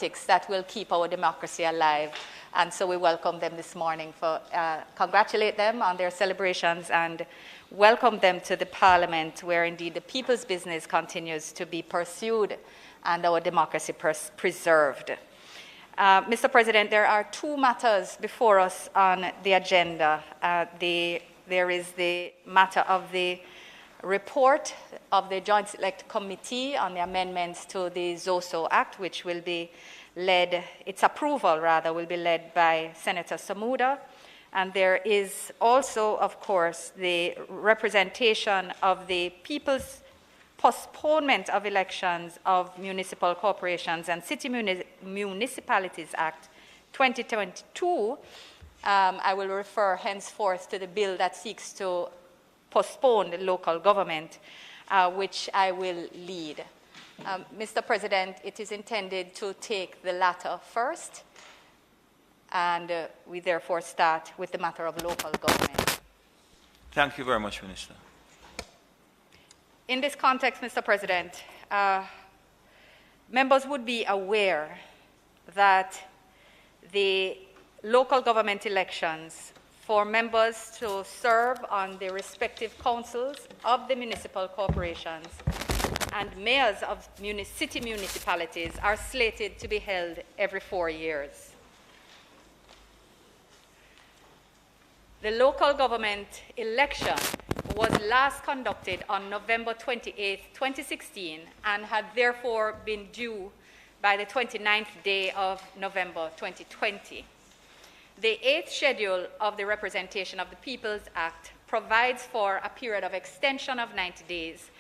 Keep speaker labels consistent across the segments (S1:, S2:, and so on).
S1: that will keep our democracy alive. And so we welcome them this morning, congratulate them on their celebrations and welcome them to the Parliament, where indeed the people's business continues to be pursued and our democracy preserved. Mr. President, there are two matters before us on the agenda. There is the matter of the report of the Joint Select Committee on the amendments to the ZOSO Act, which will be led, its approval rather, will be led by Senator Samuda. And there is also, of course, the representation of the People's Postponement of Elections of Municipal Corporations and City Municipalities Act 2022. I will refer henceforth to the bill that seeks to postpone the local government, which I will lead. Mr. President, it is intended to take the latter first, and we therefore start with the matter of local government.
S2: Thank you very much, Minister.
S1: In this context, Mr. President, members would be aware that the local government elections for members to serve on the respective councils of the municipal corporations and mayors of city municipalities are slated to be held every 4 years. The local government election was last conducted on November 28, 2016, and had therefore been due by the 29th day of November 2020. The 8th schedule of the Representation of the People's Act provides for a period of extension of 90 days,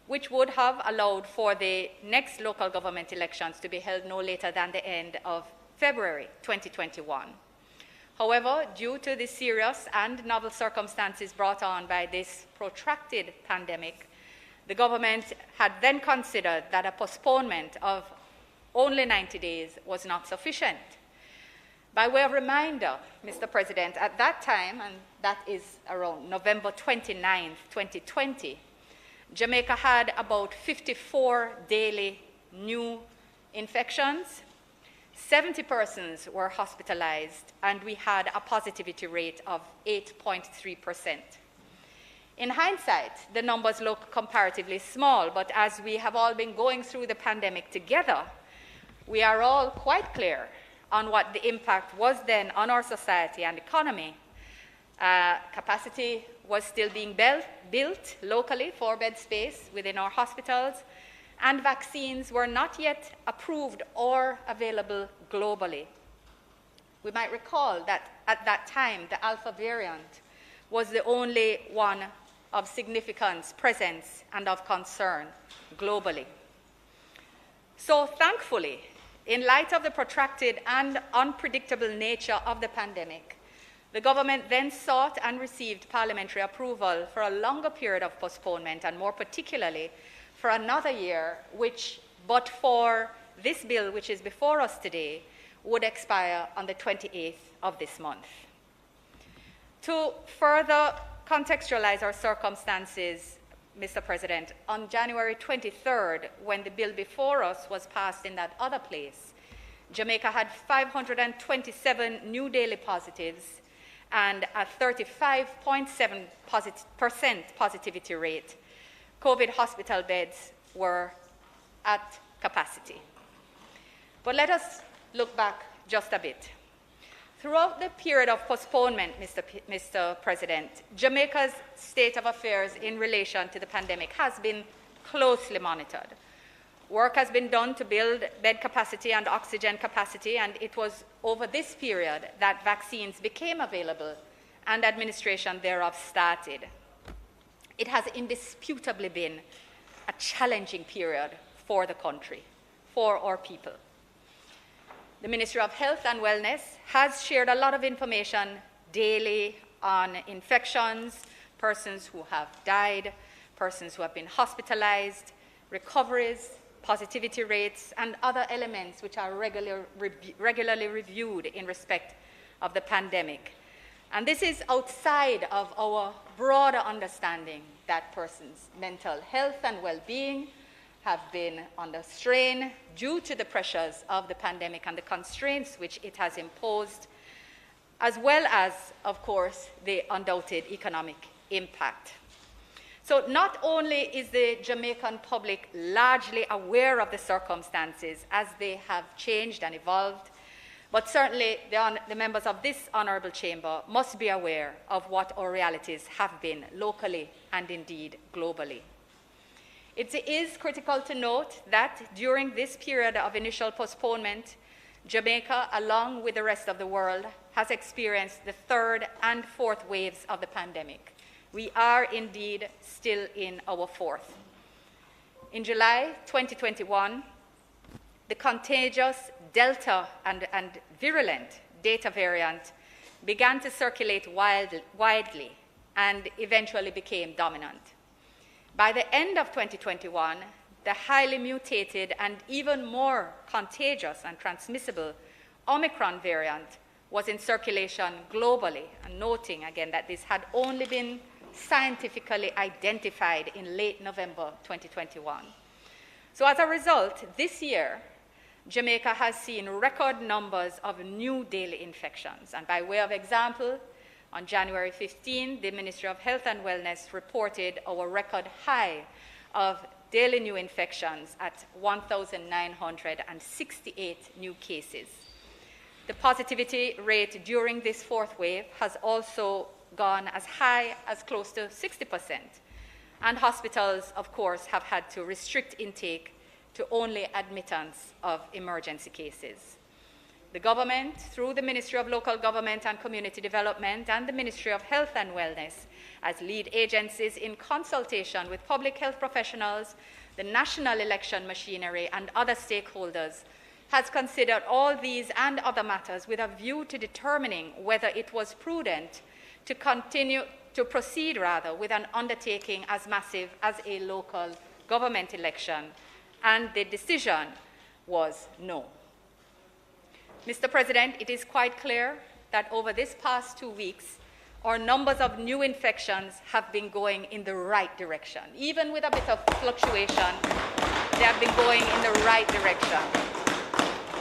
S1: which would have allowed for the next local government elections to be held no later than the end of February 2021. However, due to the serious and novel circumstances brought on by this protracted pandemic, the government had then considered that a postponement of only 90 days was not sufficient. By way of reminder, Mr. President, at that time, and that is around November 29, 2020, Jamaica had about 54 daily new infections. 70 persons were hospitalized, and we had a positivity rate of 8.3%. In hindsight, the numbers look comparatively small, but as we have all been going through the pandemic together, we are all quite clear on what the impact was then on our society and economy. Capacity was still being built locally for bed space within our hospitals, and vaccines were not yet approved or available globally. We might recall that at that time, the Alpha variant was the only one of significance, presence, and of concern globally. So thankfully, in light of the protracted and unpredictable nature of the pandemic, the government then sought and received parliamentary approval for a longer period of postponement, and more particularly for another year, which, but for this bill which is before us today, would expire on the 28th of this month. To further contextualize our circumstances, Mr. President, on January 23rd, when the bill before us was passed in that other place, Jamaica had 527 new daily positives and a 35.7% positivity rate. COVID hospital beds were at capacity. But let us look back just a bit. Throughout the period of postponement, Mr. President, Jamaica's state of affairs in relation to the pandemic has been closely monitored. Work has been done to build bed capacity and oxygen capacity, and it was over this period that vaccines became available and administration thereof started. It has indisputably been a challenging period for the country, for our people. The Ministry of Health and Wellness has shared a lot of information daily on infections, persons who have died, persons who have been hospitalized, recoveries, positivity rates, and other elements which are regularly reviewed in respect of the pandemic. And this is outside of our broader understanding that persons' mental health and well-being have been under strain due to the pressures of the pandemic and the constraints which it has imposed, as well as, of course, the undoubted economic impact. So not only is the Jamaican public largely aware of the circumstances as they have changed and evolved, but certainly the members of this honourable chamber must be aware of what our realities have been locally and indeed globally. It is critical to note that during this period of initial postponement, Jamaica, along with the rest of the world, has experienced the third and fourth waves of the pandemic. We are indeed still in our fourth. In July 2021, the contagious Delta and virulent Delta variant began to circulate widely and eventually became dominant. By the end of 2021, the highly mutated and even more contagious and transmissible Omicron variant was in circulation globally, and noting again that this had only been scientifically identified in late November 2021. So as a result, this year, Jamaica has seen record numbers of new daily infections. And by way of example, on January 15, the Ministry of Health and Wellness reported our record high of daily new infections at 1,968 new cases. The positivity rate during this fourth wave has also gone as high as close to 60%. And hospitals, of course, have had to restrict intake to only admittance of emergency cases. The government, through the Ministry of Local Government and Community Development and the Ministry of Health and Wellness, as lead agencies in consultation with public health professionals, the national election machinery, and other stakeholders, has considered all these and other matters with a view to determining whether it was prudent to proceed with an undertaking as massive as a local government election, and the decision was no. Mr. President, it is quite clear that over this past 2 weeks, our numbers of new infections have been going in the right direction. Even with a bit of fluctuation, they have been going in the right direction.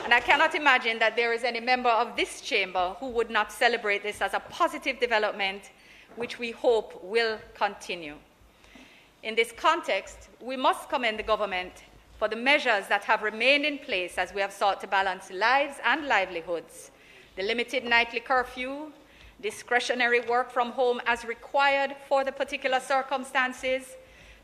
S1: And I cannot imagine that there is any member of this chamber who would not celebrate this as a positive development, which we hope will continue. In this context, we must commend the government for the measures that have remained in place as we have sought to balance lives and livelihoods, the limited nightly curfew, discretionary work from home as required for the particular circumstances,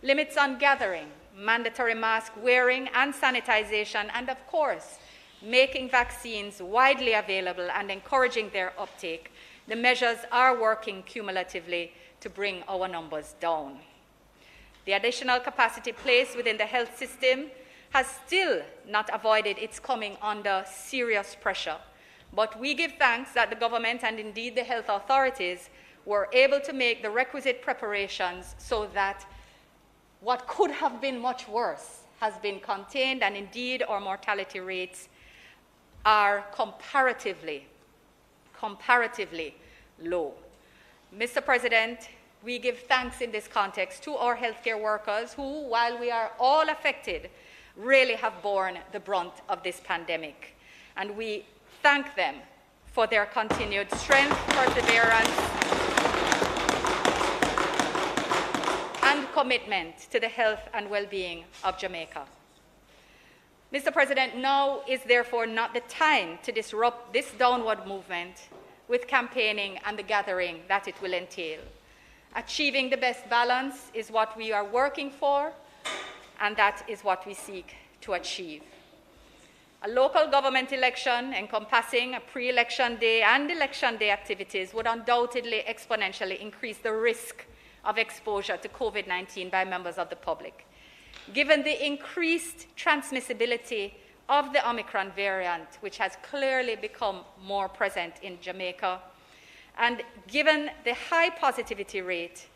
S1: limits on gathering, mandatory mask wearing and sanitization, and of course, making vaccines widely available and encouraging their uptake. The measures are working cumulatively to bring our numbers down. The additional capacity placed within the health system has still not avoided its coming under serious pressure. But we give thanks that the government and indeed the health authorities were able to make the requisite preparations so that what could have been much worse has been contained, and indeed our mortality rates are comparatively low. Mr. President, we give thanks in this context to our healthcare workers who, while we are all affected, really have borne the brunt of this pandemic. And we thank them for their continued strength, perseverance, and commitment to the health and well-being of Jamaica. Mr. President, now is therefore not the time to disrupt this downward movement with campaigning and the gathering that it will entail. Achieving the best balance is what we are working for, and that is what we seek to achieve. A local government election encompassing a pre-election day and election day activities would undoubtedly exponentially increase the risk of exposure to COVID-19 by members of the public. Given the increased transmissibility of the Omicron variant, which has clearly become more present in Jamaica, and given the high positivity rate,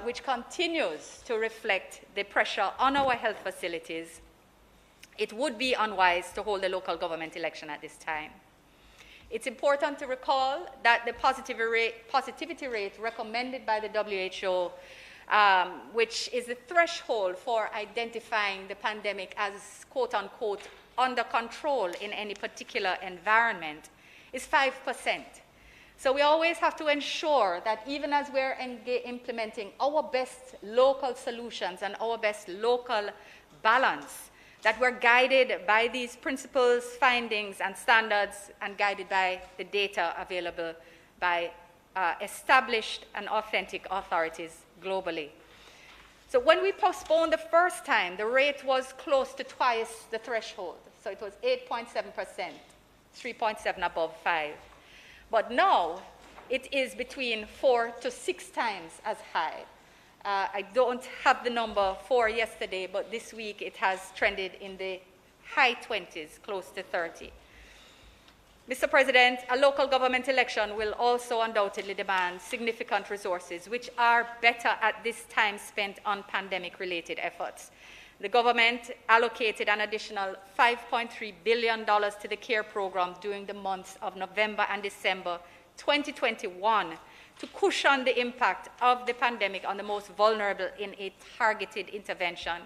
S1: which continues to reflect the pressure on our health facilities, it would be unwise to hold a local government election at this time. It's important to recall that the positivity rate recommended by the WHO which is the threshold for identifying the pandemic as, quote unquote, under control in any particular environment, is 5%. So we always have to ensure that even as we're implementing our best local solutions and our best local balance, that we're guided by these principles, findings, and standards, and guided by the data available by established and authentic authorities globally. So when we postponed the first time, the rate was close to twice the threshold. So it was 8.7%, 3.7 above 5. But now it is between 4 to 6 times as high. I don't have the number for yesterday, but this week it has trended in the high 20s, close to 30. Mr. President, a local government election will also undoubtedly demand significant resources, which are better at this time spent on pandemic-related efforts. The government allocated an additional $5.3 billion to the CARE program during the months of November and December 2021 to cushion the impact of the pandemic on the most vulnerable in a targeted intervention.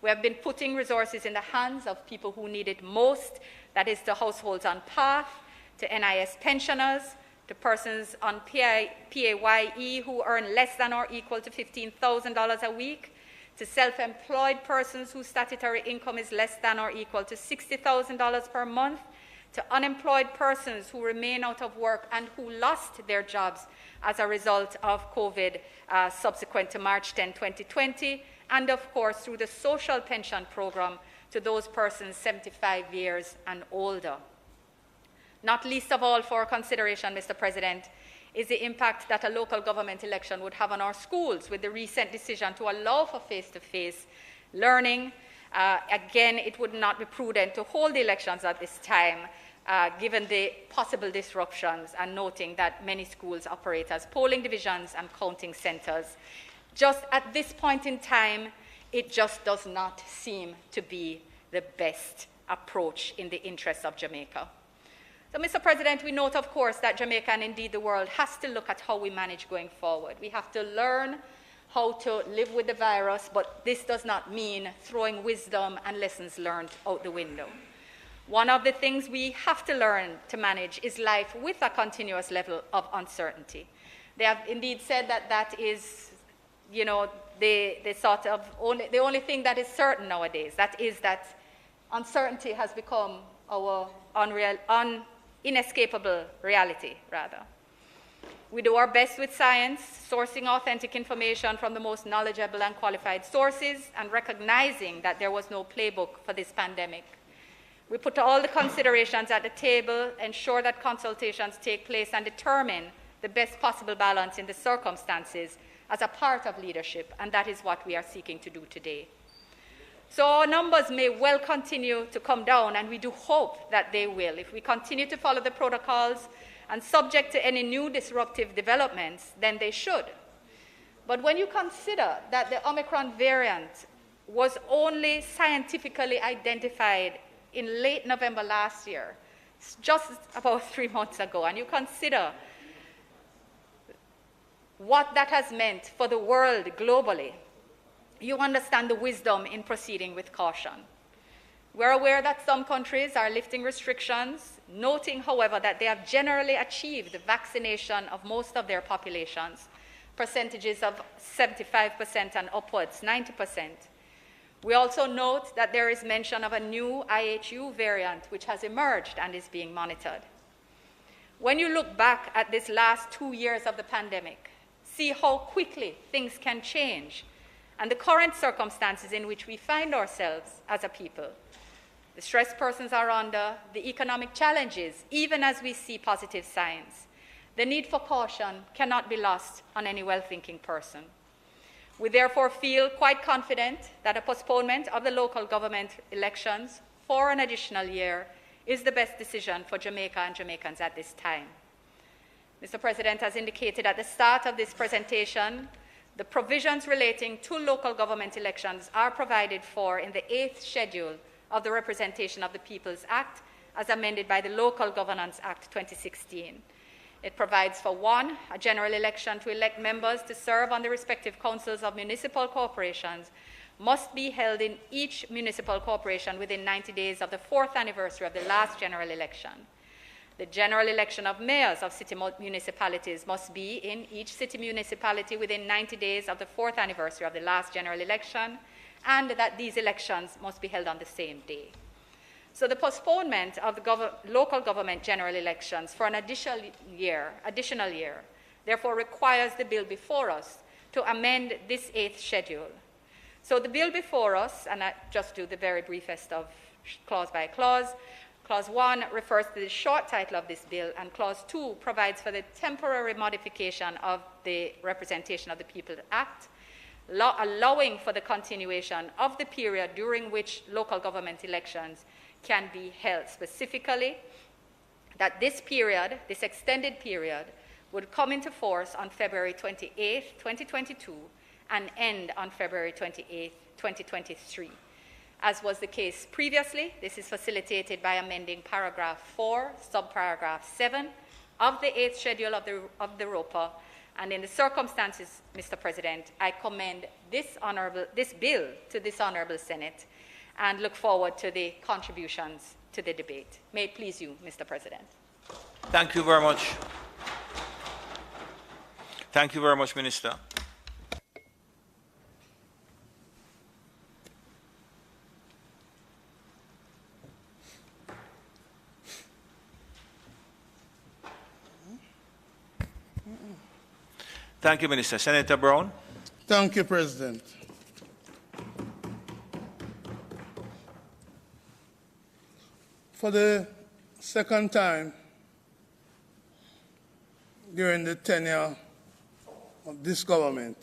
S1: We have been putting resources in the hands of people who need it most, that is to households on PATH, to NIS pensioners, to persons on PAYE who earn less than or equal to $15,000 a week, to self-employed persons whose statutory income is less than or equal to $60,000 per month, to unemployed persons who remain out of work and who lost their jobs as a result of COVID subsequent to March 10, 2020, and of course through the social pension program to those persons 75 years and older. Not least of all for consideration, Mr. President, is the impact that a local government election would have on our schools with the recent decision to allow for face-to-face learning. Again, it would not be prudent to hold the elections at this time, given the possible disruptions, and noting that many schools operate as polling divisions and counting centers. Just at this point in time, it just does not seem to be the best approach in the interests of Jamaica. So, Mr. President, we note, of course, that Jamaica and indeed the world has to look at how we manage going forward. We have to learn how to live with the virus, but this does not mean throwing wisdom and lessons learned out the window. One of the things we have to learn to manage is life with a continuous level of uncertainty. They have indeed said that that is, you know, the only thing that is certain nowadays. That is that uncertainty has become our inescapable reality, rather. We do our best with science, sourcing authentic information from the most knowledgeable and qualified sources, and recognizing that there was no playbook for this pandemic. We put all the considerations at the table, ensure that consultations take place, and determine the best possible balance in the circumstances as a part of leadership, and that is what we are seeking to do today. So our numbers may well continue to come down, and we do hope that they will. If we continue to follow the protocols and subject to any new disruptive developments, then they should. But when you consider that the Omicron variant was only scientifically identified in late November last year, just about 3 months ago, and you consider what that has meant for the world globally, you understand the wisdom in proceeding with caution. We're aware that some countries are lifting restrictions, noting, however, that they have generally achieved the vaccination of most of their populations, percentages of 75% and upwards, 90%. We also note that there is mention of a new IHU variant which has emerged and is being monitored. When you look back at this last 2 years of the pandemic, see how quickly things can change, and the current circumstances in which we find ourselves as a people, the stress persons are under, the economic challenges, even as we see positive signs, the need for caution cannot be lost on any well-thinking person. We therefore feel quite confident that a postponement of the local government elections for an additional year is the best decision for Jamaica and Jamaicans at this time. Mr. President, as indicated at the start of this presentation, the provisions relating to local government elections are provided for in the 8th schedule of the Representation of the People's Act, as amended by the Local Governance Act 2016. It provides for one, a general election to elect members to serve on the respective councils of municipal corporations must be held in each municipal corporation within 90 days of the 4th anniversary of the last general election. The general election of mayors of city municipalities must be in each city municipality within 90 days of the 4th anniversary of the last general election, and that these elections must be held on the same day. So the postponement of the local government general elections for an additional year, therefore requires the bill before us to amend this 8th schedule. So the bill before us, and I just do the very briefest of clause by clause. Clause 1 refers to the short title of this bill, and Clause 2 provides for the temporary modification of the Representation of the People Act, allowing for the continuation of the period during which local government elections can be held. Specifically, that this period, this extended period, would come into force on February 28, 2022, and end on February 28, 2023. As was the case previously, this is facilitated by amending paragraph 4, subparagraph 7 of the 8th schedule of the ROPA. And in the circumstances, Mr. President, I commend this bill to this Honorable Senate and look forward to the contributions to the debate. May it please you, Mr. President.
S2: Thank you very much. Thank you very much, Minister. Thank you, Minister. Senator Brown.
S3: Thank you, President. For the second time during the tenure of this government,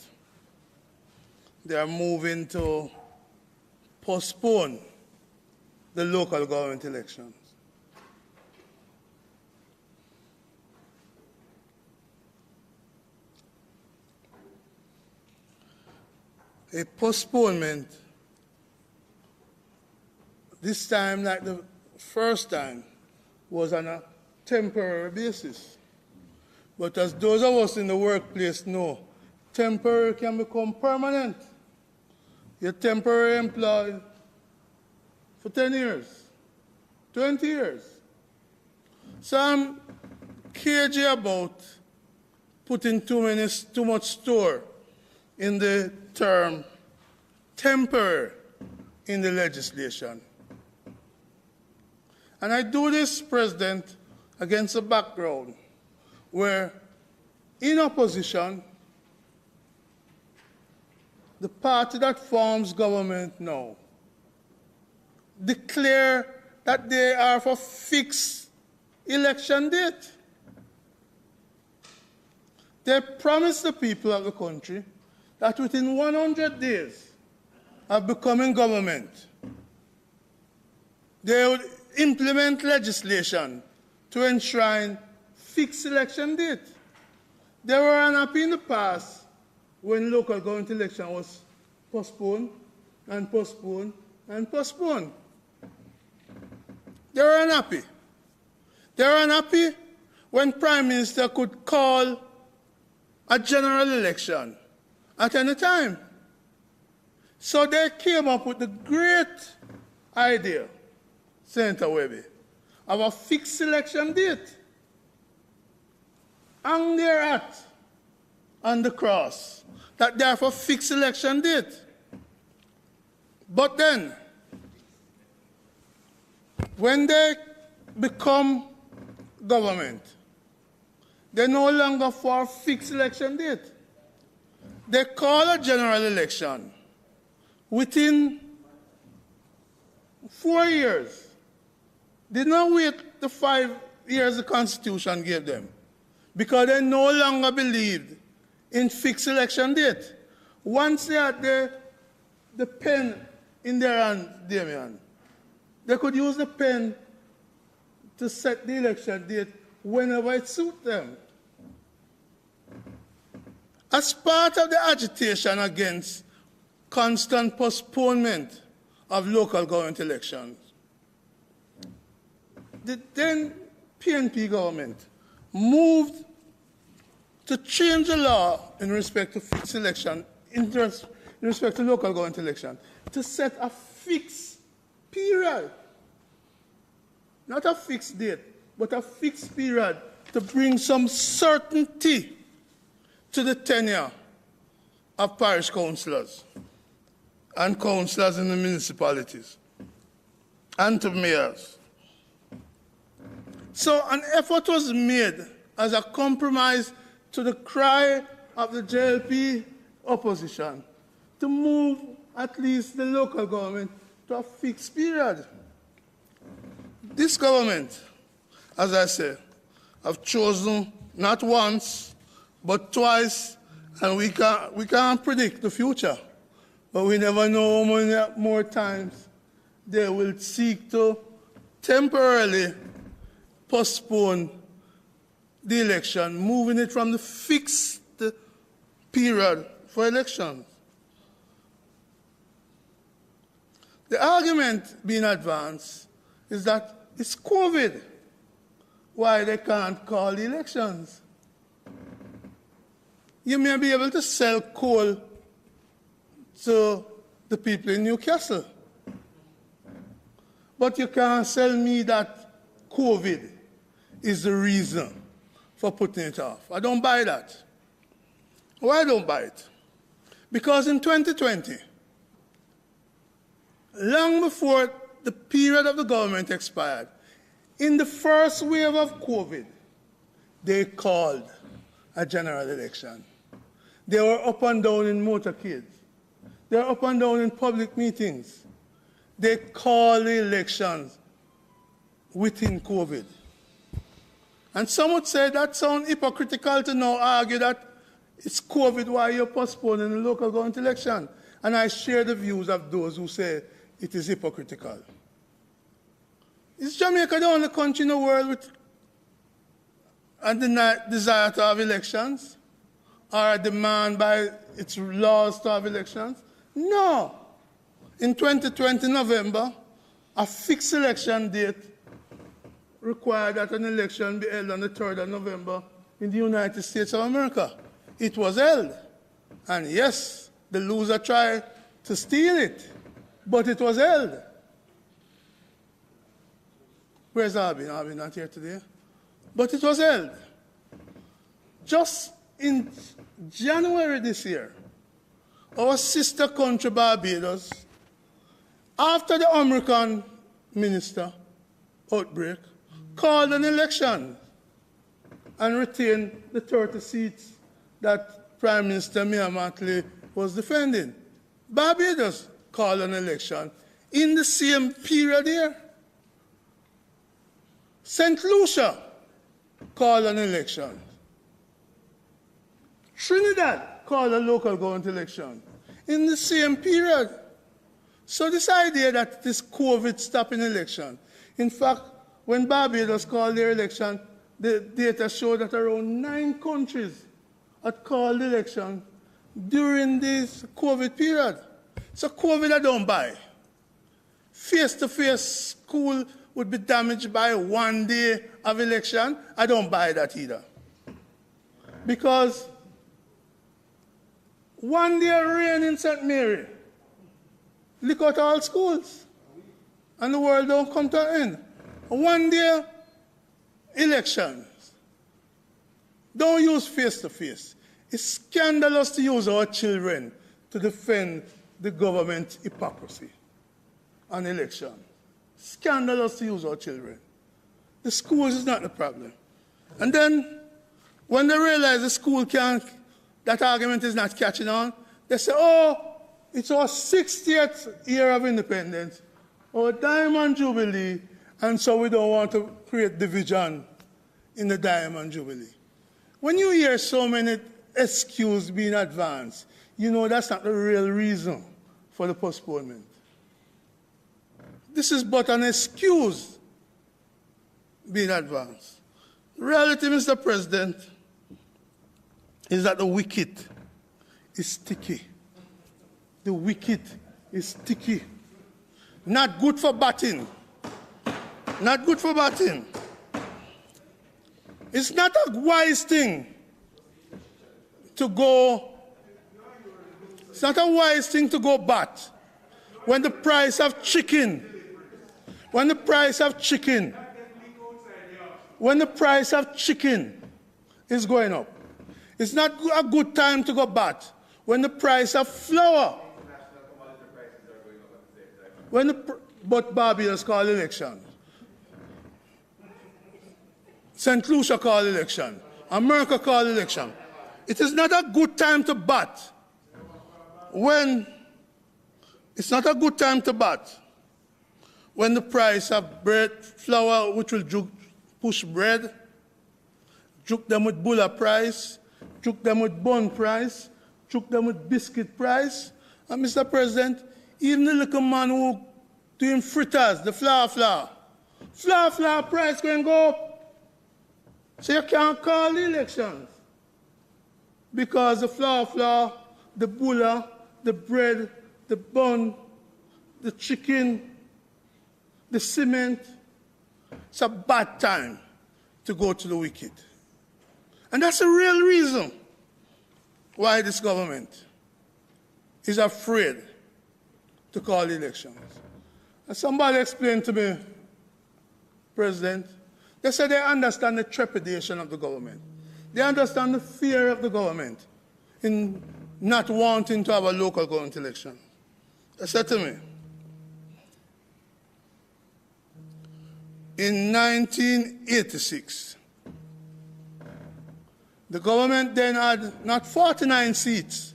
S3: they are moving to postpone the local government elections. A postponement, this time like the first time, was on a temporary basis. But as those of us in the workplace know, temporary can become permanent. You're temporarily employed for 10 years, 20 years. So I'm cagey about putting too much store in the term temporary in the legislation. And I do this, President, against a background where, in opposition, the party that forms government now declare that they are for fixed election date. They promise the people of the country that within 100 days of becoming government, they would implement legislation to enshrine fixed election date. They were unhappy in the past when local government election was postponed and postponed and postponed. They were unhappy. They were unhappy when Prime Minister could call a general election at any time. So they came up with the great idea, Senator Webby, of a fixed election date. Hang their hat on the cross that they are for fixed election date. But then, when they become government, they're no longer for fixed election date. They call a general election within 4 years. They don't wait the 5 years the Constitution gave them, because they no longer believed in fixed election date. Once they had the pen in their hand, Damian, they could use the pen to set the election date whenever it suits them. As part of the agitation against constant postponement of local government elections, the then PNP government moved to change the law in respect to fixed election, in respect to local government election, to set a fixed period, not a fixed date, but a fixed period to bring some certainty to the tenure of parish councillors and councillors in the municipalities and to mayors. So an effort was made as a compromise to the cry of the JLP opposition to move at least the local government to a fixed period. This government, as I say, have chosen not once, but twice, and we can't predict the future. But we never know how many more times they will seek to temporarily postpone the election, moving it from the fixed period for elections. The argument being advanced is that it's COVID why they can't call the elections. You may be able to sell coal to the people in Newcastle, but you can't sell me that COVID is the reason for putting it off. I don't buy that. Why I don't buy it? Because in 2020, long before the period of the government expired, in the first wave of COVID, they called a general election. They were up and down in motorcades. They were up and down in public meetings. They called the elections within COVID. And some would say that sounds hypocritical to now argue that it's COVID why you're postponing the local government election. And I share the views of those who say it is hypocritical. Is Jamaica the only country in the world with a desire to have elections? Or a demand by its laws to have elections? No. In 2020 November, a fixed election date required that an election be held on the 3rd of November in the United States of America. It was held. And yes, the loser tried to steal it, but it was held. Where's Arbin? Arbin not here today. But it was held. Just in January this year, our sister country Barbados, after the Omicron minister outbreak, called an election and retained the 30 seats that Prime Minister Mia Mottley was defending. Barbados called an election in the same period here. St. Lucia called an election. Trinidad called a local government election in the same period. So this idea that this COVID stopping election, in fact, when Barbados called their election, the data showed that around 9 countries had called the election during this COVID period. So COVID I don't buy. Face-to-face school would be damaged by 1 day of election. I don't buy that either. Because 1 day rain in St. Mary, lick out all schools, and the world don't come to an end. 1 day elections. Don't use face-to-face. It's scandalous to use our children to defend the government hypocrisy on election. Scandalous to use our children. The schools is not the problem. And then, when they realize the school can't, that argument is not catching on, they say, oh, it's our 60th year of independence, our Diamond Jubilee, and so we don't want to create division in the Diamond Jubilee. When you hear so many excuses being advanced, you know that's not the real reason for the postponement. This is but an excuse being advanced. The reality, Mr. President, is that the wicket is sticky. The wicket is sticky. Not good for batting. Not good for batting. It's not a wise thing to go, it's not a wise thing to go bat when the price of chicken, when the price of chicken is going up. It's not a good time to go bat when the price of flour, but Barbados call election. St. Lucia call election. America call election. It is not a good time to bat when when the price of bread, flour, which will push bread, juke them with bulla price, juke them with bun price, juke them with biscuit price. And Mr. President, even the little man who doing fritters, the flour price going to go up. So you can't call the elections because the flour, the bulla, the bread, the bun, the chicken, the cement, it's a bad time to go to the wicket. And that's the real reason why this government is afraid to call elections. And somebody explained to me, President, they said they understand the trepidation of the government. They understand the fear of the government in not wanting to have a local government election. They said to me, in 1986, the government then had not 49 seats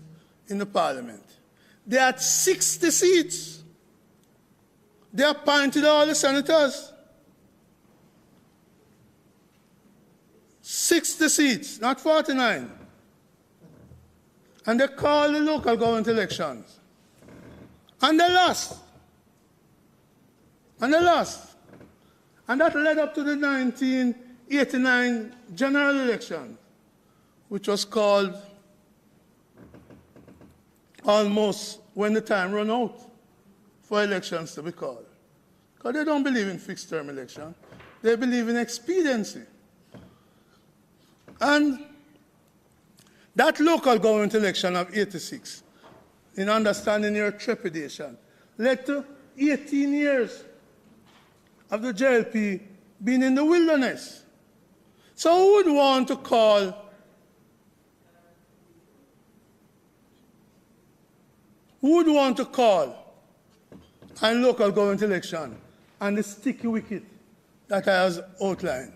S3: in the parliament. They had 60 seats. They appointed all the senators. 60 seats, not 49. And they called the local government elections. And they lost. And that led up to the 1989 general election, which was called almost when the time ran out for elections to be called. Because they don't believe in fixed-term election. They believe in expediency. And that local government election of 86, in understanding your trepidation, led to 18 years of the JLP being in the wilderness. So who would want to call a local government election and the sticky wicket that I have outlined?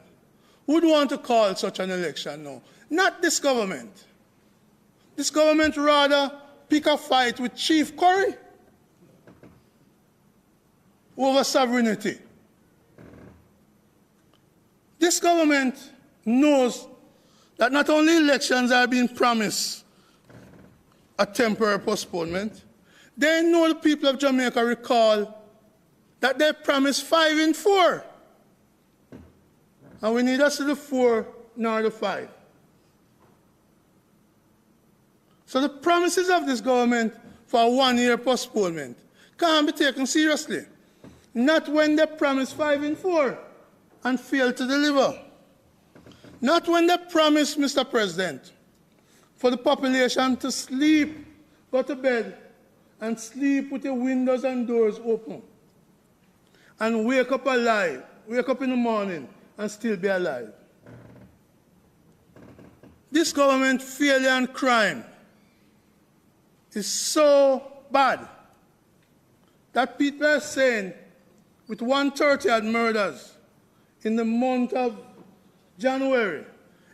S3: Who would want to call such an election? No, not this government. This government rather pick a fight with Chief Curry over sovereignty. This government knows that not only elections are being promised a temporary postponement, they know the people of Jamaica recall that they promised 5 in 4. And we need us to the 4, nor the 5. So the promises of this government for a 1-year postponement can't be taken seriously. Not when they promise 5 in 4 and fail to deliver. Not when they promise, Mr. President, for the population to sleep, go to bed, and sleep with the windows and doors open, and wake up alive, wake up in the morning, and still be alive. This government failure and crime is so bad that people are saying with 130 murders in the month of January,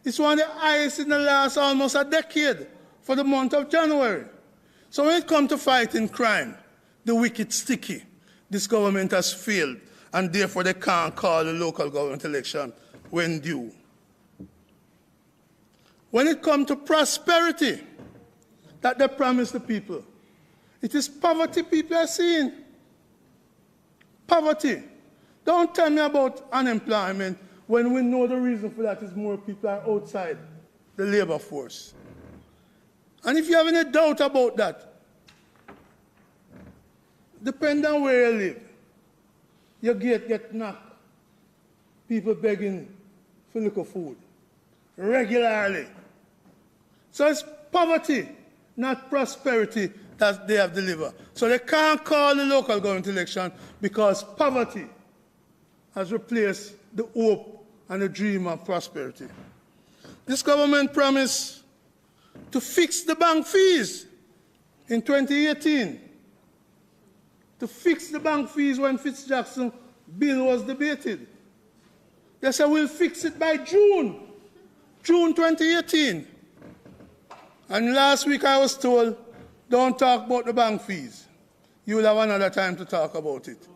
S3: it's one of the highest in the last almost a decade for the month of January. So when it comes to fighting crime, the wicked sticky, this government has failed, and therefore they can't call the local government election when due. When it comes to prosperity that they promise the people, it is poverty people are seeing. Poverty. Don't tell me about unemployment when we know the reason for that is more people are outside the labor force. And if you have any doubt about that, depending on where you live, your gate get knocked. People begging for little food regularly. So it's poverty, not prosperity, that they have delivered. So they can't call the local government election because poverty has replaced the hope and the dream of prosperity. This government promised to fix the bank fees in 2018. To fix the bank fees when Fitzjackson bill was debated. They said we'll fix it by June 2018. And last week I was told, don't talk about the bank fees. You will have another time to talk about it.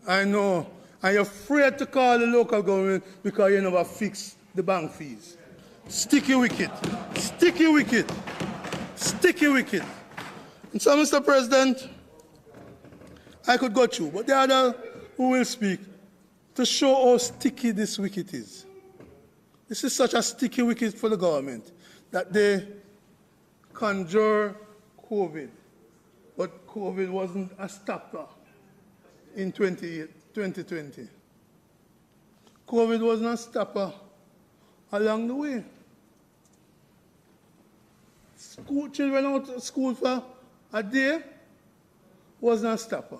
S3: I know. And you're afraid to call the local government because you never fix the bank fees. Sticky wicket. Sticky wicket. Sticky wicket. And so, Mr. President, I could go through, but the other who will speak to show how sticky this wicket is. This is such a sticky wicket for the government that they conjure COVID, but COVID wasn't a stopper in 2020. COVID wasn't a stopper along the way. Children out of school for a day wasn't a stopper.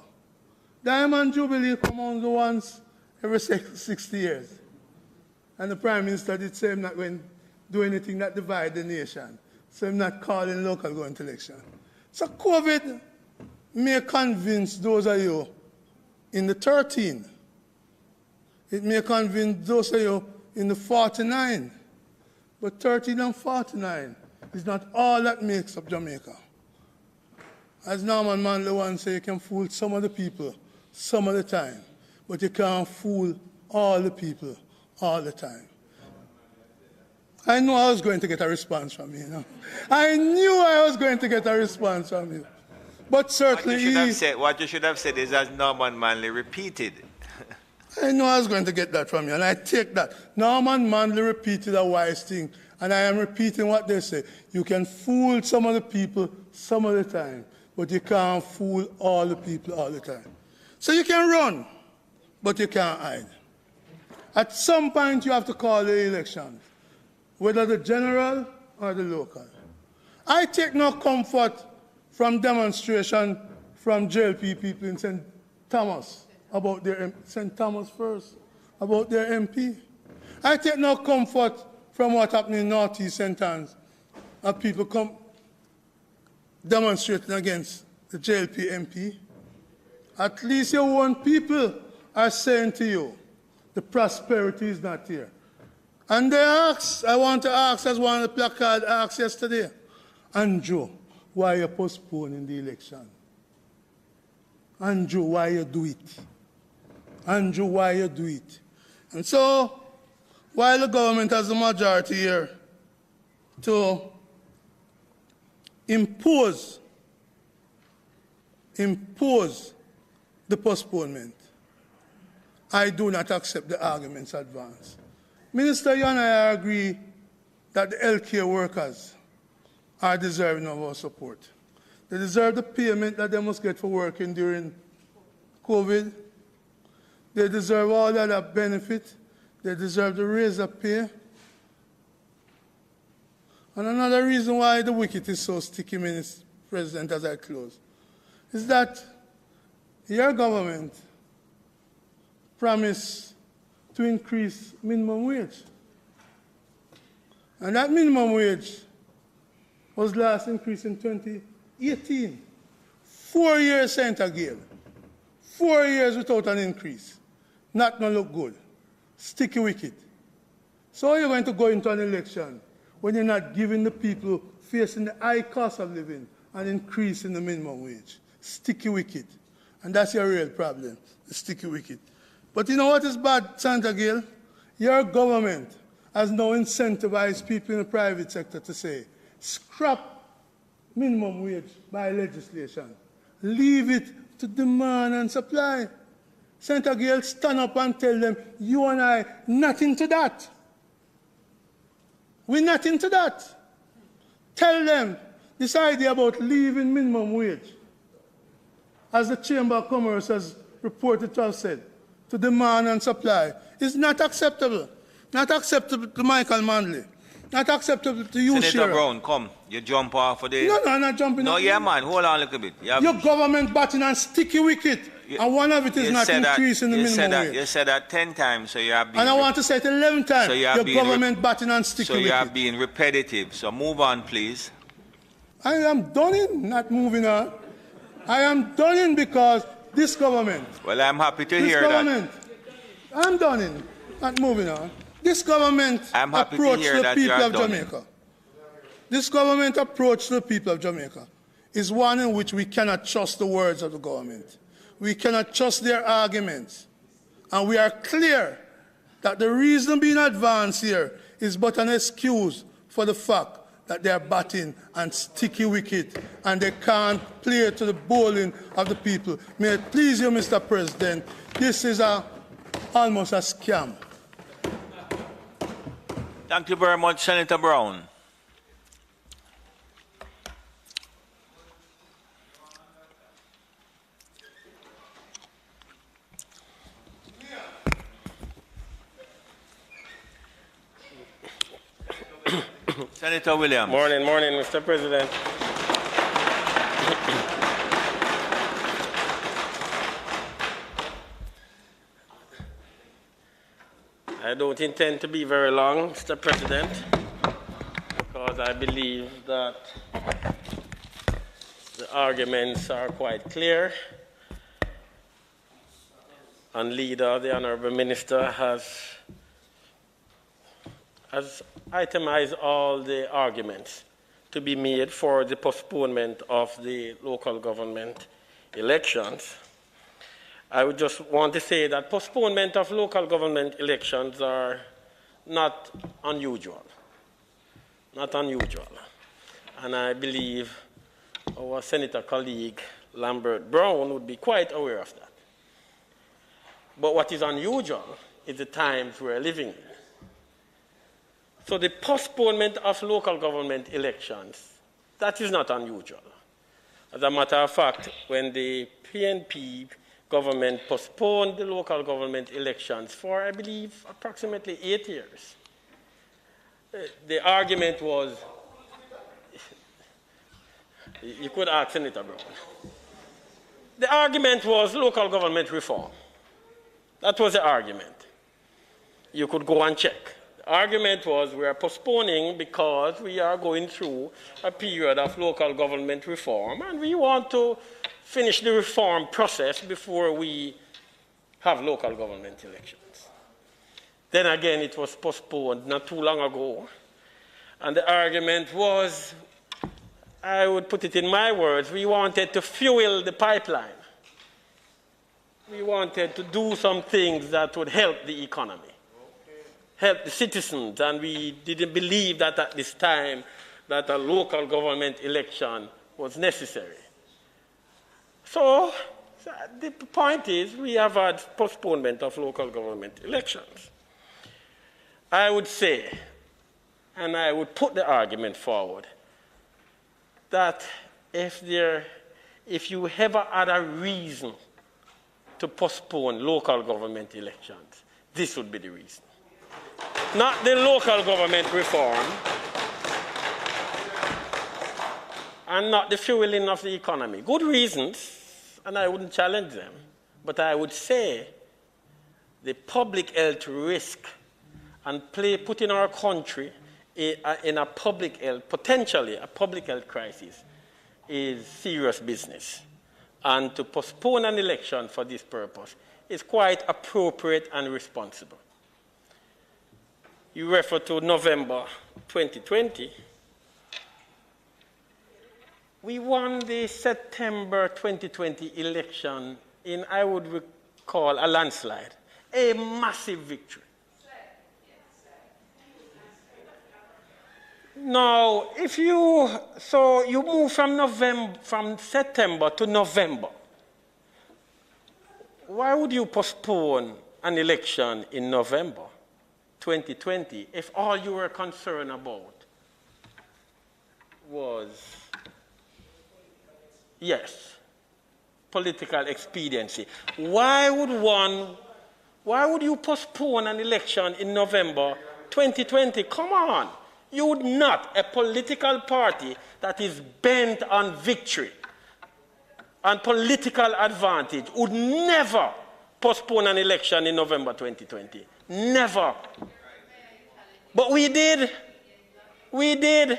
S3: Diamond Jubilee come on the once every 60 years. And the Prime Minister did say I'm not going to do anything that divide the nation. So I'm not calling local government election. So COVID may convince those of you in the 13. It may convince those of you in the 49. But 13 and 49 is not all that makes up Jamaica. As Norman Manley once said, you can fool some of the people some of the time, but you can't fool all the people all the time. I knew I was going to get a response from you, you know. I knew I was going to get a response from you. But certainly
S2: what you should have said is, as Norman Manley repeated.
S3: I know I was going to get that from you, and I take that. Norman Manley repeated a wise thing, and I am repeating what they say. You can fool some of the people some of the time, but you can't fool all the people all the time. So you can run, but you can't hide. At some point, you have to call the elections, whether the general or the local. I take no comfort from demonstration from JLP people in St. Thomas about their St. Thomas first, about their MP. I take no comfort from what happened in Northeast St. Anne's, of people come demonstrating against the JLP MP. At least your own people are saying to you, the prosperity is not here. And they ask, I want to ask, as one of the placard asked yesterday, Andrew, why you postponing the election? Andrew, why you do it? Andrew, why you do it? And so, while the government has the majority here to impose the postponement, I do not accept the arguments advanced. Minister, you and I agree that the healthcare workers are deserving of our support. They deserve the payment that they must get for working during COVID. They deserve all that are benefit. They deserve the raise of pay. And another reason why the wicket is so sticky, Mr. President, as I close, is that your government promised to increase minimum wage. And that minimum wage was last increased in 2018. 4 years, Senator Gale. 4 years without an increase. Not going to look good. Sticky wicket. So you're going to go into an election when you're not giving the people facing the high cost of living an increase in the minimum wage. Sticky wicket. And that's your real problem, the sticky wicket. But you know what is bad, Senator Gale? Your government has now incentivized people in the private sector to say, scrap minimum wage by legislation. Leave it to demand and supply. Senator Gale, stand up and tell them, you and I, not into that. We're not into that. Tell them this idea about leaving minimum wage, as the Chamber of Commerce has reported to have said, to demand and supply, is not acceptable. Not acceptable to Michael Manley. Not acceptable to you,
S2: Senator
S3: Shira.
S2: Brown, come. You jump off of the...
S3: No, I'm not jumping.
S2: No,
S3: off.
S2: yeah, man. Hold on a little bit.
S3: Your government batting on sticky wicket, and one of it is not increasing the minimum wage.
S2: You said that 10 times, so you are being...
S3: And I want to say it 11 times.
S2: So
S3: your government batting on sticky wicket.
S2: So you are being repetitive. So move on, please.
S3: I am done in, not moving on. I am done in because this government...
S2: Well, I'm happy to hear that.
S3: I'm done in, not moving on. This government approach to the people of Jamaica. This government approach to the people of Jamaica is one in which we cannot trust the words of the government. We cannot trust their arguments. And we are clear that the reason being advanced here is but an excuse for the fact that they are batting and sticky wicket and they can't play to the bowling of the people. May it please you, Mr. President, this is almost a scam.
S2: Thank you very much, Senator Brown. Senator Williams.
S4: Morning, Mr. President. I don't intend to be very long, Mr. President, because I believe that the arguments are quite clear. And leader, the Honorable Minister, has itemized all the arguments to be made for the postponement of the local government elections. I would just want to say that postponement of local government elections are not unusual. Not unusual. And I believe our Senator colleague, Lambert Brown, would be quite aware of that. But what is unusual is the times we're living in. So the postponement of local government elections, that is not unusual. As a matter of fact, when the PNP government postponed the local government elections for, I believe, approximately 8 years, the argument was, you could ask Senator Brown, the argument was local government reform. That was the argument. You could go and check. The argument was we are postponing because we are going through a period of local government reform and we want to finish the reform process before we have local government elections. Then again, it was postponed not too long ago. And the argument was, I would put it in my words, we wanted to fuel the pipeline. We wanted to do some things that would help the economy, help the citizens, and we didn't believe that at this time that a local government election was necessary. So the point is we have had postponement of local government elections. I would say, and I would put the argument forward, that if you ever had a reason to postpone local government elections, this would be the reason. Not the local government reform, and not the fueling of the economy. Good reasons, and I wouldn't challenge them, but I would say the public health risk and putting our country in a public health, potentially a public health crisis, is serious business. And to postpone an election for this purpose is quite appropriate and responsible. You refer to November 2020. We won the September 2020 election in, I would recall, a landslide, a massive victory. Now, you move from September to November. Why would you postpone an election in November 2020 if all you were concerned about was, yes, political expediency? Why would you postpone an election in November 2020? Come on. You would not, a political party that is bent on victory and political advantage, would never postpone an election in November 2020. Never. But we did. We did.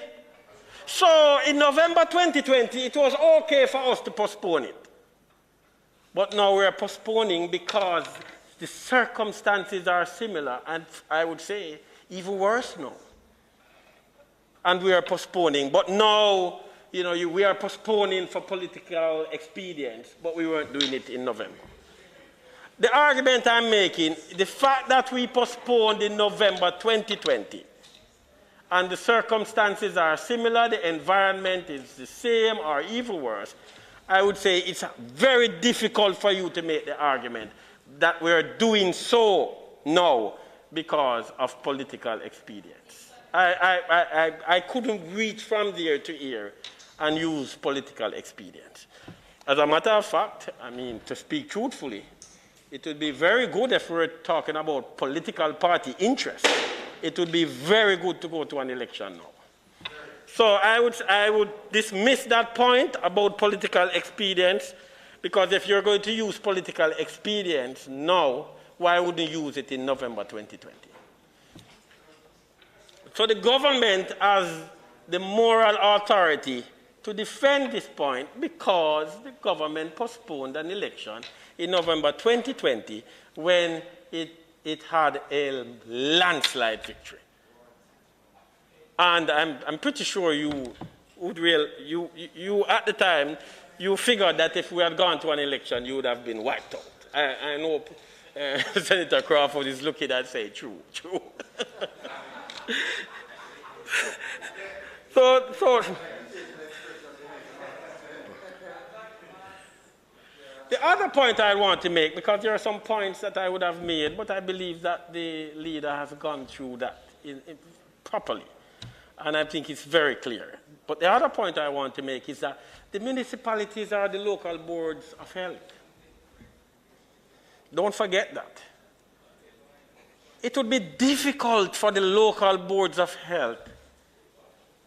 S4: So in November 2020, it was okay for us to postpone it. But now we're postponing because the circumstances are similar, and I would say even worse now. And we are postponing. But now, we are postponing for political expedience, but we weren't doing it in November. The argument I'm making, the fact that we postponed in November 2020, and the circumstances are similar, the environment is the same or even worse, I would say it's very difficult for you to make the argument that we're doing so now because of political expedience. I couldn't reach from there to here and use political expedience. As a matter of fact, to speak truthfully, it would be very good if we were talking about political party interest. It would be very good to go to an election now. So I would dismiss that point about political expedience, because if you're going to use political expedience now, why wouldn't you use it in November 2020? So the government has the moral authority to defend this point because the government postponed an election in November 2020 when it had a landslide victory. And I'm pretty sure you at the time, you figured that if we had gone to an election, you would have been wiped out. I know Senator Crawford is looking at saying, true. So the other point I want to make, because there are some points that I would have made, but I believe that the leader has gone through that properly, and I think it's very clear. But the other point I want to make is that the municipalities are the local boards of health. Don't forget that. It would be difficult for the local boards of health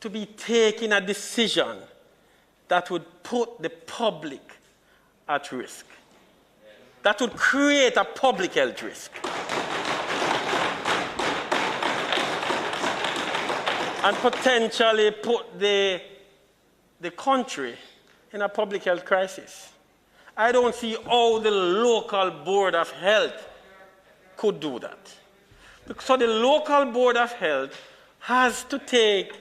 S4: to be taking a decision that would put the public at risk, that would create a public health risk, and potentially put the country in a public health crisis. I don't see how the local board of health could do that. So the local board of health has to take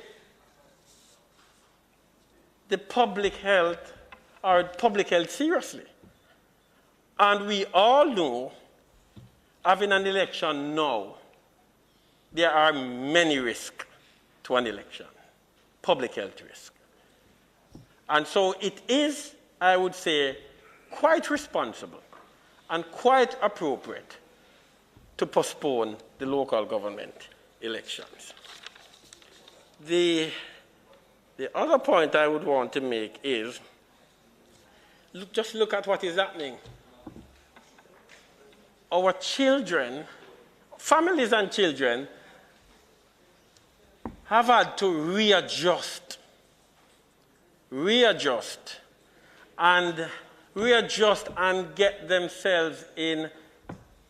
S4: the public health seriously. And we all know, having an election now, there are many risks to an election, public health risk. And so it is, I would say, quite responsible and quite appropriate to postpone the local government elections. The other point I would want to make is, just look at what is happening. Our children, families and children, have had to readjust and get themselves in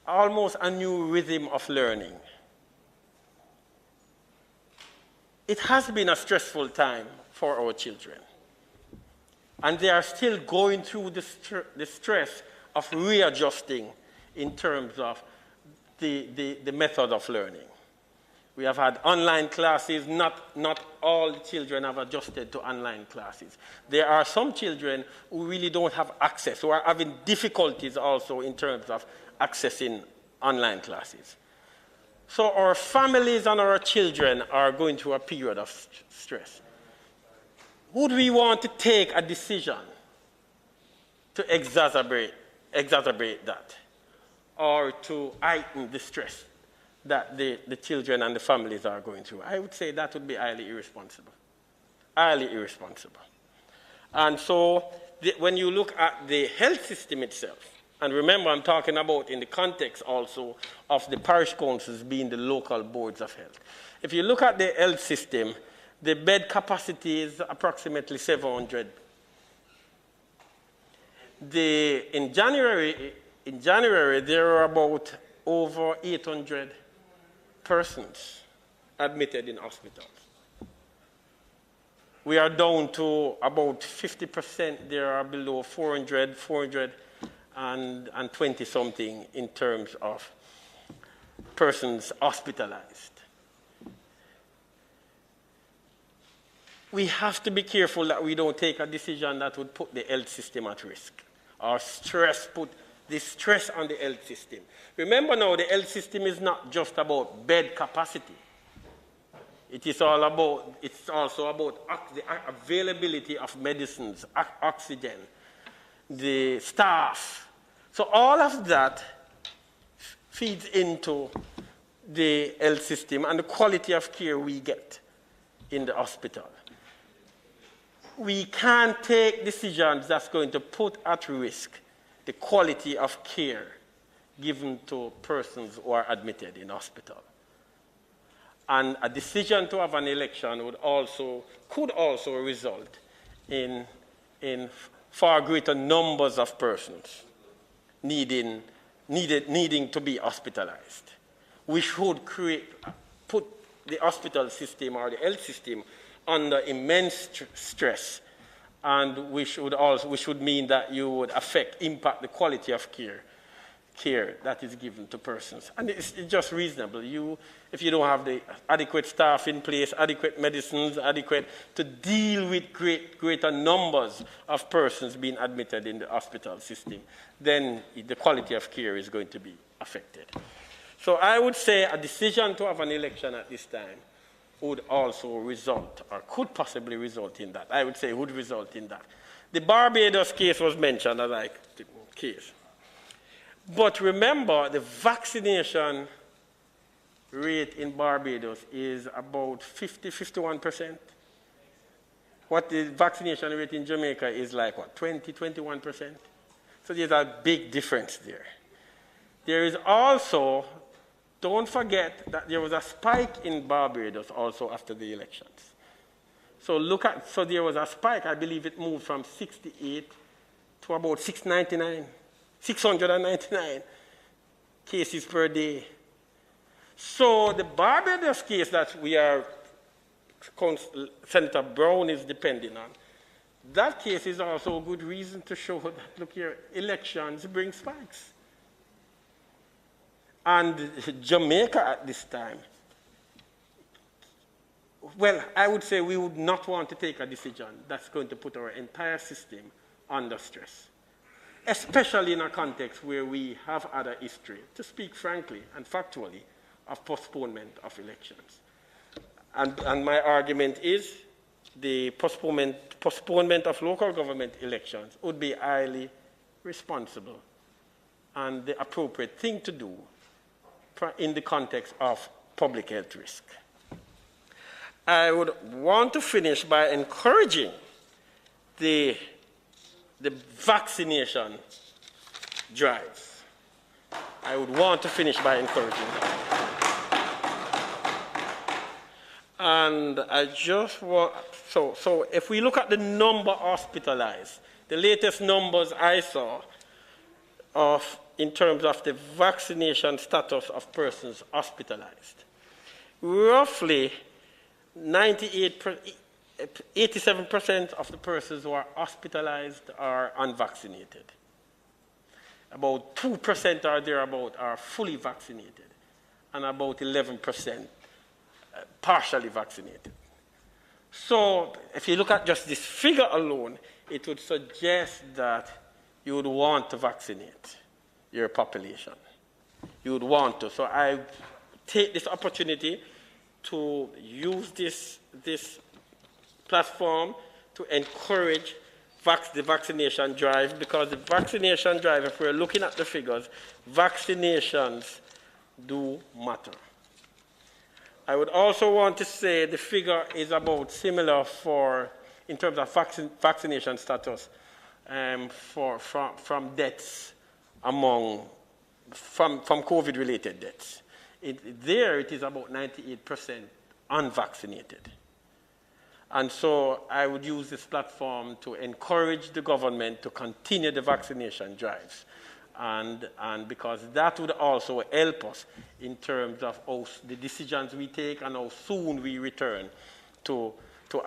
S4: almost a new rhythm of learning. It has been a stressful time for our children. And they are still going through the stress of readjusting in terms of the method of learning. We have had online classes. Not all children have adjusted to online classes. There are some children who really don't have access, who are having difficulties also in terms of accessing online classes. So our families and our children are going through a period of stress. Would we want to take a decision to exacerbate that, or to heighten the stress that the children and the families are going through? I would say that would be highly irresponsible. Highly irresponsible. And so when you look at the health system itself, And remember, I'm talking about in the context also of the parish councils being the local boards of health. If you look at the health system, the bed capacity is approximately 700. In January, there were about over 800 persons admitted in hospitals. We are down to about 50%. There are below 420 something in terms of persons hospitalized. We have to be careful that we don't take a decision that would put the health system at risk or put the stress on the health system. Remember now, the health system is not just about bed capacity. It's also about the availability of medicines, oxygen, the staff. So all of that feeds into the health system and the quality of care we get in the hospital. We can't take decisions that's going to put at risk the quality of care given to persons who are admitted in hospital. And a decision to have an election could also result in far greater numbers of persons needing to be hospitalized, which would put the hospital system or the health system under immense stress, and which would mean that you would impact the quality of care that is given to persons. And it's just reasonable. If you don't have the adequate staff in place, adequate medicines, to deal with greater numbers of persons being admitted in the hospital system, then the quality of care is going to be affected. So I would say a decision to have an election at this time would also result, or could possibly result in that. I would say would result in that. The Barbados case was mentioned as a case. But remember, the vaccination rate in Barbados is about 51%. What the vaccination rate in Jamaica is like, 21%? So there's a big difference there. There is also, don't forget that there was a spike in Barbados also after the elections. So there was a spike. I believe it moved from 68 to about 699 cases per day. So the Barbados case that Senator Brown is depending on, that case is also a good reason to show that, look here, elections bring spikes. And Jamaica at this time, well, I would say we would not want to take a decision that's going to put our entire system under stress, especially in a context where we have had a history, to speak frankly and factually, of postponement of elections. And my argument is the postponement of local government elections would be highly responsible and the appropriate thing to do in the context of public health risk. I would want to finish by encouraging the vaccination drive. I would want to finish by encouraging that. And I just want, so if we look at the number hospitalized, the latest numbers I saw in terms of the vaccination status of persons hospitalized, roughly 87% of the persons who are hospitalized are unvaccinated. About 2% or thereabout are fully vaccinated, and about 11% partially vaccinated. So if you look at just this figure alone, it would suggest that you would want to vaccinate your population. You would want to. So I take this opportunity to use this platform to encourage the vaccination drive, because the vaccination drive, if we're looking at the figures, vaccinations do matter. I would also want to say the figure is about similar in terms of vaccination status from deaths from COVID-related deaths. There it is about 98% unvaccinated. And so I would use this platform to encourage the government to continue the vaccination drives. And because that would also help us in terms of the decisions we take and how soon we return to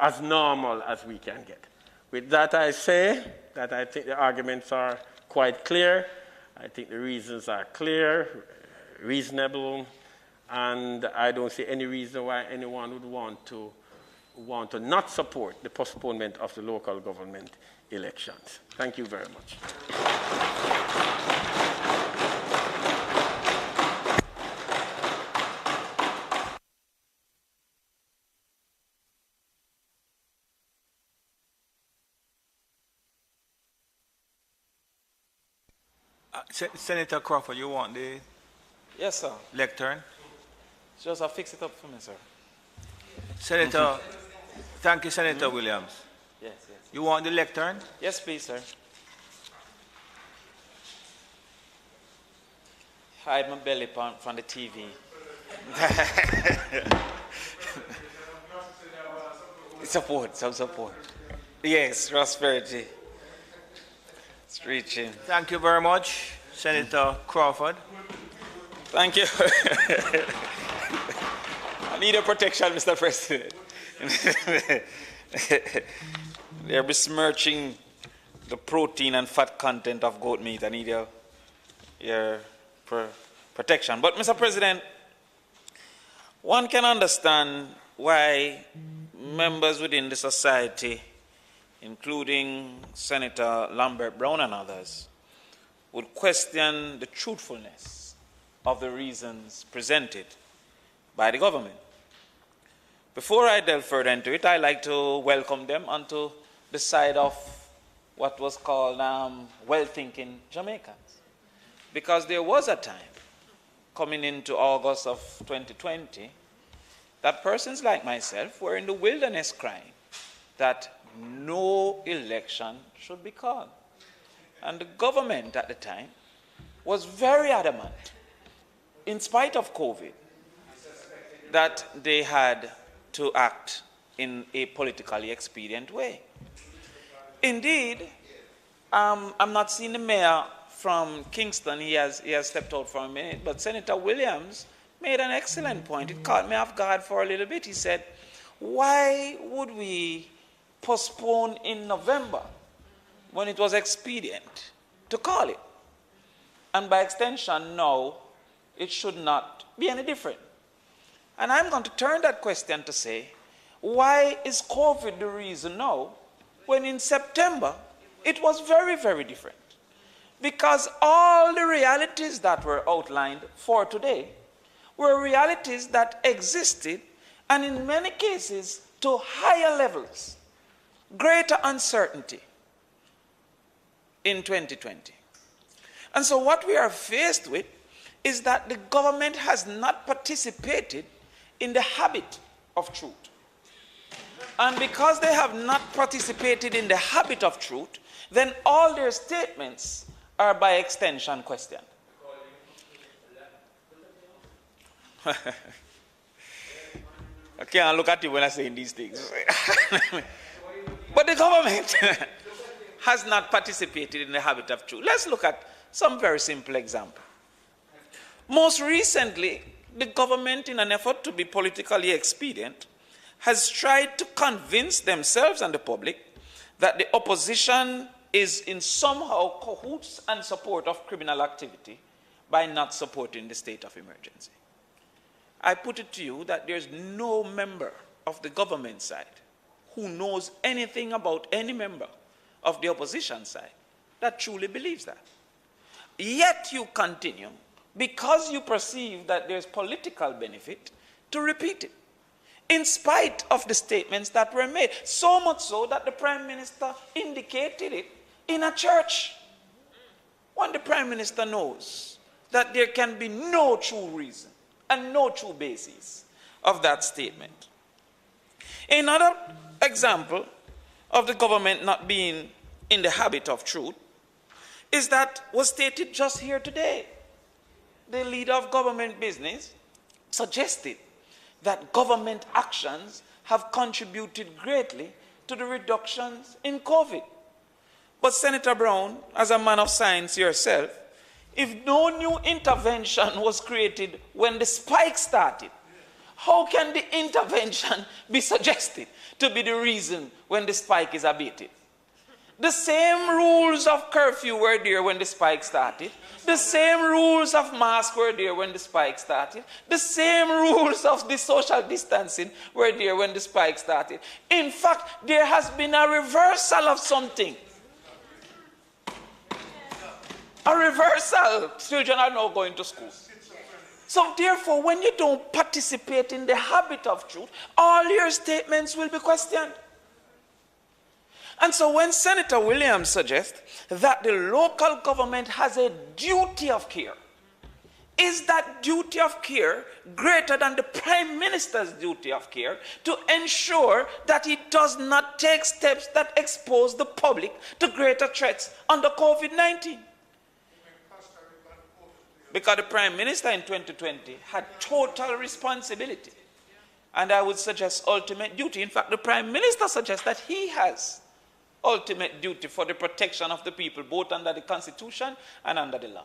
S4: as normal as we can get. With that, I say that I think the arguments are quite clear. I think the reasons are clear, reasonable, and I don't see any reason why anyone would want to not support the postponement of the local government elections. Thank you very much.
S2: Senator Crawford, you want the
S5: Yes, sir.
S2: lectern?
S5: Just fix it up for me, sir.
S2: Senator, thank you, Senator Williams.
S5: Yes, yes.
S2: You want the lectern?
S5: Yes, please, sir. Hide my belly from the TV. Support, some support. Yes, prosperity. It's reaching.
S2: Thank you very much, Senator Crawford.
S5: Thank you. I need a protection, Mr. President. They're besmirching the protein and fat content of goat meat. I need your protection. But, Mr. President, one can understand why members within the society, including Senator Lambert Brown and others, would question the truthfulness of the reasons presented by the government. Before I delve further into it, I'd like to welcome them onto the side of what was called well-thinking Jamaicans. Because there was a time, coming into August of 2020, that persons like myself were in the wilderness crying that no election should be called. And the government at the time was very adamant, in spite of COVID, that they had to act in a politically expedient way. Indeed, I'm not seeing the mayor from Kingston. He has stepped out for a minute, but Senator Williams made an excellent point. It caught me off guard for a little bit. He said, why would we postpone in November when it was expedient to call it? And by extension, now, it should not be any different. And I'm going to turn that question to say, why is COVID the reason now, when in September, it was very, very different? Because all the realities that were outlined for today were realities that existed, and in many cases, to higher levels, greater uncertainty in 2020. And so what we are faced with is that the government has not participated in the habit of truth. And because they have not participated in the habit of truth, then all their statements are by extension questioned. I can't look at you when I'm saying these things. But the government has not participated in the habit of truth. Let's look at some very simple example. Most recently, the government, in an effort to be politically expedient, has tried to convince themselves and the public that the opposition is in somehow cahoots and support of criminal activity by not supporting the state of emergency. I put it to you that there's no member of the government side who knows anything about any member of the opposition side that truly believes that. Yet you continue, because you perceive that there's political benefit, to repeat it, in spite of the statements that were made. So much so that the Prime Minister indicated it in a church, when the Prime Minister knows that there can be no true reason and no true basis of that statement. Another example of the government not being in the habit of truth is that was stated just here today. The leader of government business suggested that government actions have contributed greatly to the reductions in COVID. But Senator Brown, as a man of science yourself, if no new intervention was created when the spike started, how can the intervention be suggested to be the reason when the spike is abated? The same rules of curfew were there when the spike started. The same rules of mask were there when the spike started. The same rules of the social distancing were there when the spike started. In fact, there has been a reversal of something. A reversal. Children are now going to school. So therefore, when you don't participate in the habit of truth, all your statements will be questioned. And so when Senator Williams suggests that the local government has a duty of care, is that duty of care greater than the Prime Minister's duty of care to ensure that he does not take steps that expose the public to greater threats under COVID-19? Because the Prime Minister in 2020 had total responsibility. And I would suggest ultimate duty. In fact, the Prime Minister suggests that he has ultimate duty for the protection of the people, both under the Constitution and under the law.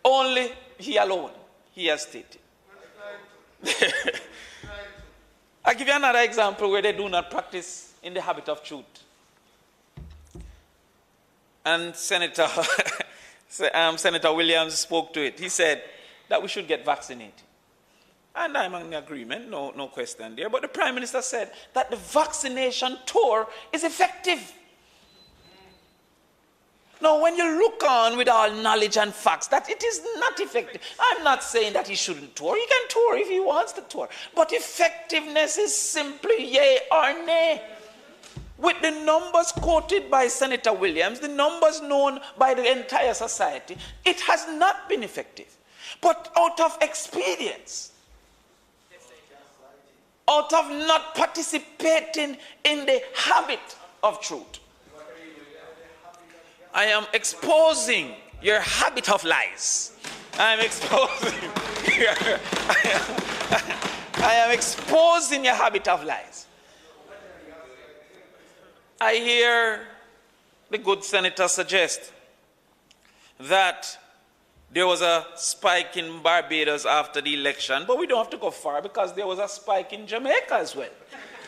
S5: Only he alone, he has stated. I'll give you another example where they do not practice in the habit of truth. And Senator Williams spoke to it. He said that we should get vaccinated. And I'm in agreement, no question there. But the Prime Minister said that the vaccination tour is effective. Now, when you look on with all knowledge and facts that it is not effective, I'm not saying that he shouldn't tour. He can tour if he wants to tour. But effectiveness is simply yay or nay. With the numbers quoted by Senator Williams, the numbers known by the entire society, it has not been effective. But out of experience, out of not participating in the habit of truth, I am exposing your habit of lies. I am exposing your habit of lies. I hear the good senator suggest that there was a spike in Barbados after the election, but we don't have to go far because there was a spike in Jamaica as well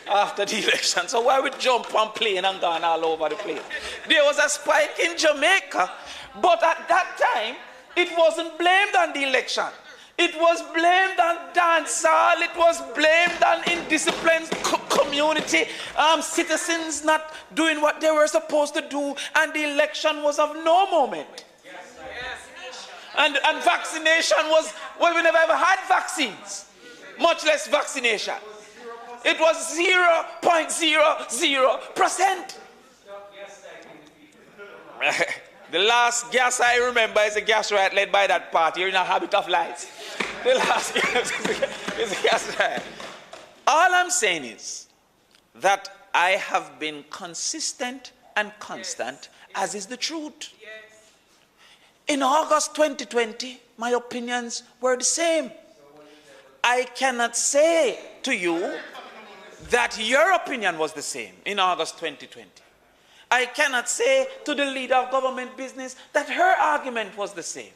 S5: after the election. So why we jump on plane and gone all over the place? There was a spike in Jamaica, but at that time, it wasn't blamed on the election. It was blamed on dancehall. It was blamed on indisciplined community, citizens not doing what they were supposed to do, and the election was of no moment. And vaccination was, well, we never ever had vaccines, much less vaccination. It was 0.00%. The last gas I remember is a gas riot led by that party. You're in a habit of lies. The last gas is a gas riot. All I'm saying is that I have been consistent and constant, as is the truth. In August 2020, my opinions were the same. I cannot say to you that your opinion was the same in August 2020. I cannot say to the leader of government business that her argument was the same.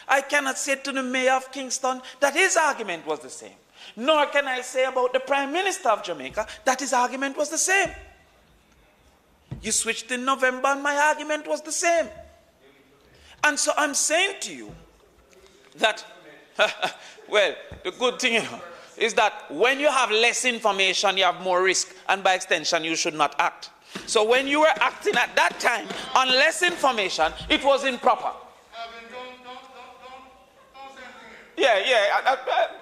S5: I cannot say to the mayor of Kingston that his argument was the same. Nor can I say about the Prime Minister of Jamaica that his argument was the same. You switched in November and my argument was the same. And so I'm saying to you that, well, the good thing is that when you have less information, you have more risk, and by extension, you should not act. So when you were acting at that time on less information, it was improper. Yeah,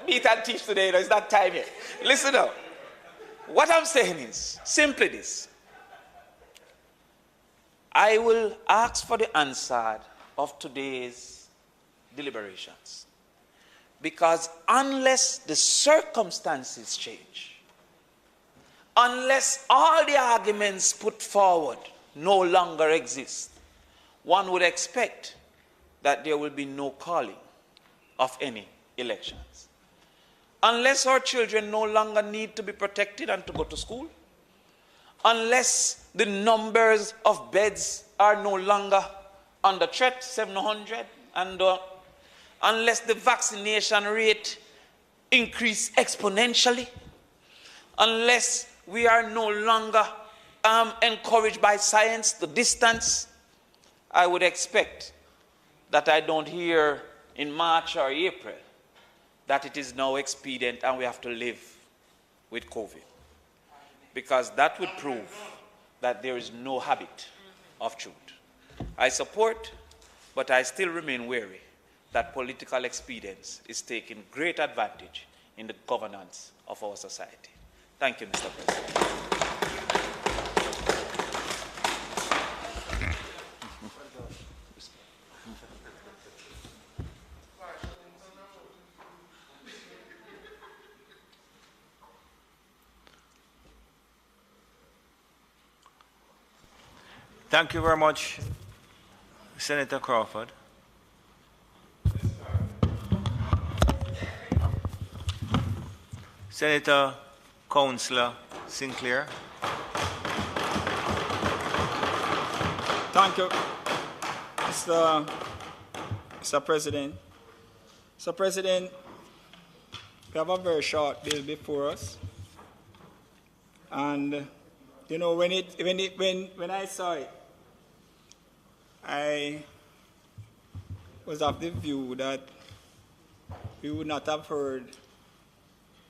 S5: meet and teach today, it's that time here. Listen up. What I'm saying is simply this. I will ask for the answer of today's deliberations. Because unless the circumstances change, unless all the arguments put forward no longer exist, one would expect that there will be no calling of any elections. Unless our children no longer need to be protected and to go to school, unless the numbers of beds are no longer under threat, 700, and unless the vaccination rate increase exponentially, unless we are no longer encouraged by science to distance, I would expect that I don't hear in March or April that it is now expedient and we have to live with COVID. Because that would prove that there is no habit of truth. I support, but I still remain wary that political expedience is taking great advantage in the governance of our society. Thank you, Mr. President.
S2: Thank you very much, Senator Crawford. Senator Councillor Sinclair.
S6: Thank you, Mr. President. Mr. President, we have a very short bill before us. And, you know, when I saw it, I was of the view that we would not have heard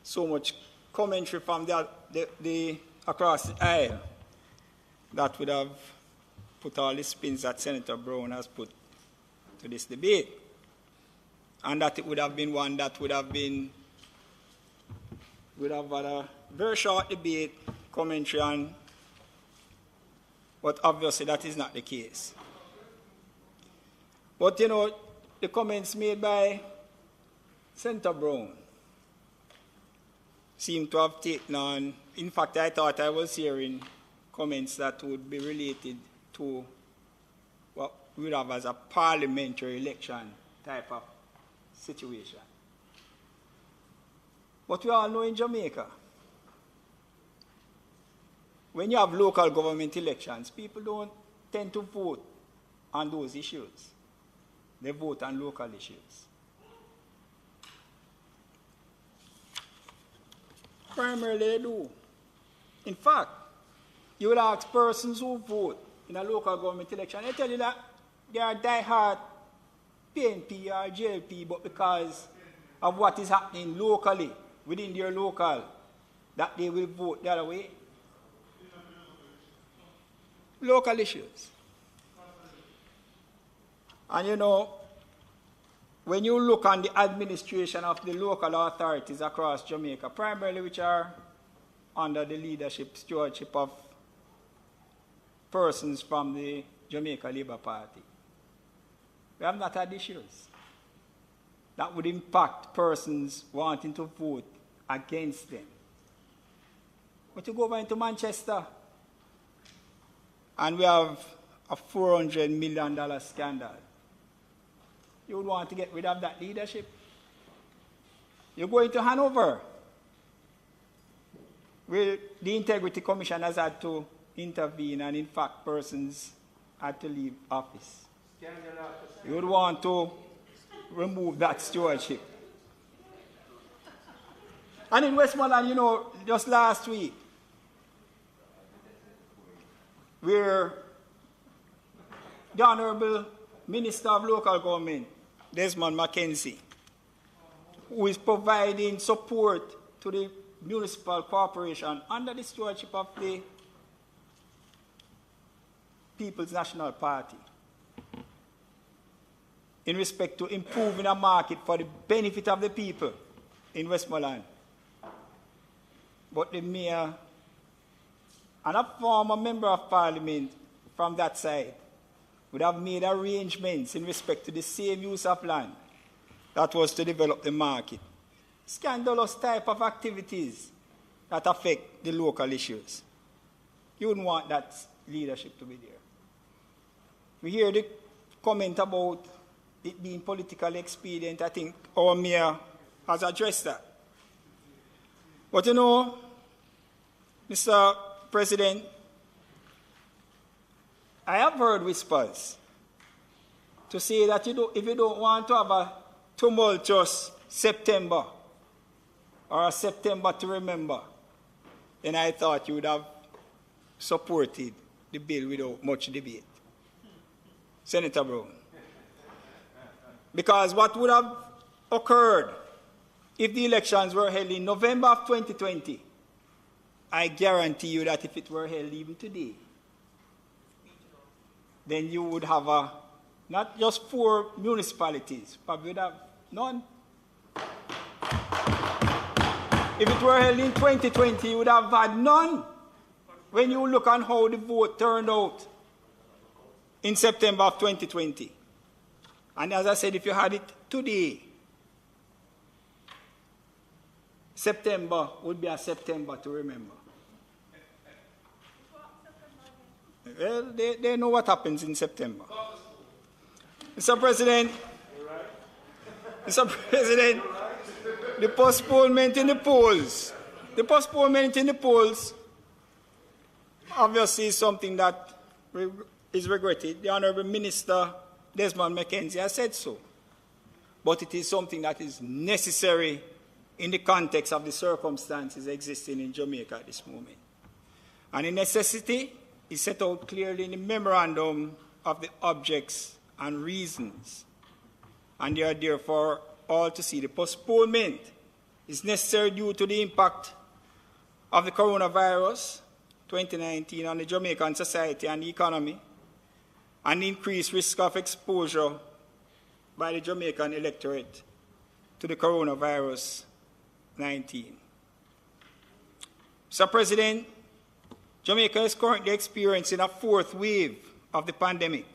S6: so much commentary from the across the aisle that would have put all the spins that Senator Brown has put to this debate. And that it would have been one that would have had a very short debate, commentary on, but obviously that is not the case. But, you know, the comments made by Senator Brown seem to have taken on, in fact, I thought I was hearing comments that would be related to what we would have as a parliamentary election type of situation. But we all know in Jamaica, when you have local government elections, people don't tend to vote on those issues. They vote on local issues. Primarily they do. In fact, you will ask persons who vote in a local government election, they tell you that they are die-hard PNP or JLP, but because of what is happening locally, within their local, that they will vote the other way. Local issues. And you know, when you look on the administration of the local authorities across Jamaica, primarily which are under the leadership, stewardship of persons from the Jamaica Labour Party, we have not had issues that would impact persons wanting to vote against them. But you go over into Manchester, and we have a $400 million scandal. You would want to get rid of that leadership. You go into Hanover, where the Integrity Commission has had to intervene, and in fact, persons had to leave office. You would want to remove that stewardship. And in Westmoreland, you know, just last week, where the Honorable Minister of Local Government, Desmond Mackenzie, who is providing support to the Municipal Corporation under the stewardship of the People's National Party, in respect to improving a market for the benefit of the people in Westmoreland. But the mayor and a former member of parliament from that side would have made arrangements in respect to the same use of land that was to develop the market. Scandalous type of activities that affect the local issues. You wouldn't want that leadership to be there. We hear the comment about it being politically expedient. I think our mayor has addressed that. But you know, Mr. President, I have heard whispers to say that if you don't want to have a tumultuous September or a September to remember, then I thought you would have supported the bill without much debate. Senator Brown. Because what would have occurred if the elections were held in November of 2020, I guarantee you that if it were held even today, then you would have not just 4 municipalities, but you'd have none. If it were held in 2020, you would have had none. When you look on how the vote turned out in September of 2020. And as I said, if you had it today, September would be a September to remember. Well, they know what happens in September. Mr. President, the postponement in the polls, obviously is something that is regretted. The Honourable Minister Desmond McKenzie has said so. But it is something that is necessary in the context of the circumstances existing in Jamaica at this moment. And the necessity is set out clearly in the memorandum of the objects and reasons. And they are therefore all to see. The postponement is necessary due to the impact of the coronavirus 2019 on the Jamaican society and the economy, and increased risk of exposure by the Jamaican electorate to the coronavirus 19. Mr. President, Jamaica is currently experiencing a 4th wave of the pandemic,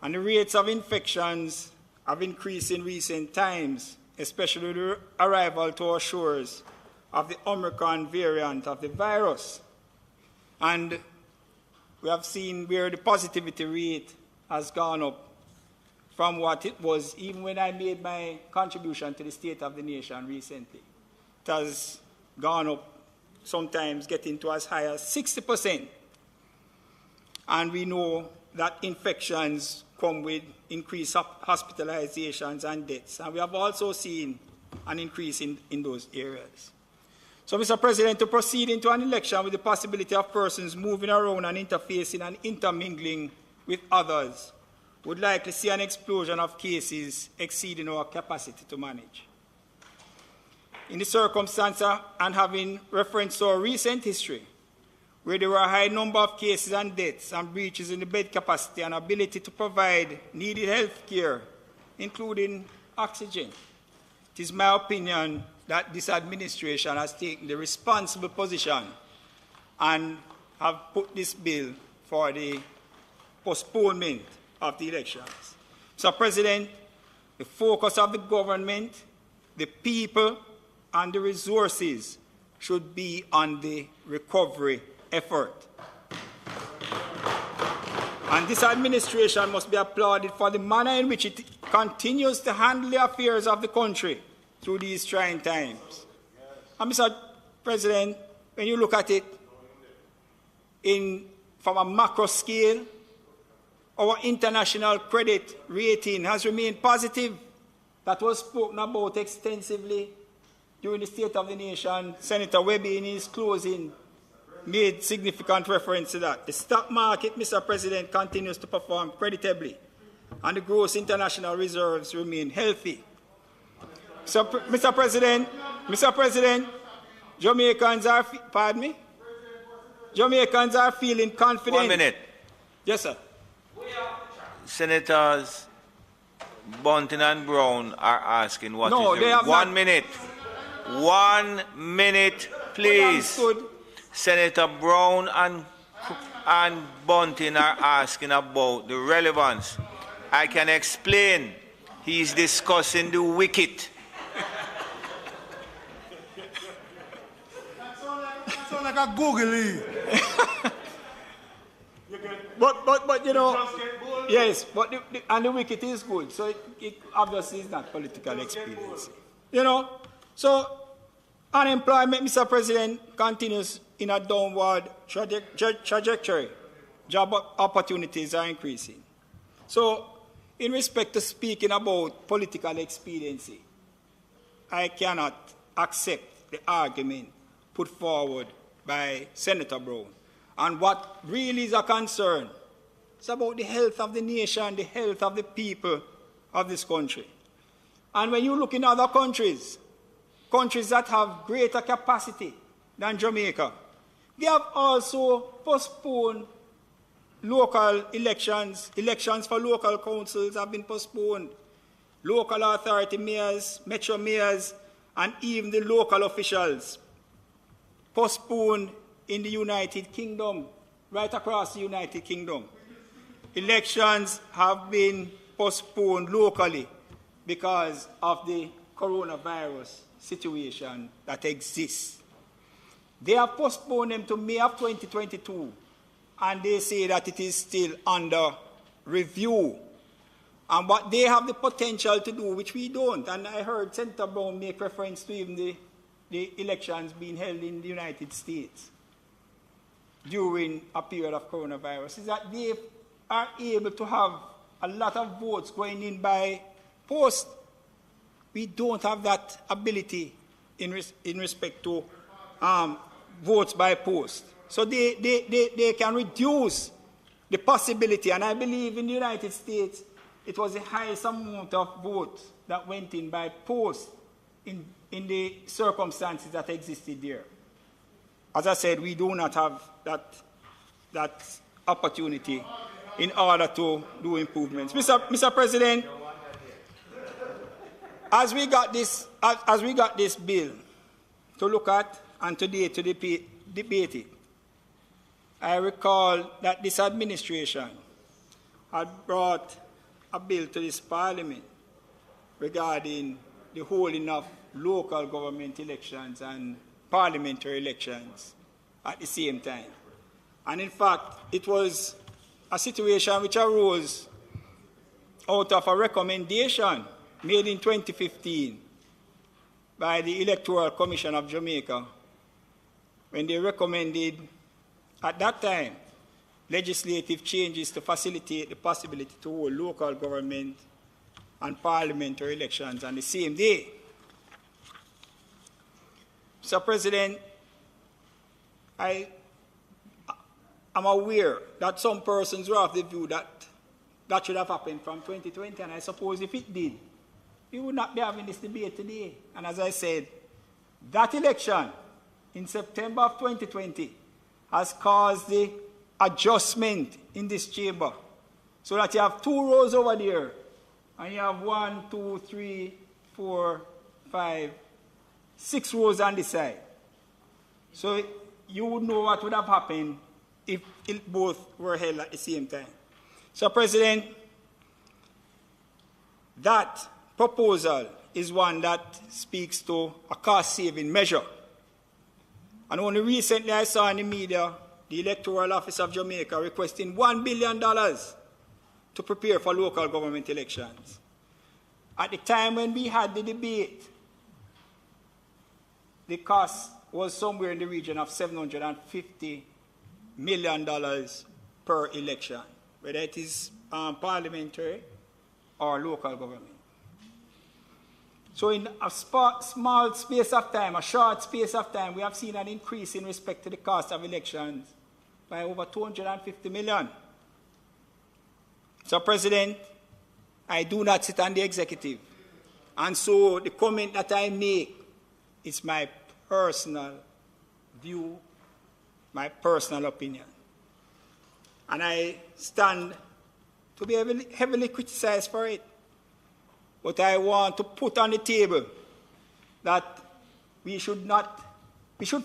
S6: and the rates of infections have increased in recent times, especially the arrival to our shores of the Omicron variant of the virus. And we have seen where the positivity rate has gone up from what it was even when I made my contribution to the State of the Nation recently. It has gone up, sometimes getting to as high as 60%. And we know that infections come with increased hospitalizations and deaths. And we have also seen an increase in those areas. So, Mr. President, to proceed into an election with the possibility of persons moving around and interfacing and intermingling with others would likely see an explosion of cases exceeding our capacity to manage. In the circumstance and having reference to our recent history, where there were a high number of cases and deaths and breaches in the bed capacity and ability to provide needed health care, including oxygen, it is my opinion that this administration has taken the responsible position and have put this bill for the postponement of the elections. Mr. President, the focus of the government, the people, and the resources should be on the recovery effort. And this administration must be applauded for the manner in which it continues to handle the affairs of the country through these trying times. And Mr. President, when you look at it from a macro scale, our international credit rating has remained positive. That was spoken about extensively during the State of the Nation. Senator Webby, in his closing, made significant reference to that. The stock market, Mr. President, continues to perform creditably, and the gross international reserves remain healthy. So, Mr. President, Jamaicans are, pardon me? Jamaicans are feeling confident.
S2: 1 minute.
S6: Yes, sir.
S2: Senators Bunting and Brown are asking what
S6: No,
S2: is
S6: they
S2: the
S6: have
S2: 1
S6: not.
S2: minute. 1 minute, please. Senator Brown and Bunting are asking about the relevance. I can explain. He's discussing the wicket.
S3: That sounds like a googly.
S6: But you know, Yes, but and the wicket is good, so it obviously is not political expediency. You know, so unemployment, Mr. President, continues in a downward trajectory. Job opportunities are increasing. So, in respect to speaking about political expediency, I cannot accept the argument put forward by Senator Brown. And what really is a concern is about the health of the nation, the health of the people of this country. And when you look in other countries, countries that have greater capacity than Jamaica, they have also postponed local elections. Elections for local councils have been postponed. Local authority mayors, metro mayors, and even the local officials postponed in the United Kingdom, right across the United Kingdom. Elections have been postponed locally because of the coronavirus situation that exists. They have postponed them to May of 2022, and they say that it is still under review. And what they have the potential to do, which we don't, and I heard Senator Brown make reference to even the elections being held in the United States during a period of coronavirus, is that they are able to have a lot of votes going in by post. We don't have that ability in respect to votes by post. So they can reduce the possibility, and I believe in the United States it was the highest amount of votes that went in by post in the circumstances that existed there. As I said, we do not have that opportunity in order to do improvements. Mr. President, as we got this bill to look at and today to debate it, I recall that this administration had brought a bill to this Parliament regarding the holding of local government elections and parliamentary elections at the same time. And in fact, it was a situation which arose out of a recommendation made in 2015 by the Electoral Commission of Jamaica, when they recommended, at that time, legislative changes to facilitate the possibility to hold local government and parliamentary elections on the same day. Mr. President, I am aware that some persons were of the view that that should have happened from 2020, and I suppose if it did, we would not be having this debate today. And as I said, that election in September of 2020 has caused the adjustment in this chamber, so that you have 2 rows over there, and you have 1, 2, 3, 4, 5, 6 rows on this side. So you would know what would have happened if both were held at the same time. So, President, that proposal is one that speaks to a cost-saving measure. And only recently I saw in the media the Electoral Office of Jamaica requesting $1 billion to prepare for local government elections. At the time when we had the debate, the cost was somewhere in the region of $750 million per election, whether it is parliamentary or local government. So in a small space of time, a short space of time, we have seen an increase in respect to the cost of elections by over $250 million. So, President, I do not sit on the executive. And so the comment that I make is my personal view, my personal opinion. And I stand to be heavily criticized for it. But I want to put on the table that we should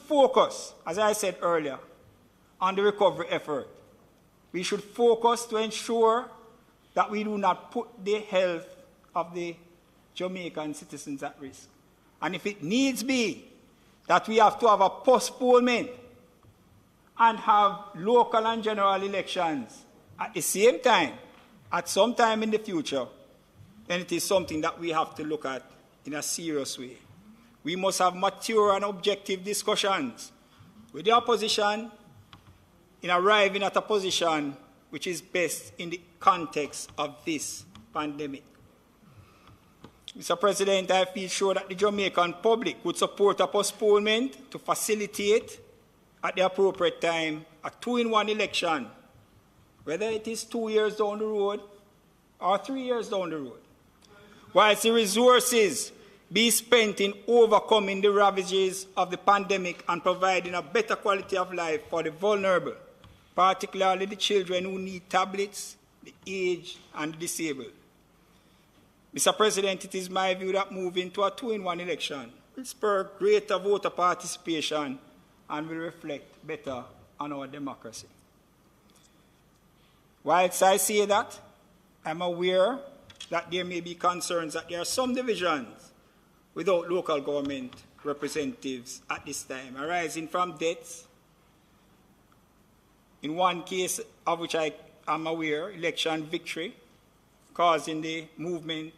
S6: focus, as I said earlier, on the recovery effort. We should focus to ensure that we do not put the health of the Jamaican citizens at risk. And if it needs be that we have to have a postponement and have local and general elections at the same time, at some time in the future, then it is something that we have to look at in a serious way. We must have mature and objective discussions with the opposition in arriving at a position which is best in the context of this pandemic. Mr. President, I feel sure that the Jamaican public would support a postponement to facilitate, at the appropriate time, a 2-in-1 election, whether it is 2 years down the road or 3 years down the road, whilst the resources be spent in overcoming the ravages of the pandemic and providing a better quality of life for the vulnerable, particularly the children who need tablets, the aged, and the disabled. Mr. President, it is my view that moving to a 2-in-1 election will spur greater voter participation and will reflect better on our democracy. Whilst I say that, I'm aware that there may be concerns that there are some divisions without local government representatives at this time, arising from deaths. In one case of which I am aware, election victory, causing the movement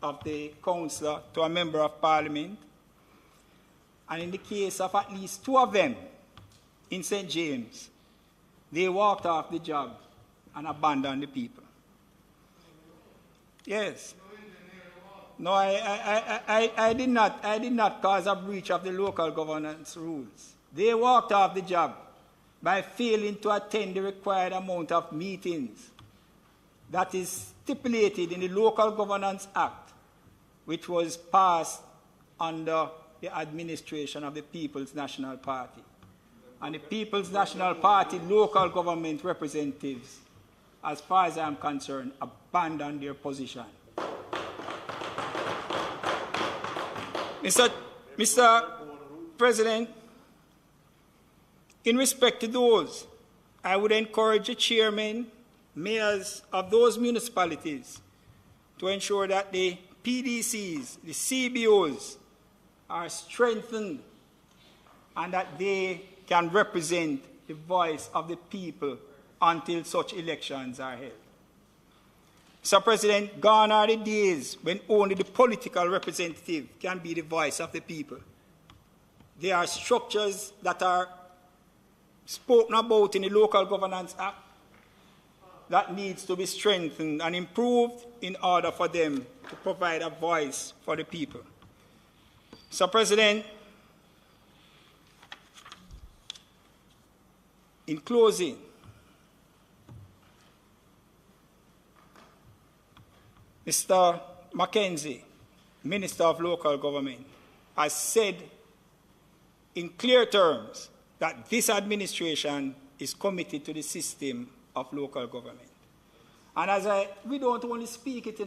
S6: of the councillor to a member of parliament. And in the case of at least 2 of them in St. James, they walked off the job and abandoned the people. Yes. No, I did not cause a breach of the local governance rules. They walked off the job by failing to attend the required amount of meetings that is stipulated in the Local Governance Act, which was passed under the administration of the People's National Party. And the People's National Party local government representatives, as far as I am concerned, abandoned their position. Mr. President, in respect to those, I would encourage the chairmen, mayors of those municipalities to ensure that the PDCs, the CBOs, are strengthened and that they can represent the voice of the people until such elections are held. Mr. President, gone are the days when only the political representative can be the voice of the people. There are structures that are spoken about in the Local Governance Act that needs to be strengthened and improved in order for them to provide a voice for the people. Mr. President, in closing, Mr. Mackenzie, Minister of Local Government, has said in clear terms that this administration is committed to the system of local government. And we don't only speak it,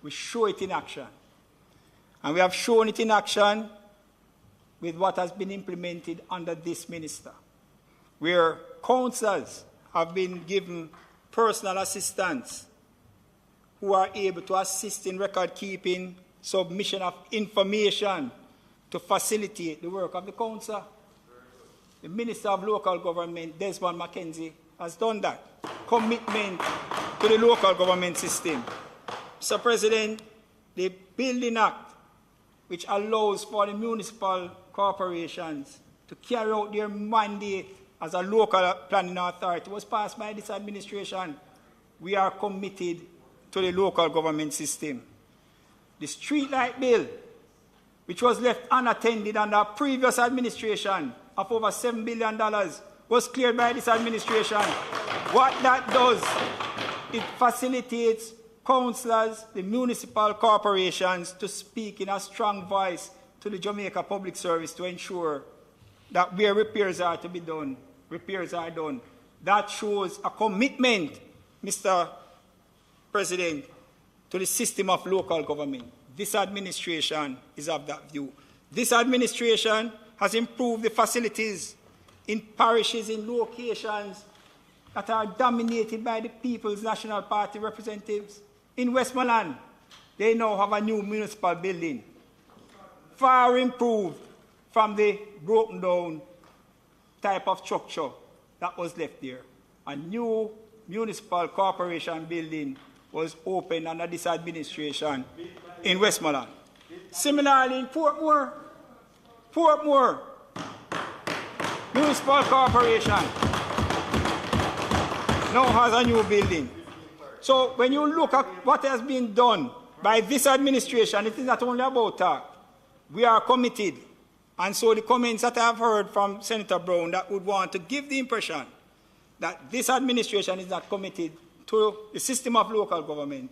S6: we show it in action. And we have shown it in action with what has been implemented under this minister, where councillors have been given personal assistance who are able to assist in record keeping, submission of information to facilitate the work of the council. The Minister of Local Government, Desmond Mackenzie, has done that. Commitment to the local government system. Mr. President, the Building Act, which allows for the municipal corporations to carry out their mandate as a local planning authority, was passed by this administration. We are committed to the local government system. The streetlight bill, which was left unattended under a previous administration of over $7 billion, was cleared by this administration. What that does, it facilitates councillors, the municipal corporations, to speak in a strong voice to the Jamaica Public Service to ensure that where repairs are to be done, repairs are done. That shows a commitment, Mr. President, to the system of local government. This administration is of that view. This administration has improved the facilities in parishes, in locations that are dominated by the People's National Party representatives. In Westmoreland, they now have a new municipal building, far improved from the broken down type of structure that was left there. A new municipal corporation building was opened under this administration in Westmoreland. Similarly, in Portmore, municipal corporation now has a new building. So when you look at what has been done by this administration, it is not only about talk. We are committed. And so the comments that I have heard from Senator Brown that would want to give the impression that this administration is not committed to the system of local government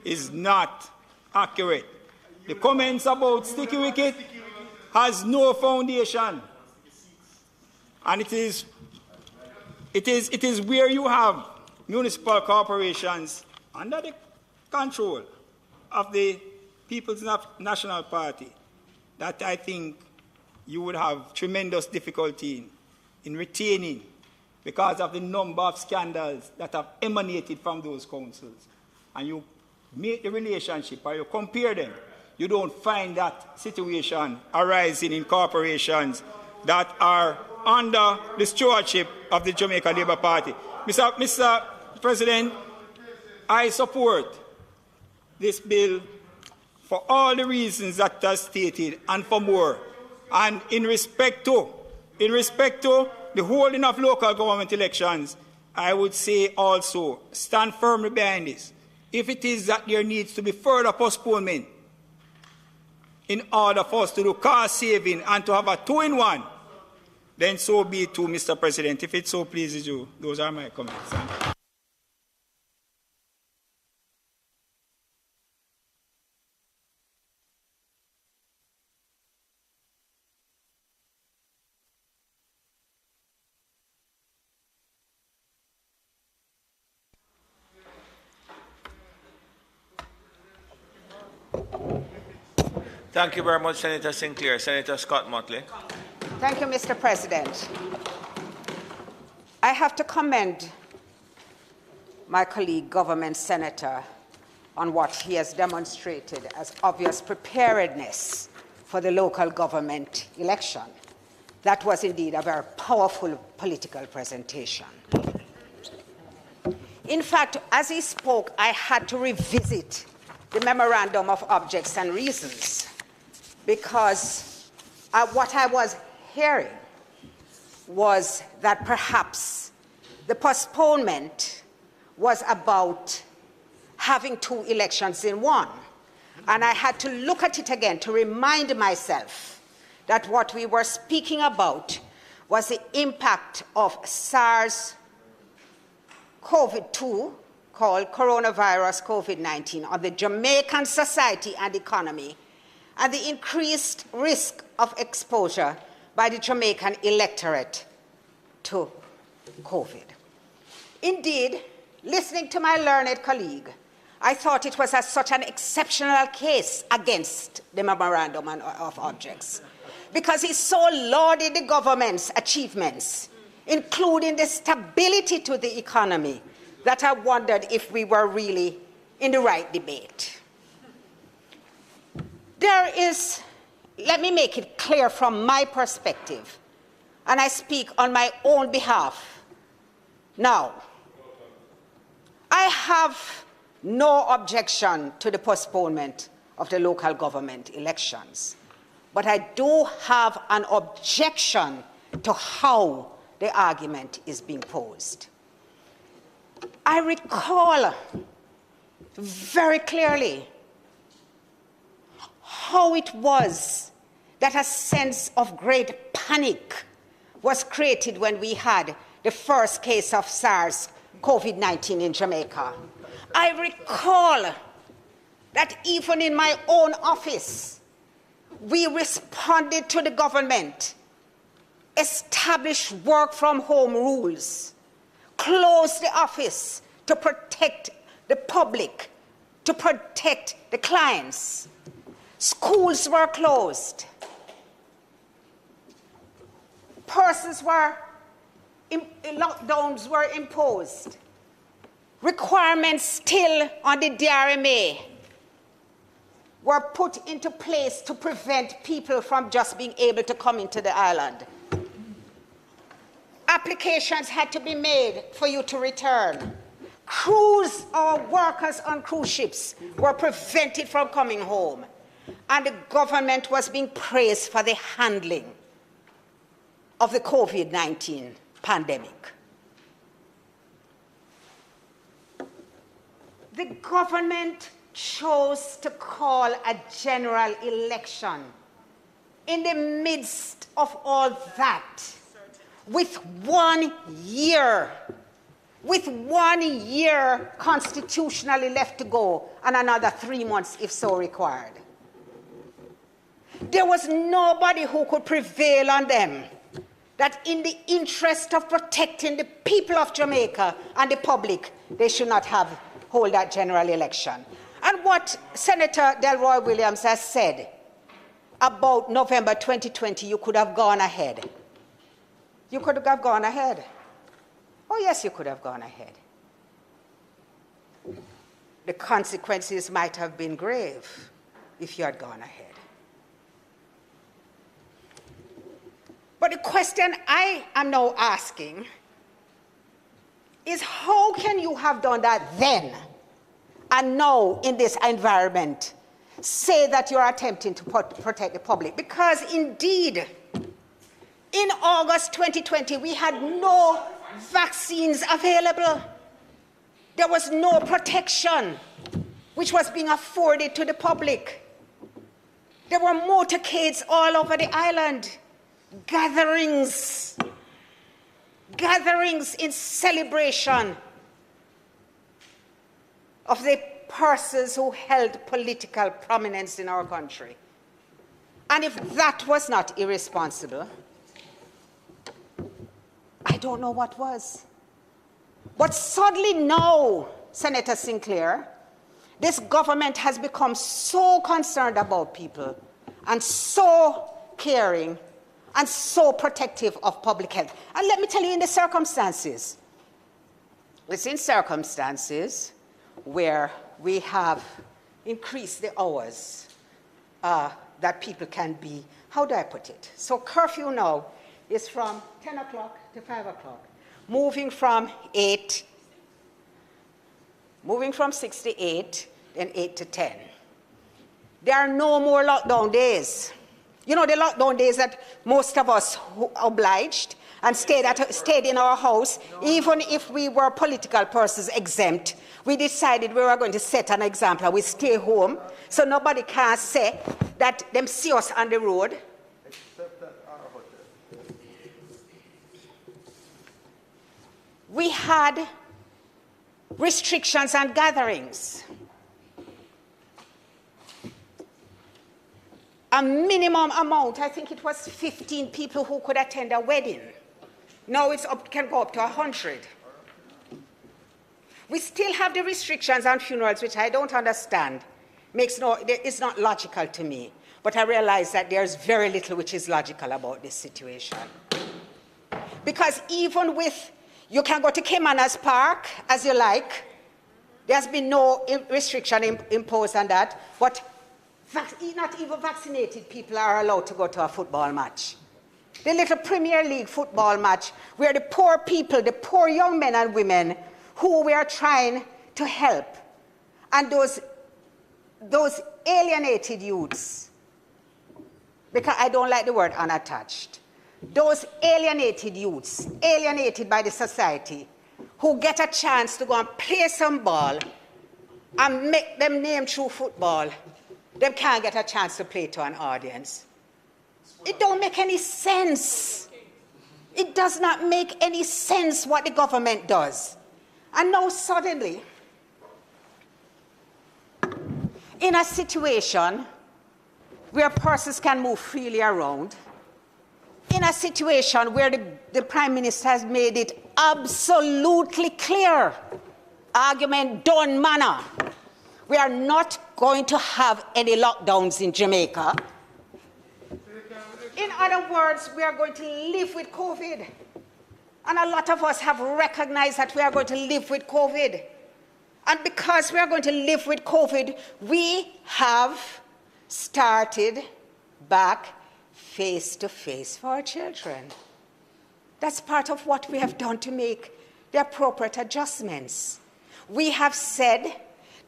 S6: is not accurate. The comments about sticky wicket has no foundation. And it is where you have municipal corporations under the control of the People's National Party that I think you would have tremendous difficulty in retaining because of the number of scandals that have emanated from those councils. And you make the relationship or you compare them, you don't find that situation arising in corporations that are under the stewardship of the Jamaica Labour Party. Mr. President, I support this bill for all the reasons that are stated and for more. And in respect to the holding of local government elections, I would say also stand firmly behind this. If it is that there needs to be further postponement in order for us to do cost saving and to have a 2-in-1, then so be it too, Mr. President. If it so pleases you, those are my comments.
S2: Thank you very much, Senator Sinclair. Senator Scott Motley.
S7: Thank you, Mr. President. I have to commend my colleague, Government Senator, on what he has demonstrated as obvious preparedness for the local government election. That was indeed a very powerful political presentation. In fact, as he spoke, I had to revisit the Memorandum of Objects and Reasons, because what I was hearing was that perhaps the postponement was about having 2 elections in one. And I had to look at it again to remind myself that what we were speaking about was the impact of SARS-CoV-2, called coronavirus COVID-19, on the Jamaican society and economy, and the increased risk of exposure by the Jamaican electorate to COVID. Indeed, listening to my learned colleague, I thought it was such an exceptional case against the Memorandum of Objects, because he so lauded the government's achievements, including the stability to the economy, that I wondered if we were really in the right debate. There is, let me make it clear from my perspective, and I speak on my own behalf now. I have no objection to the postponement of the local government elections, but I do have an objection to how the argument is being posed. I recall very clearly how it was that a sense of great panic was created when we had the first case of SARS-CoV-19 in Jamaica. I recall that even in my own office, we responded to the government, established work-from-home rules, closed the office to protect the public, to protect the clients. Schools were closed. Lockdowns were imposed. Requirements still on the DRMA were put into place to prevent people from just being able to come into the island. Applications had to be made for you to return. Crews or workers on cruise ships were prevented from coming home. And the government was being praised for the handling of the COVID-19 pandemic. The government chose to call a general election in the midst of all that, with 1 year constitutionally left to go, and another 3 months if so required. There was nobody who could prevail on them that in the interest of protecting the people of Jamaica and the public, they should not hold that general election. And what Senator Delroy Williams has said about November 2020, you could have gone ahead. You could have gone ahead. Oh, yes, you could have gone ahead. The consequences might have been grave if you had gone ahead. But the question I am now asking is, how can you have done that then and now in this environment say that you're attempting to protect the public? Because indeed, in August 2020, we had no vaccines available. There was no protection which was being afforded to the public. There were motorcades all over the island, gatherings in celebration of the persons who held political prominence in our country. And if that was not irresponsible, I don't know what was. But suddenly now, Senator Sinclair, this government has become so concerned about people and so caring and so protective of public health. And let me tell you, in the circumstances, it's in circumstances where we have increased the hours that people can be, how do I put it? So curfew now is from 10 o'clock to 5 o'clock, moving from 6 to 8, then 8 to 10. There are no more lockdown days. You know, the lockdown days that most of us obliged and stayed in our house, even if we were political persons exempt, we decided we were going to set an example. We stay home, so nobody can say that them see us on the road. Except at our hotel. We had restrictions on gatherings. A minimum amount, I think it was 15 people who could attend a wedding. Now it can go up to 100. We still have the restrictions on funerals, which I don't understand. It's not logical to me. But I realize that there's very little which is logical about this situation. Because even with, you can go to Caymanas Park as you like. There's been no restriction imposed on that. But not even vaccinated people are allowed to go to a football match. The little Premier League football match where the poor people, the poor young men and women who we are trying to help, and those alienated youths, because I don't like the word unattached, those alienated youths, alienated by the society, who get a chance to go and play some ball and make them name through football, them can't get a chance to play to an audience. It don't make any sense. It does not make any sense what the government does. And now suddenly, in a situation where persons can move freely around, in a situation where the Prime Minister has made it absolutely clear, argument done manner, we are not going to have any lockdowns in Jamaica. In other words, we are going to live with COVID. And a lot of us have recognized that we are going to live with COVID. And because we are going to live with COVID, we have started back face-to-face for our children. That's part of what we have done to make the appropriate adjustments. we have said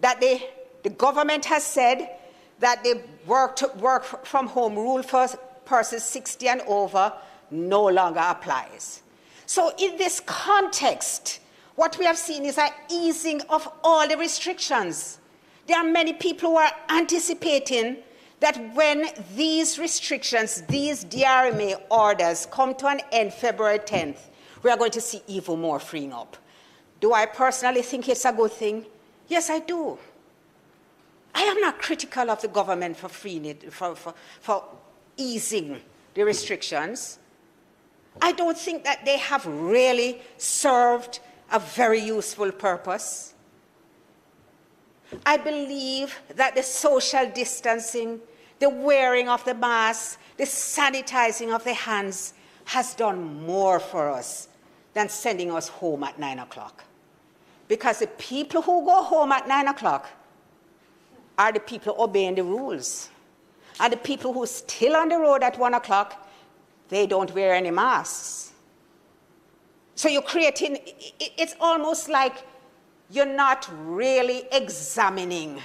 S7: that the government has said that the work from home rule for persons 60 and over no longer applies. So in this context, what we have seen is an easing of all the restrictions. There are many people who are anticipating that when these restrictions, these DRMA orders come to an end February 10th, we are going to see even more freeing up. Do I personally think it's a good thing? Yes, I do. I am not critical of the government for freeing it, for easing the restrictions. I don't think that they have really served a very useful purpose. I believe that the social distancing, the wearing of the mask, the sanitizing of the hands has done more for us than sending us home at 9 o'clock. Because the people who go home at 9 o'clock are the people obeying the rules. And the people who are still on the road at 1 o'clock, they don't wear any masks. So you're creating, it's almost like you're not really examining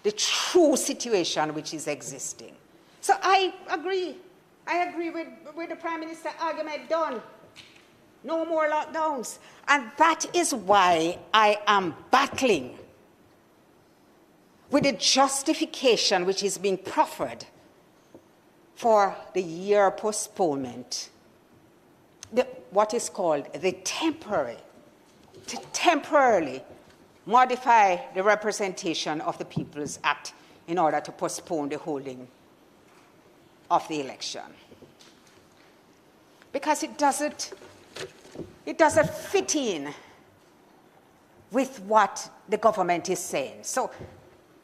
S7: the true situation which is existing. So I agree. I agree with the Prime Minister's argument done. No more lockdowns. And that is why I am battling with the justification which is being proffered for the year postponement, what is called the temporary, to temporarily modify the representation of the People's Act in order to postpone the holding of the election. Because it doesn't fit in with what the government is saying. So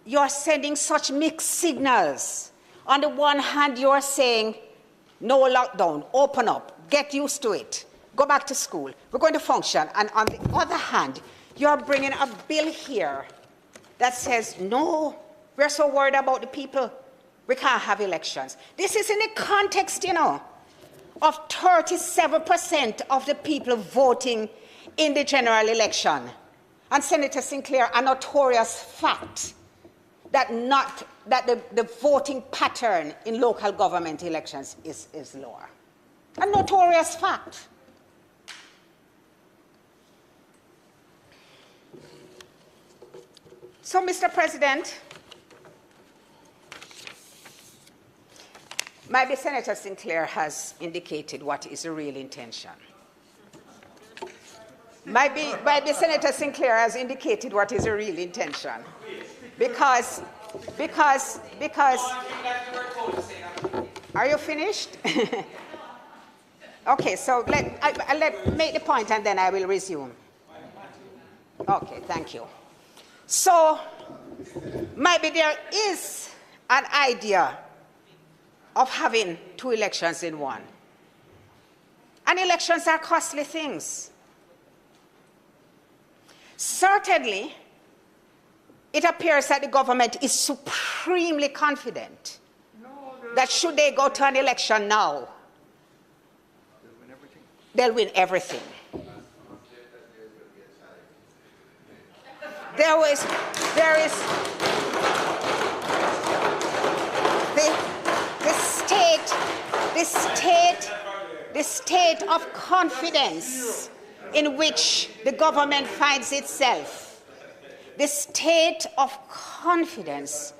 S7: you're sending such mixed signals. On the one hand, you're saying, no lockdown, open up, get used to it, go back to school, we're going to function. And on the other hand, you're bringing a bill here that says, no, we're so worried about the people, we can't have elections. This is in the context, of 37% of the people voting in the general election. And Senator Sinclair, a notorious fact that the voting pattern in local government elections is lower. A notorious fact. So, Mr. President, maybe Senator Sinclair has indicated what is the real intention. Maybe Senator Sinclair has indicated what is the real intention. Because, are you finished? Okay, so let make the point and then I will resume. Okay, thank you. So, maybe there is an idea of having two elections in one. And elections are costly things. Certainly, it appears that the government is supremely confident that should they go to an election now, they'll win everything. There is the state of confidence in which the government finds itself. The state of confidence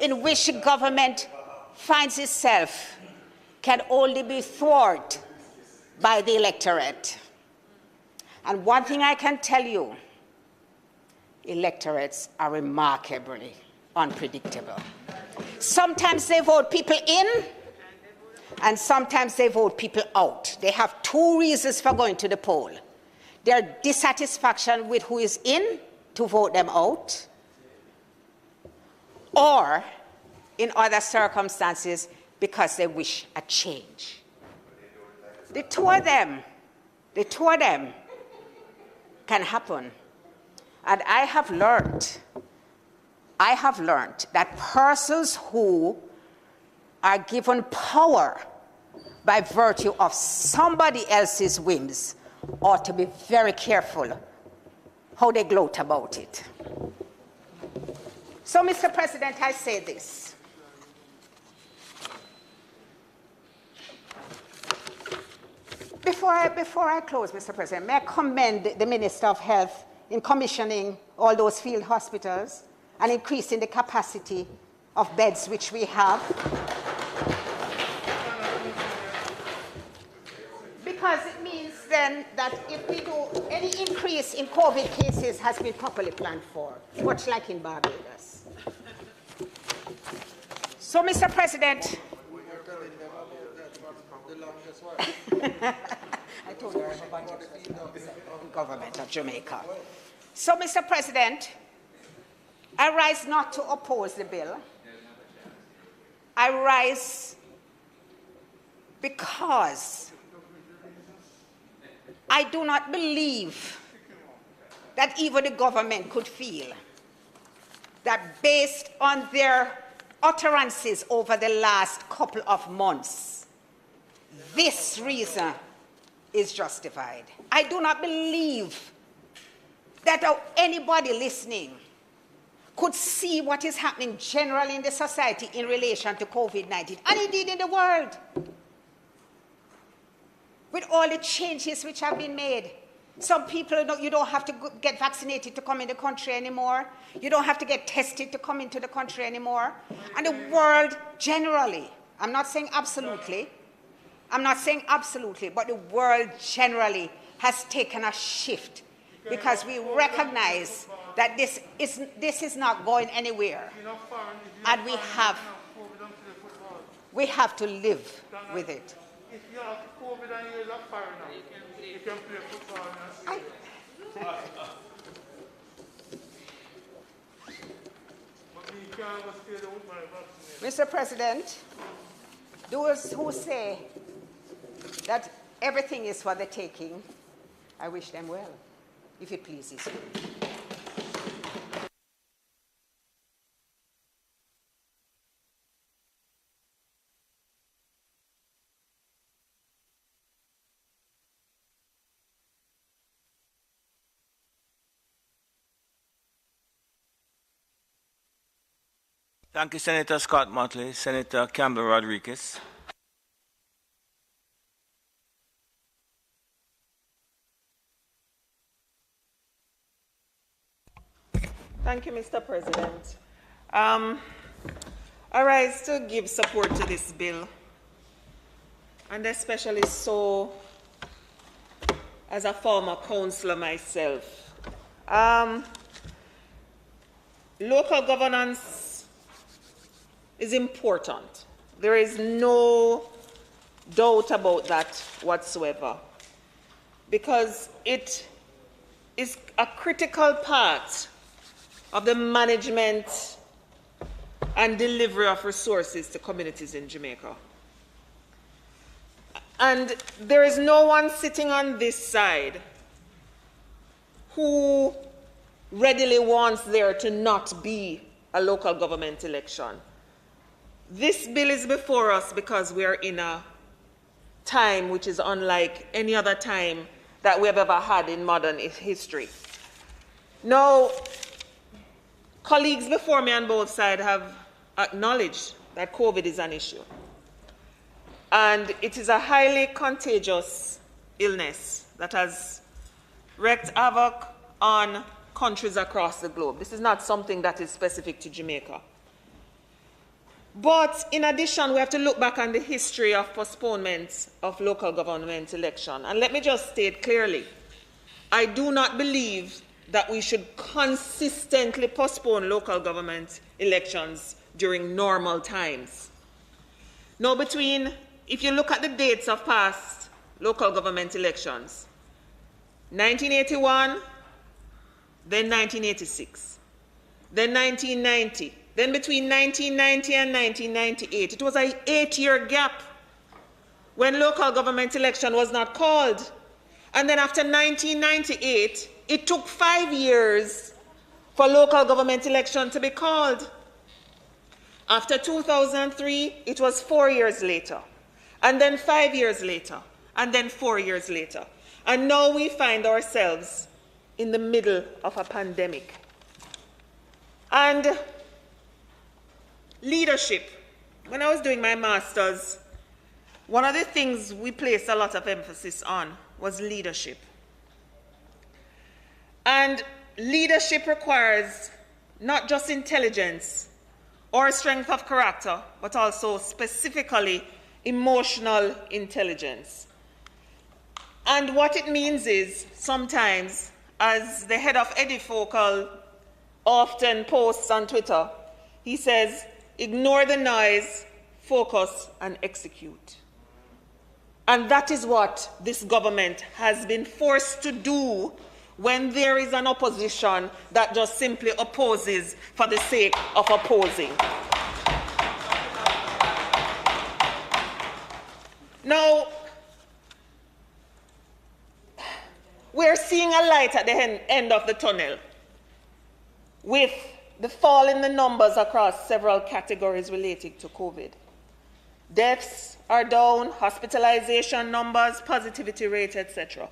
S7: in which the government finds itself can only be thwarted by the electorate. And one thing I can tell you, electorates are remarkably unpredictable. Sometimes they vote people in, and sometimes they vote people out. They have two reasons for going to the poll. Their dissatisfaction with who is in to vote them out, or in other circumstances because they wish a change. The two of them can happen. And I have learned that persons who are given power by virtue of somebody else's whims ought to be very careful how they gloat about it. So, Mr. President, I say this. Before I close, Mr. President, may I commend the Minister of Health in commissioning all those field hospitals and increasing the capacity of beds which we have. Because it means then that if we do any increase in COVID cases has been properly planned for, much like in Barbados. So, Mr. President, I told her about the government of Jamaica. So, Mr. President, I rise not to oppose the bill. I rise because I do not believe that even the government could feel that based on their utterances over the last couple of months, this reason is justified. I do not believe that anybody listening could see what is happening generally in the society in relation to COVID-19, and indeed in the world, with all the changes which have been made. Some people, you don't have to get vaccinated to come in the country anymore. You don't have to get tested to come into the country anymore. And the world generally, I'm not saying absolutely, but the world generally has taken a shift because we recognize that this is not going anywhere. And we have to live with it.
S3: If you have COVID and you're not far enough, you can play football and
S7: Mr. President, those who say that everything is for the taking, I wish them well, if it pleases you.
S2: Thank you, Senator Scott Motley. Senator Campbell Rodriguez.
S8: Thank you, Mr. President. I rise to give support to this bill, and especially so as a former councillor myself. Local governance is important. There is no doubt about that whatsoever, because it is a critical part of the management and delivery of resources to communities in Jamaica. And there is no one sitting on this side who readily wants there to not be a local government election. This bill is before us because we are in a time which is unlike any other time that we have ever had in modern history. Now, colleagues before me on both sides have acknowledged that COVID is an issue. And it is a highly contagious illness that has wreaked havoc on countries across the globe. This is not something that is specific to Jamaica. But in addition, we have to look back on the history of postponement of local government election. And let me just state clearly, I do not believe that we should consistently postpone local government elections during normal times. Now, if you look at the dates of past local government elections, 1981, then 1986, then 1990, then between 1990 and 1998, it was an 8-year gap when local government election was not called. And then after 1998, it took 5 years for local government election to be called. After 2003, it was 4 years later, and then 5 years later, and then 4 years later. And now we find ourselves in the middle of a pandemic. And leadership. When I was doing my master's, one of the things we placed a lot of emphasis on was leadership. And leadership requires not just intelligence or strength of character, but also specifically emotional intelligence. And what it means is, sometimes, as the head of Edifocal often posts on Twitter, he says, ignore the noise, focus, and execute. And that is what this government has been forced to do when there is an opposition that just simply opposes for the sake of opposing. Now, we're seeing a light at the end of the tunnel with the fall in the numbers across several categories related to COVID. Deaths are down, hospitalization numbers, positivity rate, etc.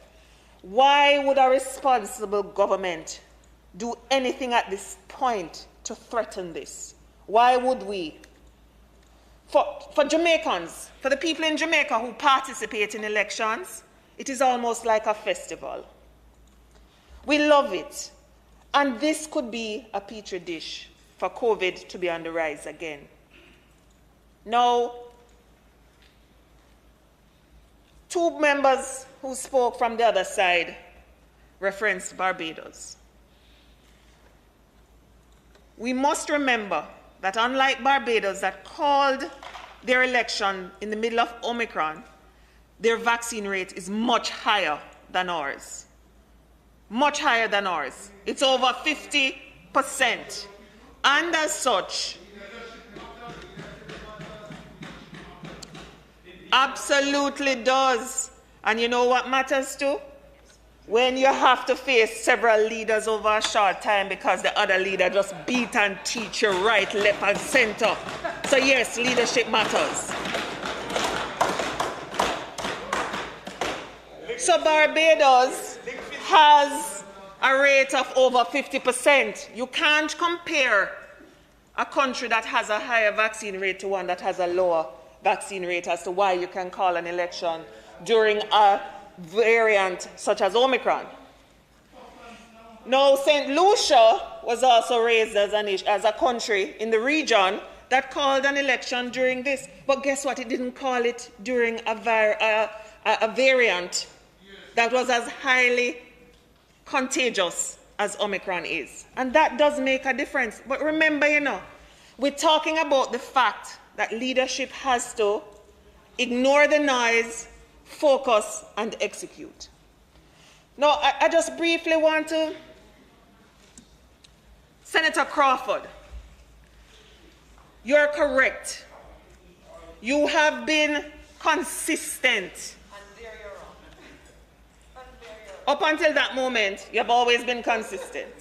S8: Why would a responsible government do anything at this point to threaten this? Why would we? For Jamaicans, for the people in Jamaica who participate in elections, it is almost like a festival. We love it. And this could be a petri dish for COVID to be on the rise again. Now, two members who spoke from the other side referenced Barbados. We must remember that unlike Barbados that called their election in the middle of Omicron, their vaccine rate is much higher than ours. Much higher than ours. It's over 50%. And as such, absolutely does. And you know what matters too? When you have to face several leaders over a short time because the other leader just beat and teach you right, left, and center. So yes, leadership matters. So Barbados has a rate of over 50%. You can't compare a country that has a higher vaccine rate to one that has a lower vaccine rate as to why you can call an election during a variant such as Omicron. Now, St. Lucia was also raised as a country in the region that called an election during this. But guess what? It didn't call it during a variant that was as highly contagious as Omicron is. And that does make a difference. But remember, we're talking about the fact that leadership has to ignore the noise, focus, and execute. Now, I just briefly want to, Senator Crawford, you're correct. You have been consistent. Up until that moment, you have always been consistent.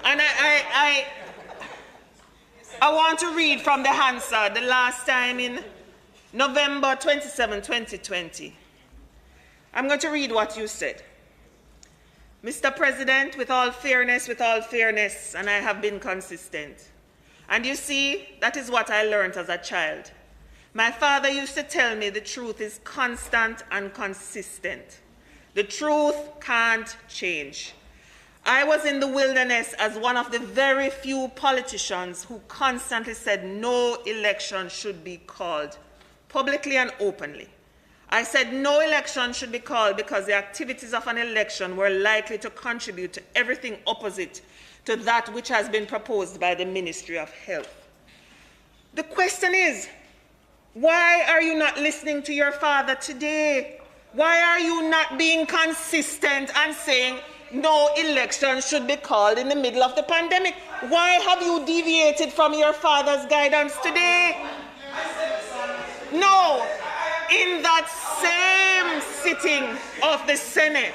S8: And I want to read from the Hansard the last time in November 27, 2020. I'm going to read what you said. Mr. President, with all fairness, and I have been consistent. And you see, that is what I learned as a child. My father used to tell me the truth is constant and consistent. The truth can't change. I was in the wilderness as one of the very few politicians who constantly said no election should be called, publicly and openly. I said no election should be called because the activities of an election were likely to contribute to everything opposite to that which has been proposed by the Ministry of Health. The question is, why are you not listening to your father today? Why are you not being consistent and saying no election should be called in the middle of the pandemic? Why have you deviated from your father's guidance today? No, in that same sitting of the Senate,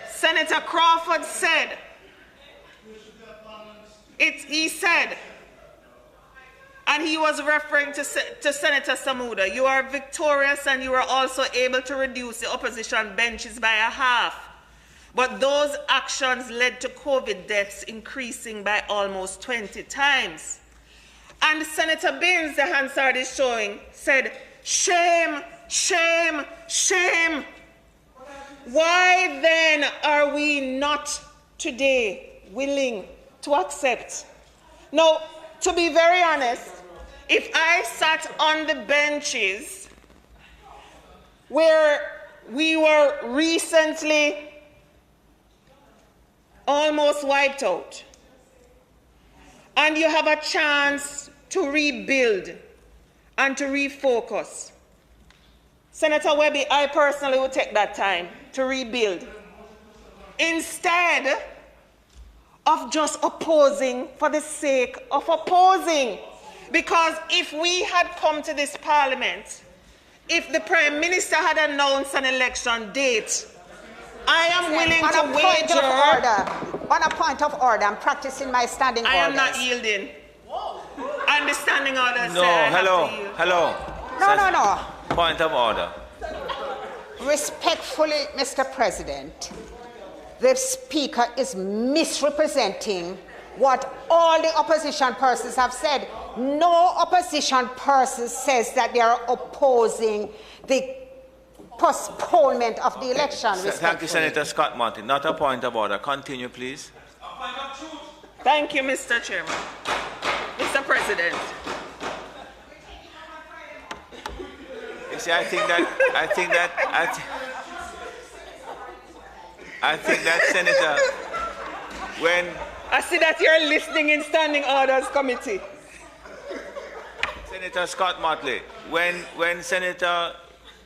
S8: Senator Crawford said, he said, And he was referring to Senator Samuda. You are victorious and you are also able to reduce the opposition benches by a half. But those actions led to COVID deaths increasing by almost 20 times. And Senator Baines, the Hansard is showing, said, shame, shame, shame. Why then are we not today willing to accept? Now, to be very honest, if I sat on the benches where we were recently almost wiped out, and you have a chance to rebuild and to refocus, Senator Webby, I personally would take that time to rebuild instead of just opposing for the sake of opposing. Because if we had come to this parliament, if the Prime Minister had announced an election date, I am willing to wager.
S7: On a point of order, I'm practicing my standing orders.
S8: I am not yielding. And the standing order
S2: No, hello.
S7: No.
S2: Point of order.
S7: Respectfully, Mr. President, the Speaker is misrepresenting what all the opposition persons have said. No opposition person says that they are opposing the postponement of the election.
S2: Thank you, Senator Scott Martin. Not a point of order. Continue, please.
S8: Thank you, Mr. Chairman. Mr. President.
S2: You see, I think that, Senator, when...
S8: I see that you're listening in Standing Orders Committee.
S2: Senator Scott Motley, when Senator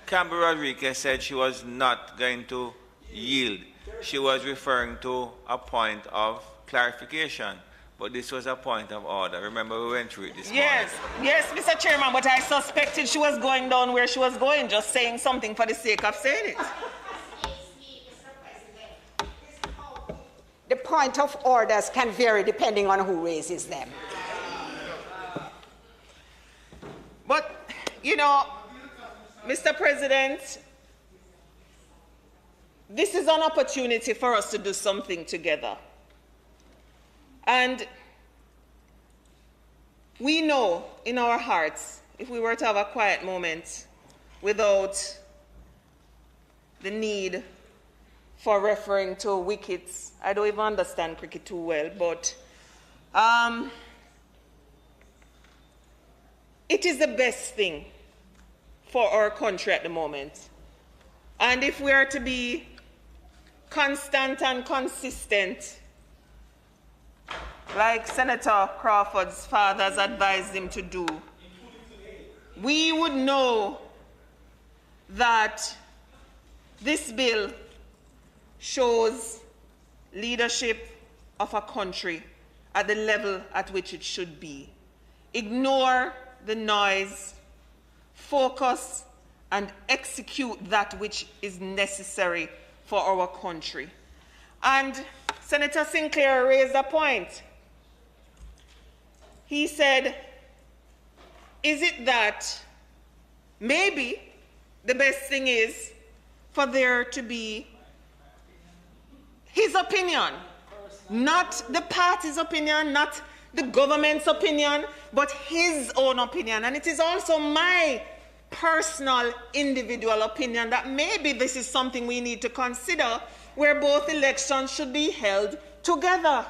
S2: Campbell Rodriguez said she was not going to yield, she was referring to a point of clarification. But this was a point of order. Remember, we went through it this morning.
S8: Yes, Mr. Chairman, but I suspected she was going down where she was going, just saying something for the sake of saying it.
S7: The point of orders can vary depending on who raises them.
S8: But, you know, Mr. President, this is an opportunity for us to do something together. And we know in our hearts, if we were to have a quiet moment without the need for referring to wickets, I don't even understand cricket too well, but it is the best thing for our country at the moment. And if we are to be constant and consistent, like Senator Crawford's fathers advised him to do, we would know that this bill shows leadership of a country at the level at which it should be. Ignore the noise, focus, and execute that which is necessary for our country. And Senator Sinclair raised a point. He said, is it that maybe the best thing is for there to be his opinion, not the party's opinion, not the government's opinion, but his own opinion. And it is also my personal, individual opinion that maybe this is something we need to consider, where both elections should be held together.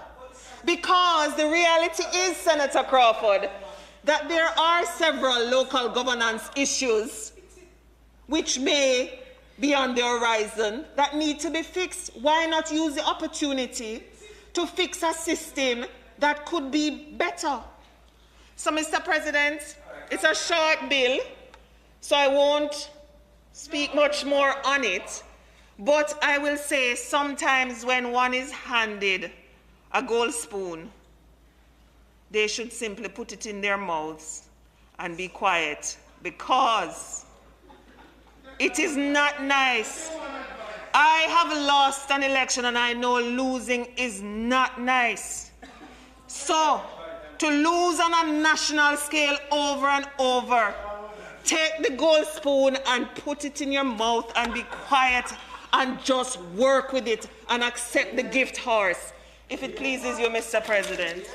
S8: Because the reality is, Senator Crawford, that there are several local governance issues which may be on the horizon that need to be fixed. Why not use the opportunity to fix a system that could be better? So, Mr. President, it's a short bill, so I won't speak much more on it, but I will say sometimes when one is handed a gold spoon, they should simply put it in their mouths and be quiet, because it is not nice. I have lost an election and I know losing is not nice. So to lose on a national scale over and over. Take the gold spoon and put it in your mouth and be quiet and just work with it and accept the gift horse. If it pleases you, Mr. President.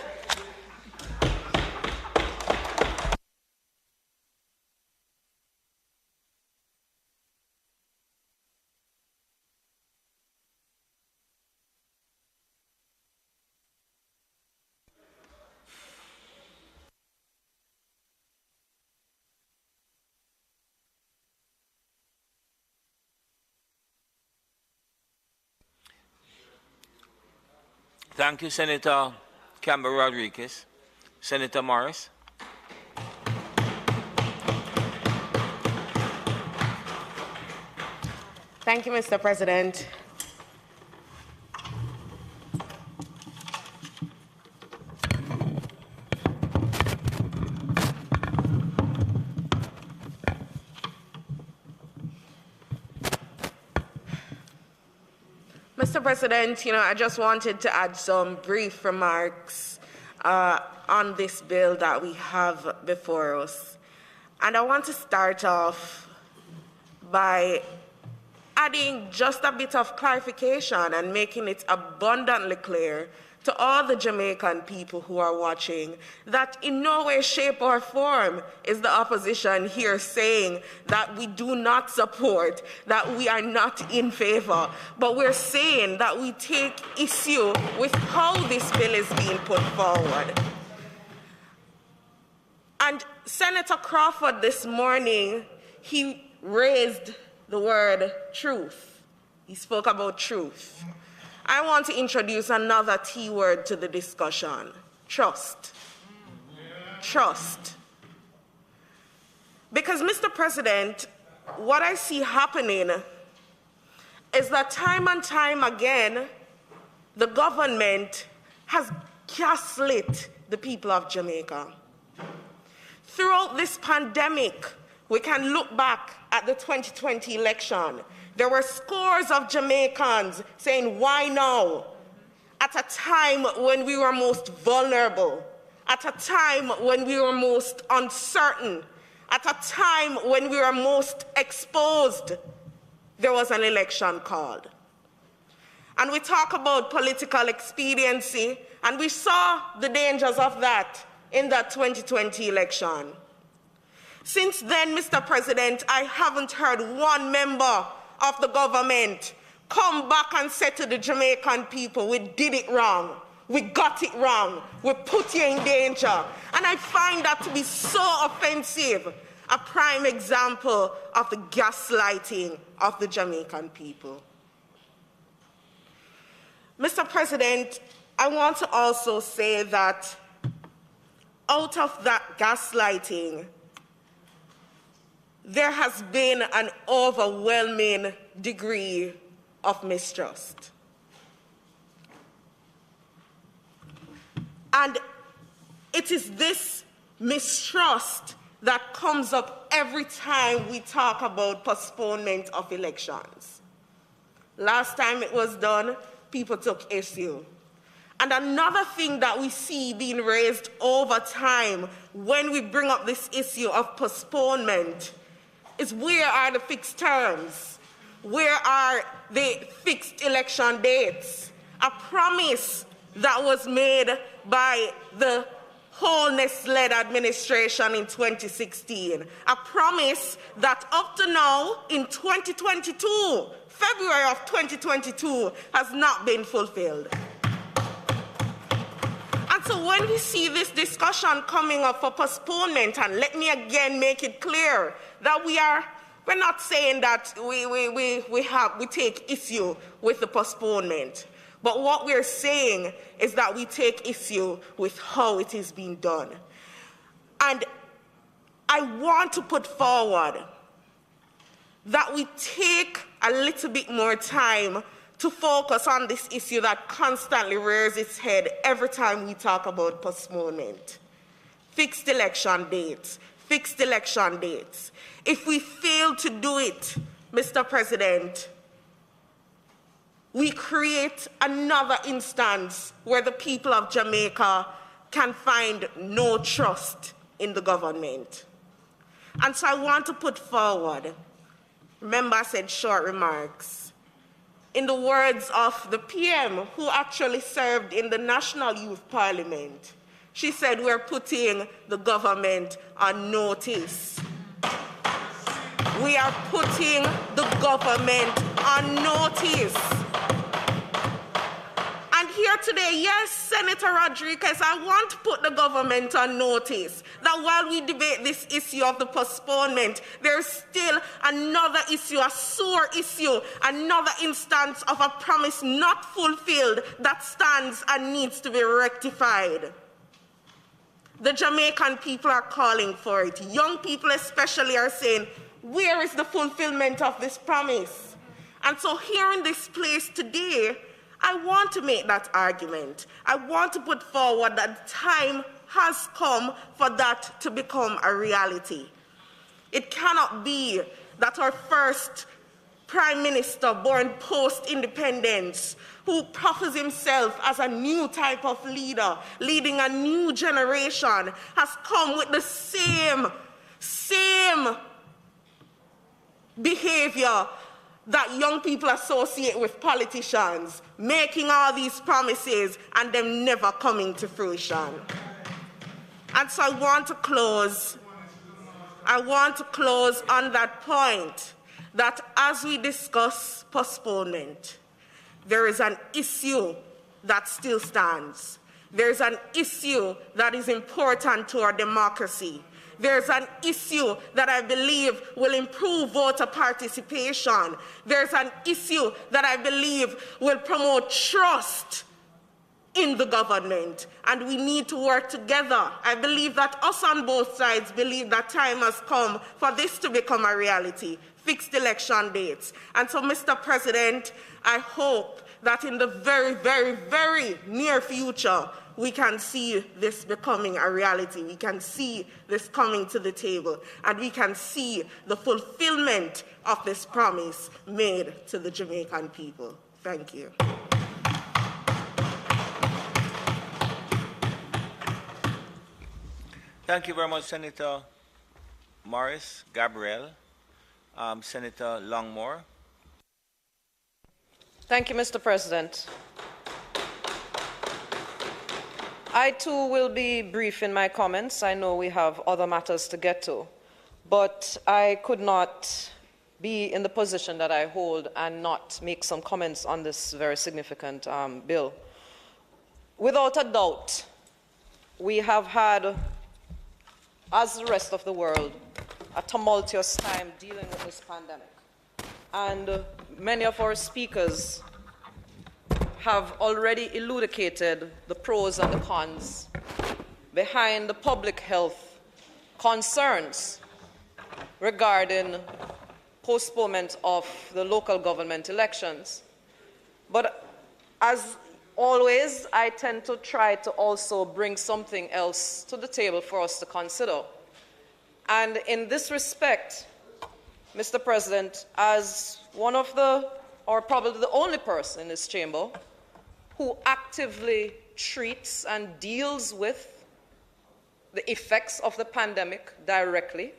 S2: Thank you, Senator Campbell Rodriguez. Senator Morris.
S9: Thank you, Mr. President. Mr. President, I just wanted to add some brief remarks on this bill that we have before us. And I want to start off by adding just a bit of clarification and making it abundantly clear to all the Jamaican people who are watching that in no way, shape, or form is the opposition here saying that we do not support, that we are not in favor, but we're saying that we take issue with how this bill is being put forward. And Senator Crawford this morning, he raised the word truth. He spoke about truth. I want to introduce another T word to the discussion: trust. Trust. Because, Mr. President, what I see happening is that time and time again, the government has gaslit the people of Jamaica. Throughout this pandemic, we can look back at the 2020 election. There were scores of Jamaicans saying, why now? At a time when we were most vulnerable, at a time when we were most uncertain, at a time when we were most exposed, there was an election called. And we talk about political expediency, and we saw the dangers of that in that 2020 election. Since then, Mr. President, I haven't heard one member of the government come back and say to the Jamaican people, we did it wrong, we got it wrong, we put you in danger. And I find that to be so offensive, a prime example of the gaslighting of the Jamaican people. Mr. President, I want to also say that out of that gaslighting, there has been an overwhelming degree of mistrust. And it is this mistrust that comes up every time we talk about postponement of elections. Last time it was done, people took issue. And another thing that we see being raised over time when we bring up this issue of postponement is, where are the fixed terms? Where are the fixed election dates? A promise that was made by the wholeness-led administration in 2016. A promise that up to now, in 2022, February of 2022, has not been fulfilled. And so when we see this discussion coming up for postponement, and let me again make it clear that we're not saying that we take issue with the postponement, but what we're saying is that we take issue with how it is being done. And I want to put forward that we take a little bit more time to focus on this issue that constantly rears its head every time we talk about postponement. Fixed election dates, fixed election dates. If we fail to do it, Mr. President, we create another instance where the people of Jamaica can find no trust in the government. And so I want to put forward, remember I said short remarks, in the words of the PM who actually served in the National Youth Parliament. She said, we're putting the government on notice. We are putting the government on notice. And here today, yes, Senator Rodriguez, I want to put the government on notice that while we debate this issue of the postponement, there's still another issue, a sore issue, another instance of a promise not fulfilled that stands and needs to be rectified. The Jamaican people are calling for it. Young people especially are saying, where is the fulfillment of this promise? And so here in this place today, I want to make that argument. I want to put forward that time has come for that to become a reality. It cannot be that our first Prime Minister, born post-independence, who proffers himself as a new type of leader, leading a new generation, has come with the same behavior that young people associate with politicians, making all these promises and them never coming to fruition. And so I want to close on that point, that as we discuss postponement, there is an issue that still stands. There's an issue that is important to our democracy. There's an issue that I believe will improve voter participation. There's an issue that I believe will promote trust in the government, and we need to work together. I believe that us on both sides believe that time has come for this to become a reality, fixed election dates. And so, Mr. President, I hope that in the very, very, very near future, we can see this becoming a reality. We can see this coming to the table, and we can see the fulfillment of this promise made to the Jamaican people. Thank you.
S2: Thank you very much, Senator Morris, Gabriel. Senator Longmore.
S10: Thank you, Mr. President. I too will be brief in my comments. I know we have other matters to get to, but I could not be in the position that I hold and not make some comments on this very significant bill. Without a doubt, we have had, as the rest of the world, a tumultuous time dealing with this pandemic. And many of our speakers have already elucidated the pros and the cons behind the public health concerns regarding postponement of the local government elections. But as always, I tend to try to also bring something else to the table for us to consider. And in this respect, Mr. President, as one of the, or probably the only person in this chamber who actively treats and deals with the effects of the pandemic directly,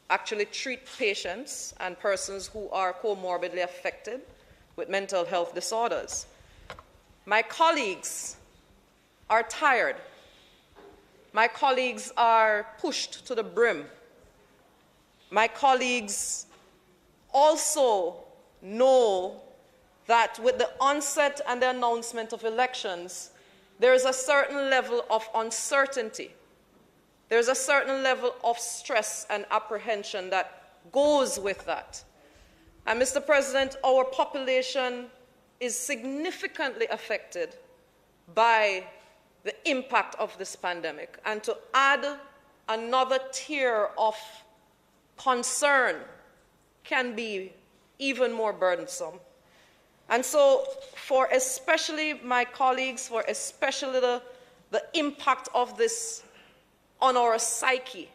S10: actually treat patients and persons who are comorbidly affected with mental health disorders. My colleagues are tired. My colleagues are pushed to the brim. My colleagues also know that with the onset and the announcement of elections, there is a certain level of uncertainty. There's a certain level of stress and apprehension that goes with that. And Mr. President, our population is significantly affected by the impact of this pandemic. And to add another tier of concern can be even more burdensome. And so for especially my colleagues, for especially the impact of this on our psyche,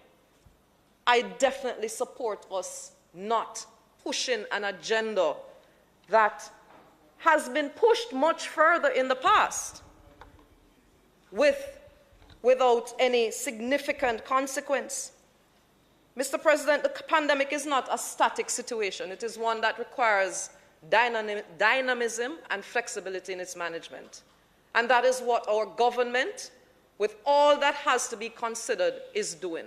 S10: I definitely support us not pushing an agenda that has been pushed much further in the past with without any significant consequence. Mr. President, the pandemic is not a static situation. It is one that requires dynamism and flexibility in its management. And that is what our government, with all that has to be considered, is doing.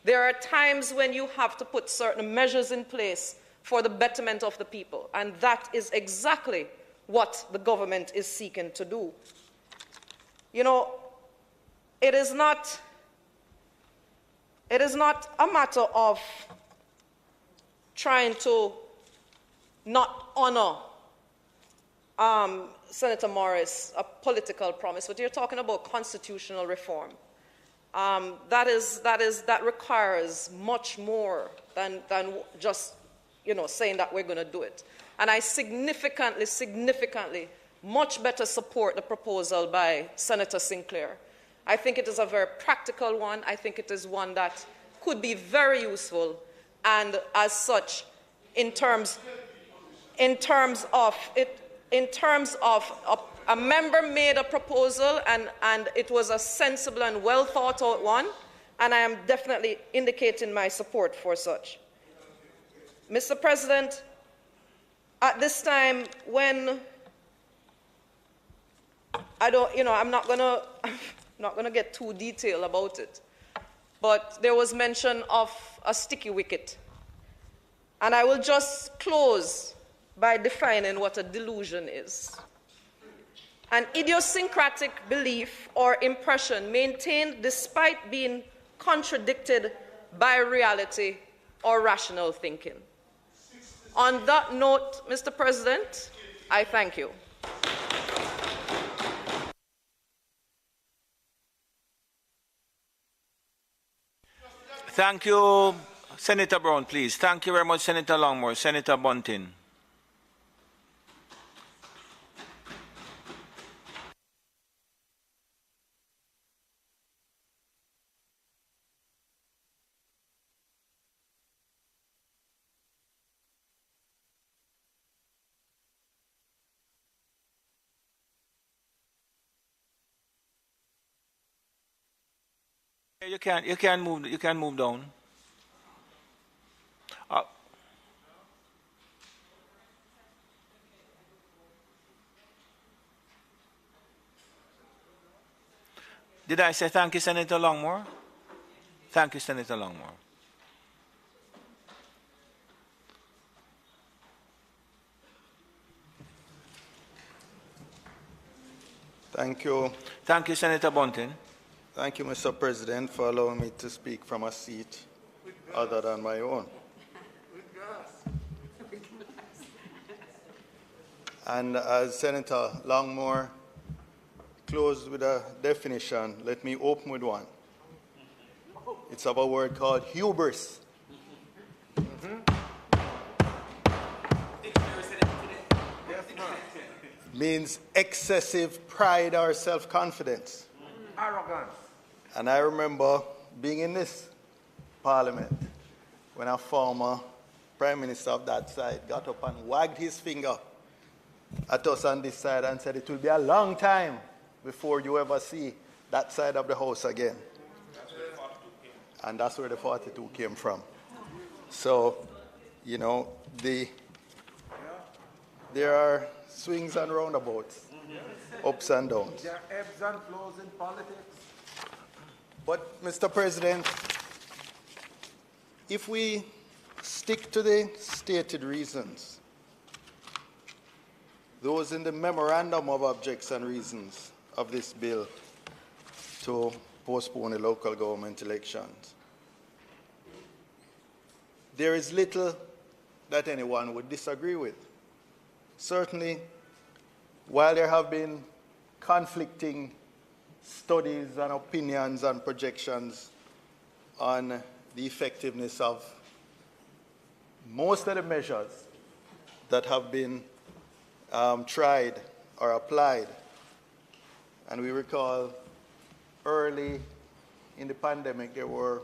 S10: There are times when you have to put certain measures in place for the betterment of the people, and that is exactly what the government is seeking to do. You know, it is not a matter of trying to not honor Senator Morris, a political promise, but you're talking about constitutional reform. That requires much more than just, you know, saying that we're going to do it. And I significantly much better support the proposal by Senator Sinclair. I think it is a very practical one. I think it is one that could be very useful, and as such, in terms of a member made a proposal, and it was a sensible and well thought out one, and I am definitely indicating my support for such. Mr. President, at this time, when I'm not gonna get too detailed about it, but there was mention of a sticky wicket, and I will just close by defining what a delusion is. An idiosyncratic belief or impression maintained despite being contradicted by reality or rational thinking. On that note, Mr. President, I thank you.
S2: Thank you, Senator Brown, please. Thank you very much, Senator Longmore. Senator Bunting. You can move down. Did I say thank you, Senator Longmore? Thank you, Senator Longmore.
S11: Thank you.
S2: Thank you, Senator Bunting.
S11: Thank you, Mr. President, for allowing me to speak from a seat other than my own. And as Senator Longmore closed with a definition, let me open with one. It's of a word called hubris. It means excessive pride or self-confidence.
S12: Arrogance.
S11: And I remember being in this parliament when a former prime minister of that side got up and wagged his finger at us on this side and said it will be a long time before you ever see that side of the house again. And that's where the 42 came from. So, you know, there are swings and roundabouts, ups and downs.
S12: There are ebbs and flows in politics.
S11: But, Mr. President, if we stick to the stated reasons, those in the memorandum of objects and reasons of this bill to postpone the local government elections, there is little that anyone would disagree with. Certainly, while there have been conflicting studies and opinions and projections on the effectiveness of most of the measures that have been tried or applied. And we recall early in the pandemic, there were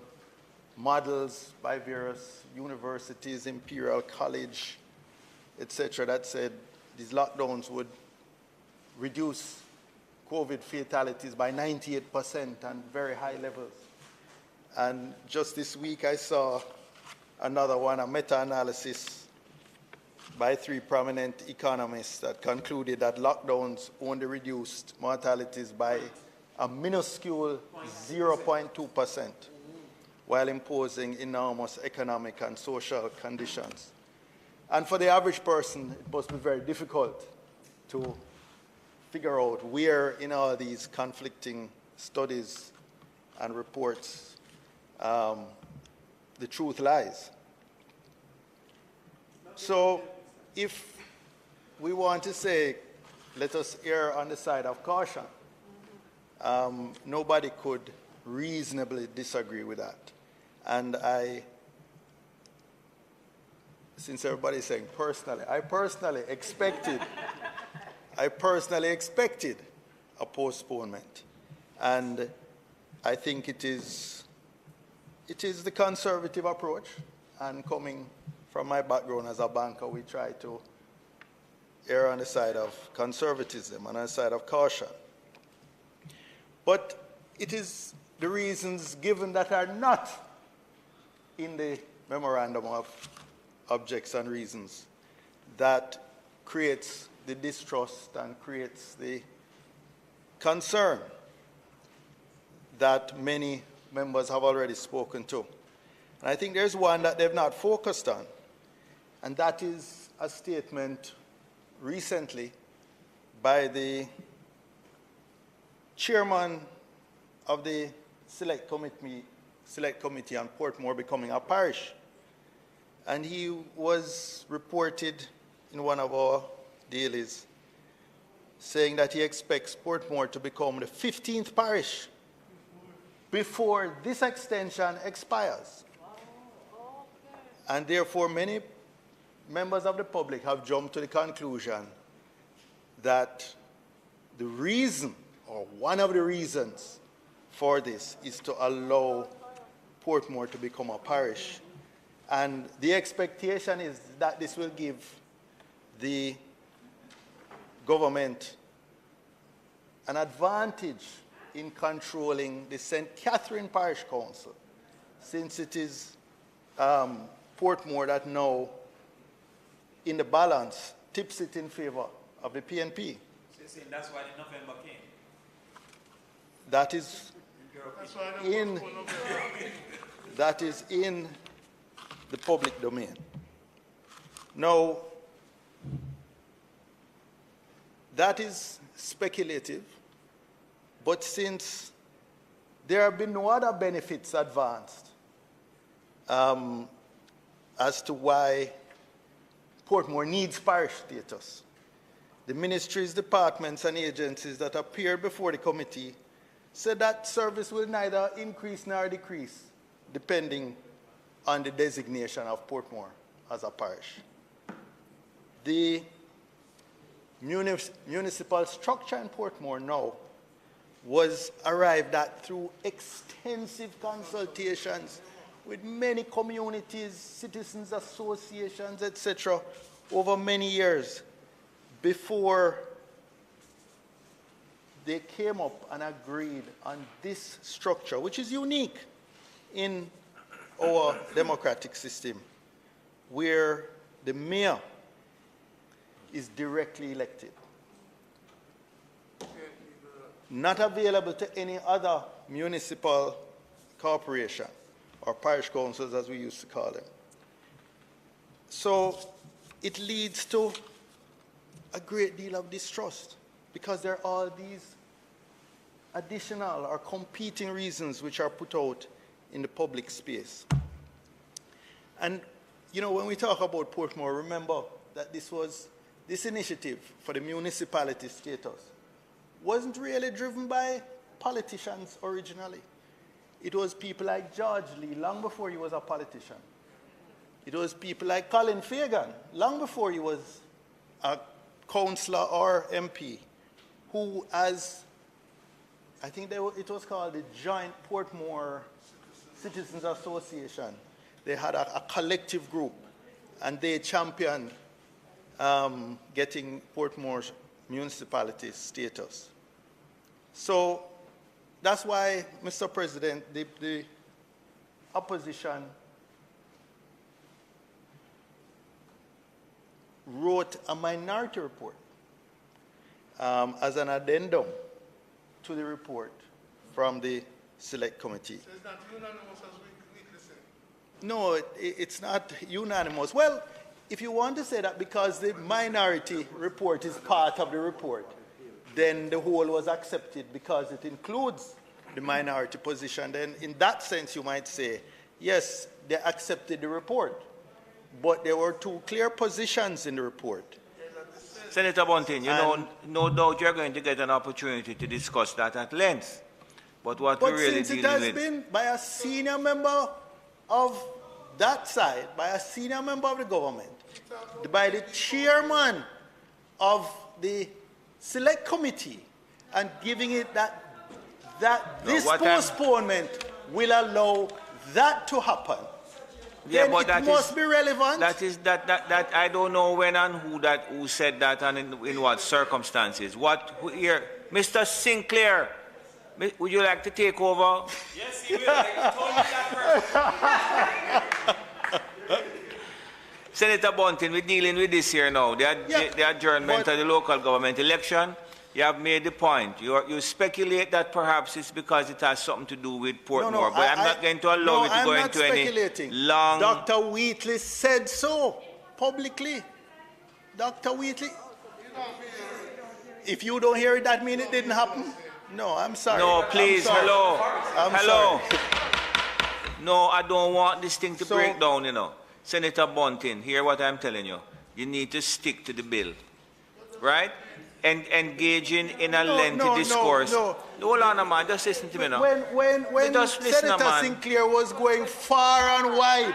S11: models by various universities, Imperial College, etc., that said these lockdowns would reduce COVID fatalities by 98% and very high levels. And just this week I saw another one, a meta-analysis by 3 prominent economists that concluded that lockdowns only reduced mortalities by a minuscule 0.2%, while imposing enormous economic and social conditions. And for the average person, it must be very difficult to figure out where in all these conflicting studies and reports the truth lies. So if we want to say, let us err on the side of caution, nobody could reasonably disagree with that. And since everybody's saying personally, I personally expected a postponement. And I think it is the conservative approach. And coming from my background as a banker, we try to err on the side of conservatism and on the side of caution. But it is the reasons given that are not in the memorandum of objects and reasons that creates the distrust and creates the concern that many members have already spoken to. And I think there's one that they've not focused on, and that is a statement recently by the chairman of the Select Committee on Portmore becoming a parish. And he was reported in one of our dailies saying that he expects Portmore to become the 15th parish before this extension expires. And therefore, many members of the public have jumped to the conclusion that the reason, or one of the reasons for this, is to allow Portmore to become a parish. And the expectation is that this will give the government an advantage in controlling the St. Catherine Parish Council, since it is Portmore that now, in the balance, tips it in favor of the PNP.
S5: So that's why the November came.
S11: That is in the public domain. Now, that is speculative, but since there have been no other benefits advanced as to why Portmore needs parish status, the ministries, departments, and agencies that appeared before the committee said that service will neither increase nor decrease depending on the designation of Portmore as a parish. The municipal structure in Portmore now was arrived at through extensive consultations with many communities, citizens associations, etc., over many years before they came up and agreed on this structure, which is unique in our democratic system, where the mayor is directly elected, not available to any other municipal corporation or parish councils, as we used to call them. So it leads to a great deal of distrust, because there are all these additional or competing reasons which are put out in the public space. And, you know, when we talk about Portmore, remember that this initiative for the municipality status wasn't really driven by politicians originally. It was people like George Lee, long before he was a politician. It was people like Colin Fagan, long before he was a councillor or MP, who, as I think it was called the Joint Portmore Citizens Association, they had a collective group, and they championed getting Portmore's municipality status. So that's why, Mr. President, the opposition wrote a minority report as an addendum to the report from the Select Committee.
S3: So it's not unanimous as we say.
S11: No, it's not unanimous. Well, if you want to say that because the minority report is part of the report, then the whole was accepted because it includes the minority position, then in that sense you might say, yes, they accepted the report, but there were two clear positions in the report.
S2: Senator Bunting, you know, no doubt you're going to get an opportunity to discuss that at length. But what we're really
S11: since it
S2: dealing
S11: has
S2: with...
S11: been by a senior member of that side, by a senior member of the government, by the chairman of the Select Committee, and giving it that this postponement will allow that to happen,
S2: Yeah,
S11: then
S2: but
S11: it
S2: that
S11: must be relevant.
S2: That I don't know when and who said that and in what circumstances. Here, Mr. Sinclair, would you like to take over?
S5: Yes, he will. He told me that first.
S2: Senator Bunting, we're dealing with this here now. The adjournment of the local government election. You have made the point. You speculate that perhaps it's because it has something to do with Portmore, but I'm not going to allow you to go into any long...
S11: Dr. Wheatley said so publicly. Dr. Wheatley, if you don't hear it, that means it didn't happen? No, I'm sorry.
S2: No, please, hello.
S11: Hello.
S2: No, I don't want this thing to break down, you know. Senator Bunting, hear what I'm telling you. You need to stick to the bill, right? And engaging in a lengthy discourse. No, hold on, man. Just listen to me now.
S11: When Senator Sinclair was going far and wide,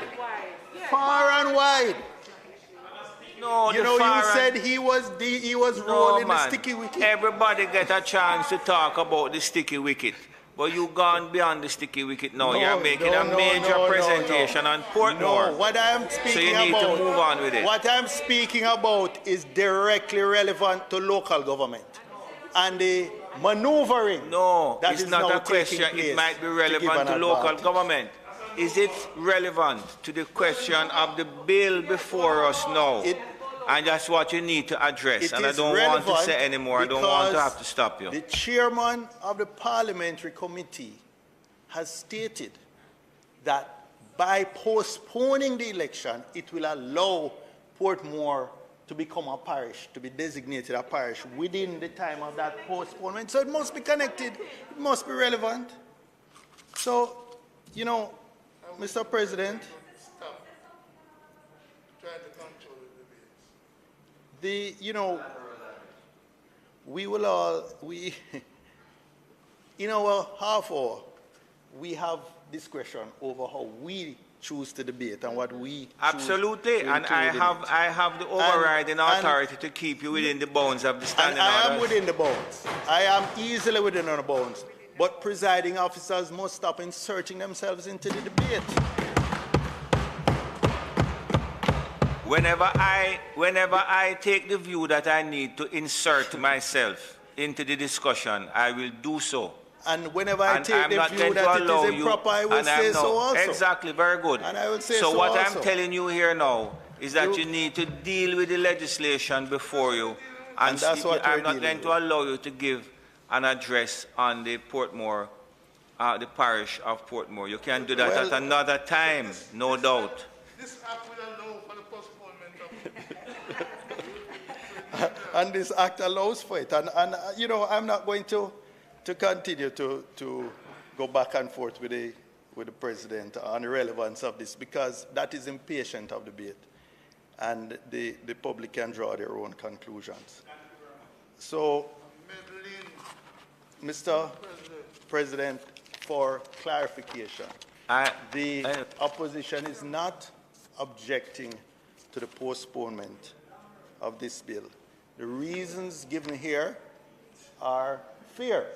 S2: no,
S11: you said he was rolling the sticky wicket.
S2: Everybody get a chance to talk about the sticky wicket. But you've gone beyond the sticky wicket now. You're making a major presentation on Portmore.
S11: No, what I'm speaking
S2: so you need
S11: about,
S2: to move on with it.
S11: What I'm speaking about is directly relevant to local government and the maneuvering.
S2: No,
S11: that
S2: it's
S11: is
S2: not
S11: now
S2: a question.
S11: taking
S2: It might be relevant to local government. Is it relevant to the question of the bill before us now? And that's what you need to address. And I don't want to say anymore. I don't want to have to stop you.
S11: The chairman of the parliamentary committee has stated that by postponing the election, it will allow Portmore to become a parish, to be designated a parish within the time of that postponement. So it must be connected. It must be relevant. So, Mr. President,
S3: Stop trying to control the debates.
S11: we in our half hour, we have discretion over how we choose to debate and what we
S2: absolutely, and I have the overriding authority to keep you within the bounds of the standing orders.
S11: I am within the bounds. I am easily within the bounds. But presiding officers must stop inserting themselves into the debate.
S2: Whenever I take the view that I need to insert myself into the discussion, I will do so.
S11: And whenever I take the view that it is improper, I will say so also.
S2: Exactly, very good.
S11: And I will say
S2: so what
S11: also.
S2: I'm telling you here now is that you need to deal with the legislation before you. And
S11: that's what
S2: I'm not going to allow you to give an address on the Portmore, the parish of Portmore. You can do that at another time, no doubt.
S3: This act will allow for the postponement of
S11: and this act allows for it. And I'm not going to continue to go back and forth with the president on the relevance of this, because that is impatient of debate, and the public can draw their own conclusions. So, Mr. President, for clarification, the opposition is not objecting to the postponement of this bill. The reasons given here are fair.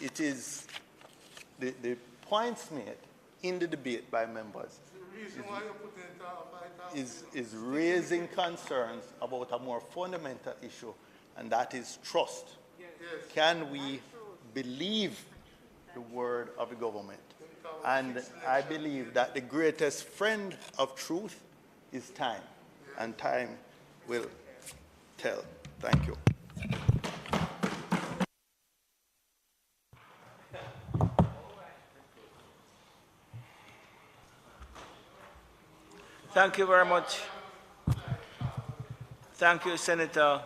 S11: It is the points made in the debate by members is raising concerns about a more fundamental issue, and that is trust. Can we believe the word of the government. And I believe that the greatest friend of truth is time, and time will tell. Thank you.
S2: Thank you very much. Thank you, Senator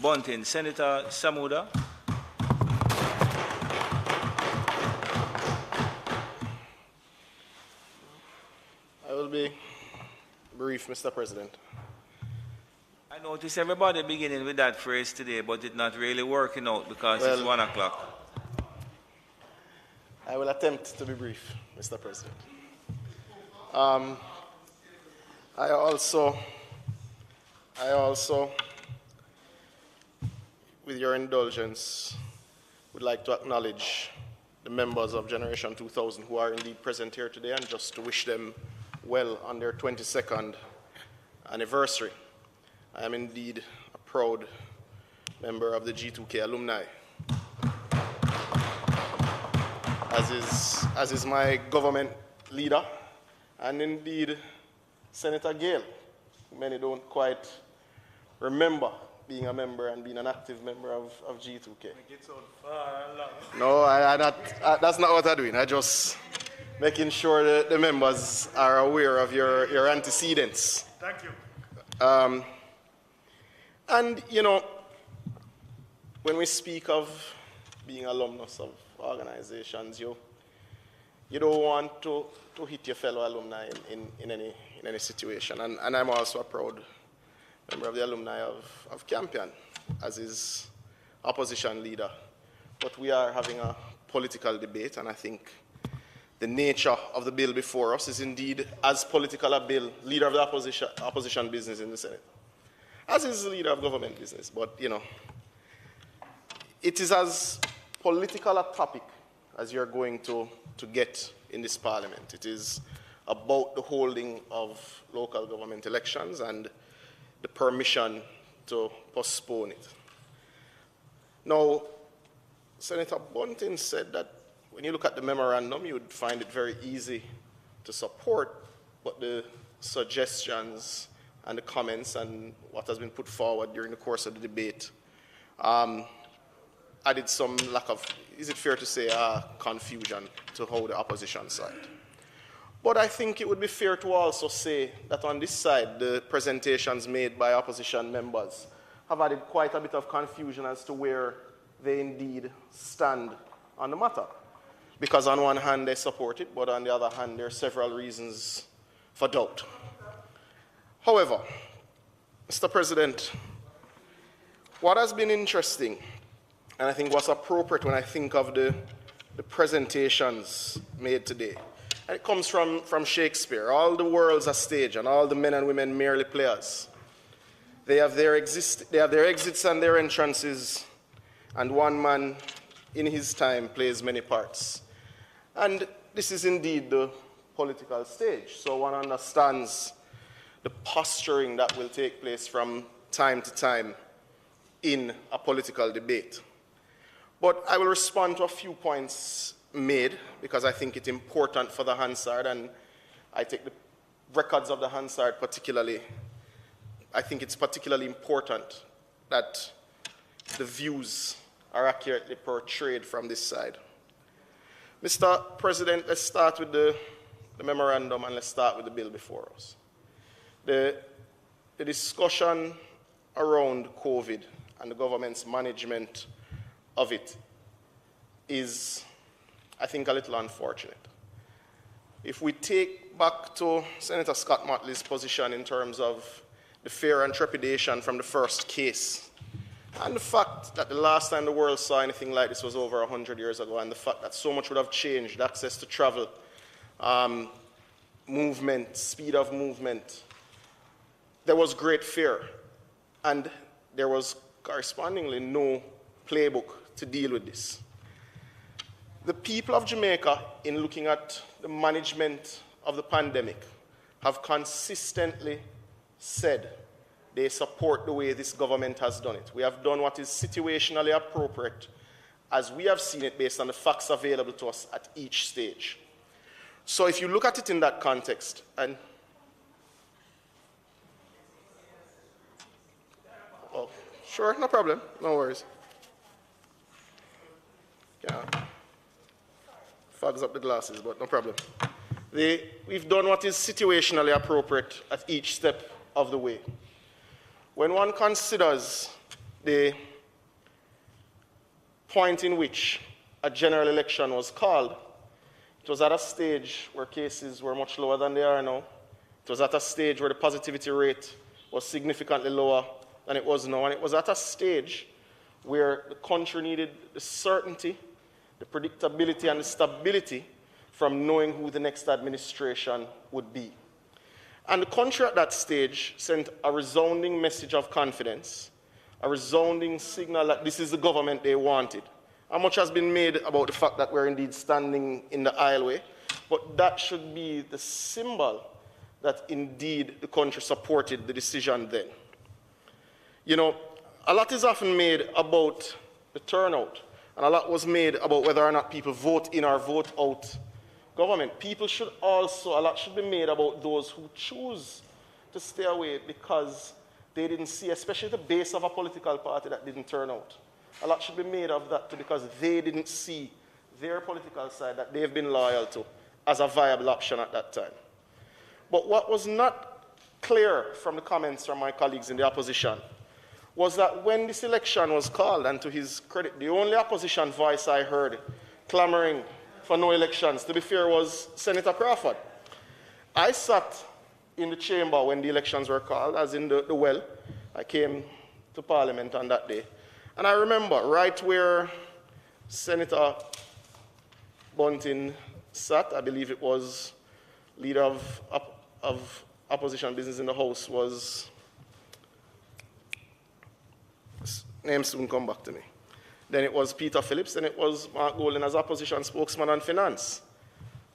S2: Bunting. Senator Samuda.
S13: I will be brief, Mr. President.
S2: I notice everybody beginning with that phrase today, but it's not really working out because it's 1 o'clock.
S13: I will attempt to be brief, Mr. President. I also, with your indulgence, would like to acknowledge the members of Generation 2000 who are indeed present here today, and just to wish them well on their 22nd anniversary. I am indeed a proud member of the G2K alumni, as is my government leader, and indeed Senator Gale. Many don't quite remember being a member and being an active member of G2K. No, that's not what I'm doing. I'm just making sure that the members are aware of your antecedents.
S12: Thank you.
S13: And, you know, when we speak of being alumnus of organizations, you don't want to hit your fellow alumni in any situation. And I'm also a proud member of the alumni of Campion, as is opposition leader. But we are having a political debate, and I think the nature of the bill before us is indeed as political a bill, leader of the opposition business in the Senate, as is the leader of government business. But, you know, it is as political a topic as you're going to get in this parliament. It is about the holding of local government elections and the permission to postpone it. Now, Senator Bunting said that when you look at the memorandum, you would find it very easy to support, but the suggestions and the comments and what has been put forward during the course of the debate added some lack of, is it fair to say, confusion to how the opposition side. But I think it would be fair to also say that on this side, the presentations made by opposition members have added quite a bit of confusion as to where they indeed stand on the matter. Because on one hand, they support it, but on the other hand, there are several reasons for doubt. However, Mr. President, what has been interesting, and I think what's appropriate when I think of the presentations made today, and it comes from Shakespeare. All the world's a stage, and all the men and women merely players. They have their exits and their entrances, and one man in his time plays many parts. And this is indeed the political stage, so one understands the posturing that will take place from time to time in a political debate. But I will respond to a few points made because I think it's important for the Hansard, and I take the records of the Hansard particularly. I think it's particularly important that the views are accurately portrayed from this side. Mr. President, let's start with the memorandum and let's start with the bill before us. The discussion around COVID and the government's management of it is, I think, a little unfortunate. If we take back to Senator Scott Motley's position in terms of the fear and trepidation from the first case, and the fact that the last time the world saw anything like this was over 100 years ago, and the fact that so much would have changed, access to travel, movement, speed of movement, there was great fear, and there was correspondingly no playbook to deal with this. The people of Jamaica, in looking at the management of the pandemic, have consistently said they support the way this government has done it. We have done what is situationally appropriate as we have seen it based on the facts available to us at each stage. So if you look at it in that context, and oh, sure, no problem, no worries. Yeah. Fogs up the glasses, but no problem. We've done what is situationally appropriate at each step of the way. When one considers the point in which a general election was called, it was at a stage where cases were much lower than they are now. It was at a stage where the positivity rate was significantly lower than it was now. And it was at a stage where the country needed the certainty, the predictability, and the stability from knowing who the next administration would be. And the country at that stage sent a resounding message of confidence, a resounding signal that this is the government they wanted. And much has been made about the fact that we're indeed standing in the aisleway, but that should be the symbol that indeed the country supported the decision then. You know, a lot is often made about the turnout, and a lot was made about whether or not people vote in or vote out government. People should also, a lot should be made about those who choose to stay away because they didn't see, especially the base of a political party that didn't turn out. A lot should be made of that too because they didn't see their political side that they've been loyal to as a viable option at that time. But what was not clear from the comments from my colleagues in the opposition was that when this election was called, and to his credit, the only opposition voice I heard clamoring for no elections, to be fair, was Senator Crawford. I sat in the chamber when the elections were called, as in the well. I came to Parliament on that day. And I remember right where Senator Bunting sat, I believe it was leader of opposition business in the House, was, name soon come back to me. Then it was Peter Phillips, then it was Mark Golden as opposition spokesman on finance.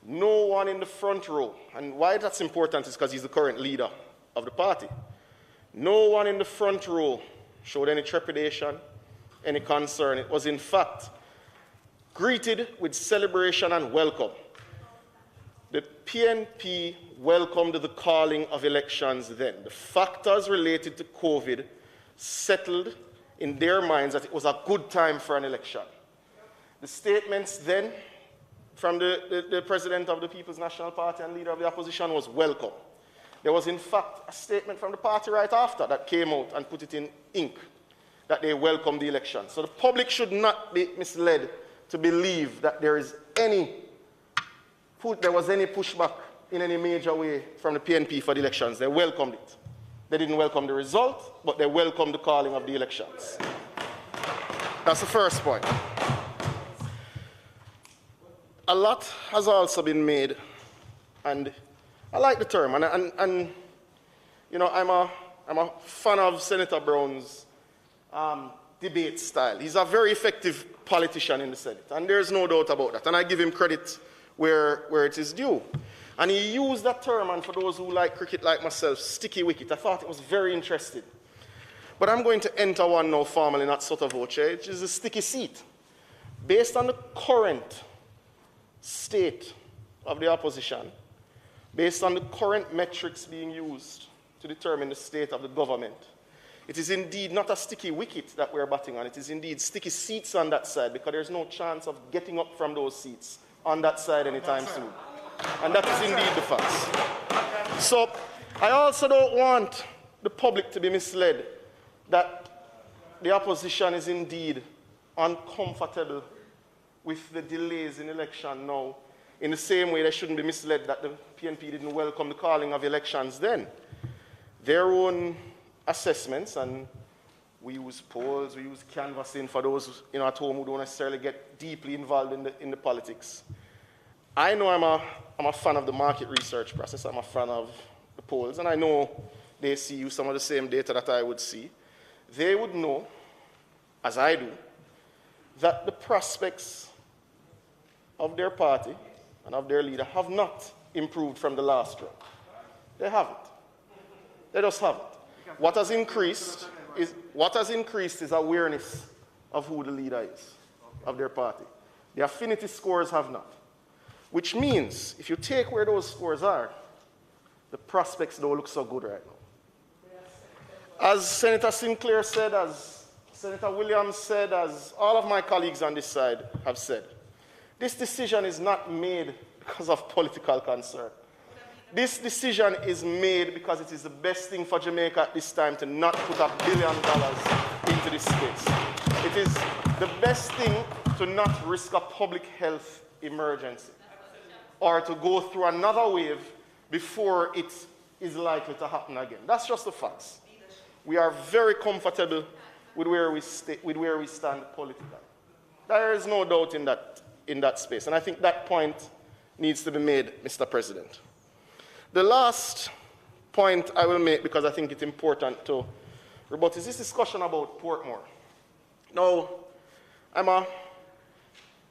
S13: No one in the front row, and why that's important is because he's the current leader of the party. No one in the front row showed any trepidation, any concern. It was in fact greeted with celebration and welcome. The PNP welcomed the calling of elections then. The factors related to COVID settled in their minds that it was a good time for an election. The statements then from the president of the People's National Party and leader of the opposition was welcome. There was in fact a statement from the party right after that came out and put it in ink that they welcomed the election. So the public should not be misled to believe that there was any pushback in any major way from the PNP for the elections. They welcomed it. They didn't welcome the result, but they welcomed the calling of the elections. That's the first point. A lot has also been made, and I like the term, and you know, I'm a fan of Senator Brown's debate style. He's a very effective politician in the Senate, and there's no doubt about that, and I give him credit where it is due. And he used that term, and for those who like cricket like myself, sticky wicket. I thought it was very interesting. But I'm going to enter one now formally, not sotto voce, which is a sticky seat. Based on the current state of the opposition, based on the current metrics being used to determine the state of the government, it is indeed not a sticky wicket that we're batting on. It is indeed sticky seats on that side because there's no chance of getting up from those seats on that side anytime soon. And that is indeed the facts. So I also don't want the public to be misled that the opposition is indeed uncomfortable with the delays in election now. In the same way, they shouldn't be misled that the PNP didn't welcome the calling of elections then. Their own assessments, and we use polls, we use canvassing for those at home who don't necessarily get deeply involved in the politics. I know I'm a fan of the market research process. I'm a fan of the polls, and I know they see some of the same data that I would see. They would know, as I do, that the prospects of their party and of their leader have not improved from the last round. They haven't. They just haven't. what has increased is awareness of who the leader is of their party. The affinity scores have not. Which means, if you take where those scores are, the prospects don't look so good right now. As Senator Sinclair said, as Senator Williams said, as all of my colleagues on this side have said, this decision is not made because of political concern. This decision is made because it is the best thing for Jamaica at this time to not put $1 billion into this space. It is the best thing to not risk a public health emergency or to go through another wave before it is likely to happen again. That's just the facts. We are very comfortable with where we stand politically. There is no doubt in that space, and I think that point needs to be made, Mr. President. The last point I will make, because I think it's important to rebut, is this discussion about Portmore. Now, I'm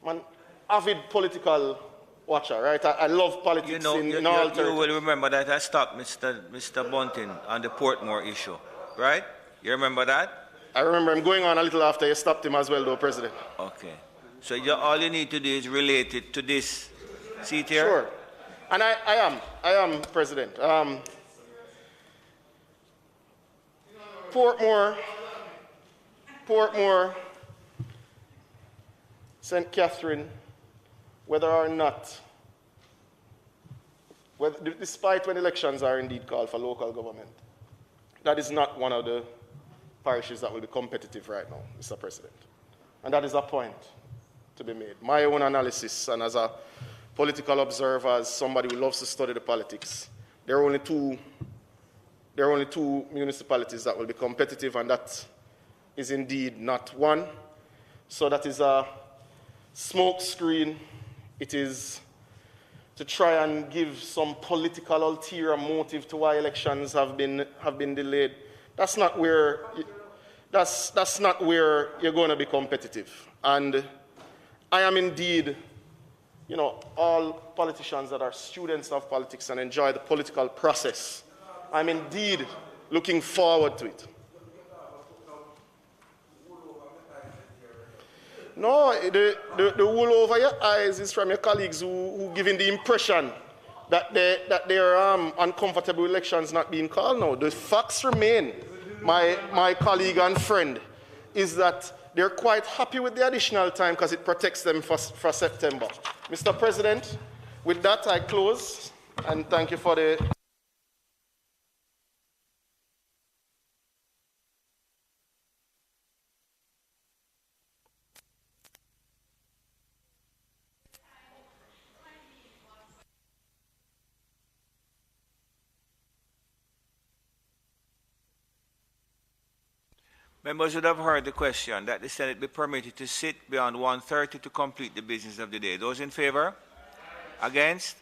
S13: an avid political watcher, right? I love politics in all territories.
S2: You will remember that I stopped Mr. Bunting on the Portmore issue, right? You remember that?
S13: I remember him going on a little after you stopped him as well, though, President.
S2: Okay. So all you need to do is relate it to this seat here?
S13: Sure. And I am, President. Portmore, St. Catherine, despite when elections are indeed called for local government, that is not one of the parishes that will be competitive right now, Mr. President. And that is a point to be made. My own analysis, and as a political observer, as somebody who loves to study the politics, there are only two municipalities that will be competitive, and that is indeed not one. So that is a smoke screen. It is to try and give some political ulterior motive to why elections have been delayed. That's not where you're going to be competitive. And I am indeed, all politicians that are students of politics and enjoy the political process, I'm indeed looking forward to it. No, the wool over your eyes is from your colleagues who giving the impression that they are uncomfortable with elections not being called now. The facts remain, my colleague and friend, is that they're quite happy with the additional time because it protects them for September. Mr. President, with that I close, and thank you for the...
S2: Members would have heard the question that the Senate be permitted to sit beyond 1:30 to complete the business of the day. Those in favor? Against?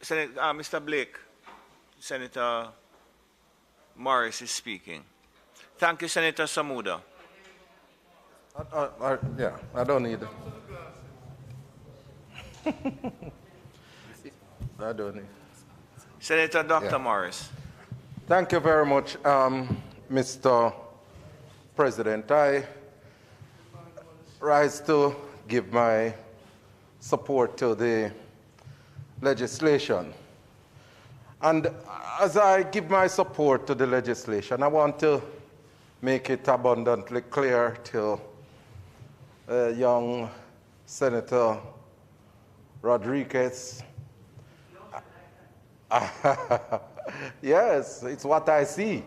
S2: Mr. Blake, Senator Morris is speaking. Thank you, Senator Samuda.
S14: I don't need it. I don't need.
S2: Senator Dr. Morris.
S14: Thank you very much, Mr. President. I rise to give my support to the legislation. And as I give my support to the legislation, I want to make it abundantly clear to young Senator Rodriguez. Yes, it's what I see.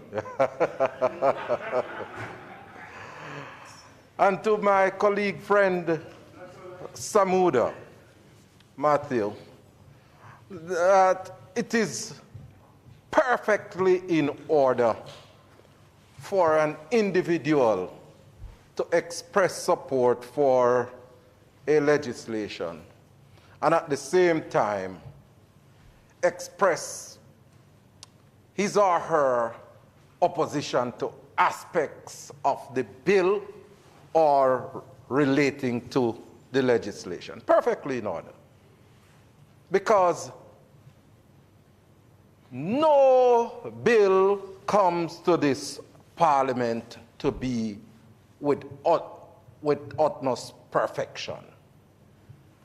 S14: And to my colleague friend Samuda, Matthew, that it is perfectly in order for an individual to express support for a legislation and at the same time express his or her opposition to aspects of the bill or relating to the legislation. Perfectly in order. Because no bill comes to this Parliament to be with utmost perfection.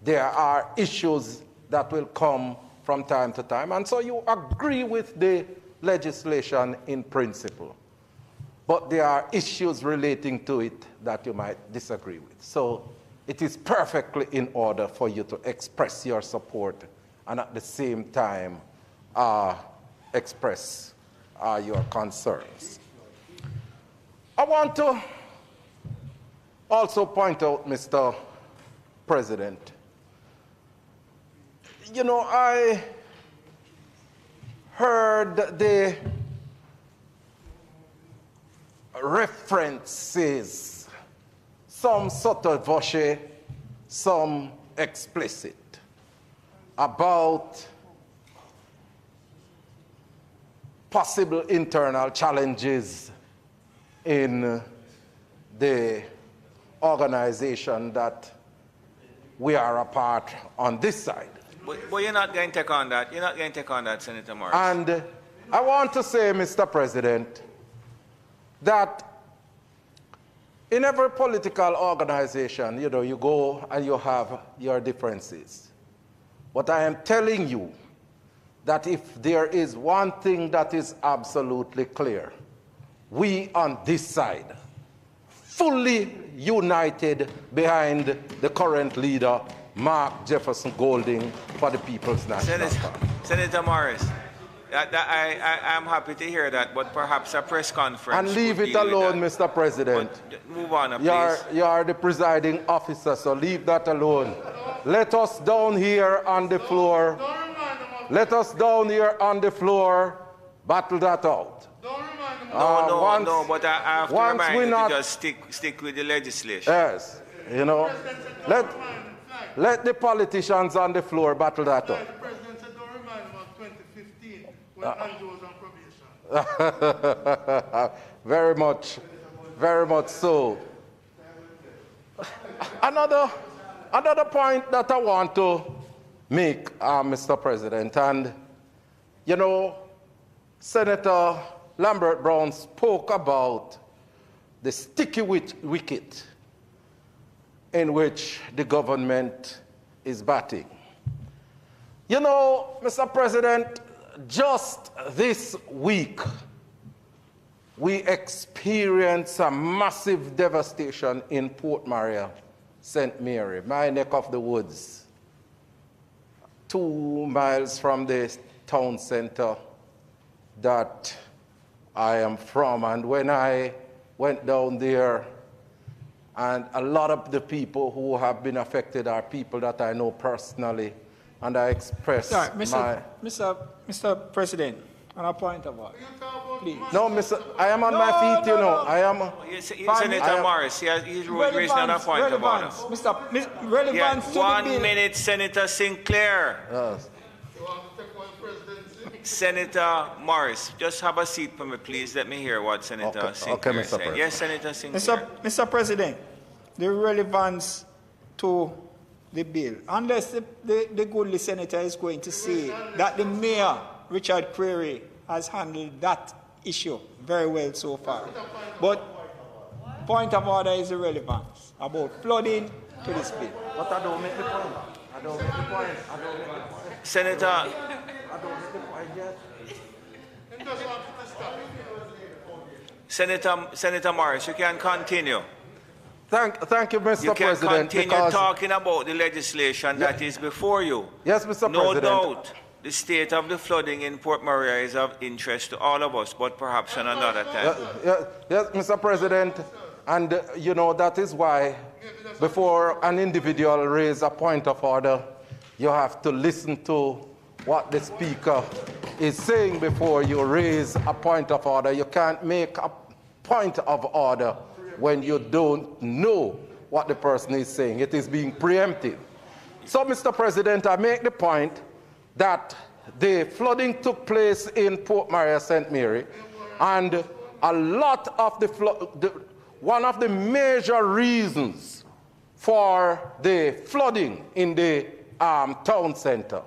S14: There are issues that will come from time to time, and so you agree with the legislation in principle. But there are issues relating to it that you might disagree with. So it is perfectly in order for you to express your support and at the same time express your concerns. I want to also point out, Mr. President, you know, I heard the references, some sotto voce, some explicit, about possible internal challenges in the organization that we are a part on this side.
S2: But you're not going to take on that. You're not going to take on that, Senator Morris.
S14: And I want to say, Mr. President, that in every political organization, you know, you go and you have your differences. But I am telling you that if there is one thing that is absolutely clear, we on this side, fully united behind the current leader, Mark Jefferson Golding, for the People's National Party.
S2: Senator Morris, I'm happy to hear that, but perhaps a press conference.
S14: And leave it alone, Mr. President.
S2: But move on, please.
S14: You are the presiding officer, so leave that alone. Let us down here on the floor. Let us down here on the floor battle that out.
S2: No, but I have to remind you to just stick with the legislation.
S14: Yes, you know, let the politicians on the floor battle that out.
S3: The president said, don't remind him of 2015 when Andrew was on probation.
S14: Very much so. Another point that I want to make, Mr. President, and you know, Senator Lambert Brown spoke about the sticky wicket in which the government is batting. You know, Mr. President, just this week, we experienced a massive devastation in Port Maria, St. Mary, my neck of the woods, 2 miles from the town center that I am from. And when I went down there, and a lot of the people who have been affected are people that I know personally, and I express
S6: Mr. President, on a point of order, please.
S14: No, I am on my feet, you know. I am.
S2: Senator Morris, he's raising on a point of order.
S6: Relevance to
S2: 1
S6: the bill.
S2: minute, Senator Sinclair.
S14: Yes.
S2: Senator Morris, just have a seat for me, please. Let me hear what Senator Sinclair is saying. Yes, Senator Sinclair.
S6: Mr. President, the relevance to the bill, unless the goodly senator is going to say that the mayor, Richard Prairie, has handled that issue very well so far. But point of order is the relevance about flooding to this bill.
S14: But I don't make the point.
S2: Senator.
S14: I don't make the point yet.
S2: Senator Morris, you can continue.
S14: Thank you, Mr.
S2: You can
S14: President.
S2: continue talking about the legislation that is before you.
S14: Yes, Mr.
S2: No
S14: President.
S2: doubt, the state of the flooding in Port Maria is of interest to all of us, but perhaps on another time.
S14: Yes, Mr. President, and you know, that is why before an individual raises a point of order, you have to listen to what the speaker is saying before you raise a point of order. You can't make a point of order when you don't know what the person is saying. It is being preemptive. So, Mr. President, I make the point that the flooding took place in Port Maria, St. Mary, and a lot of one of the major reasons for the flooding in the town center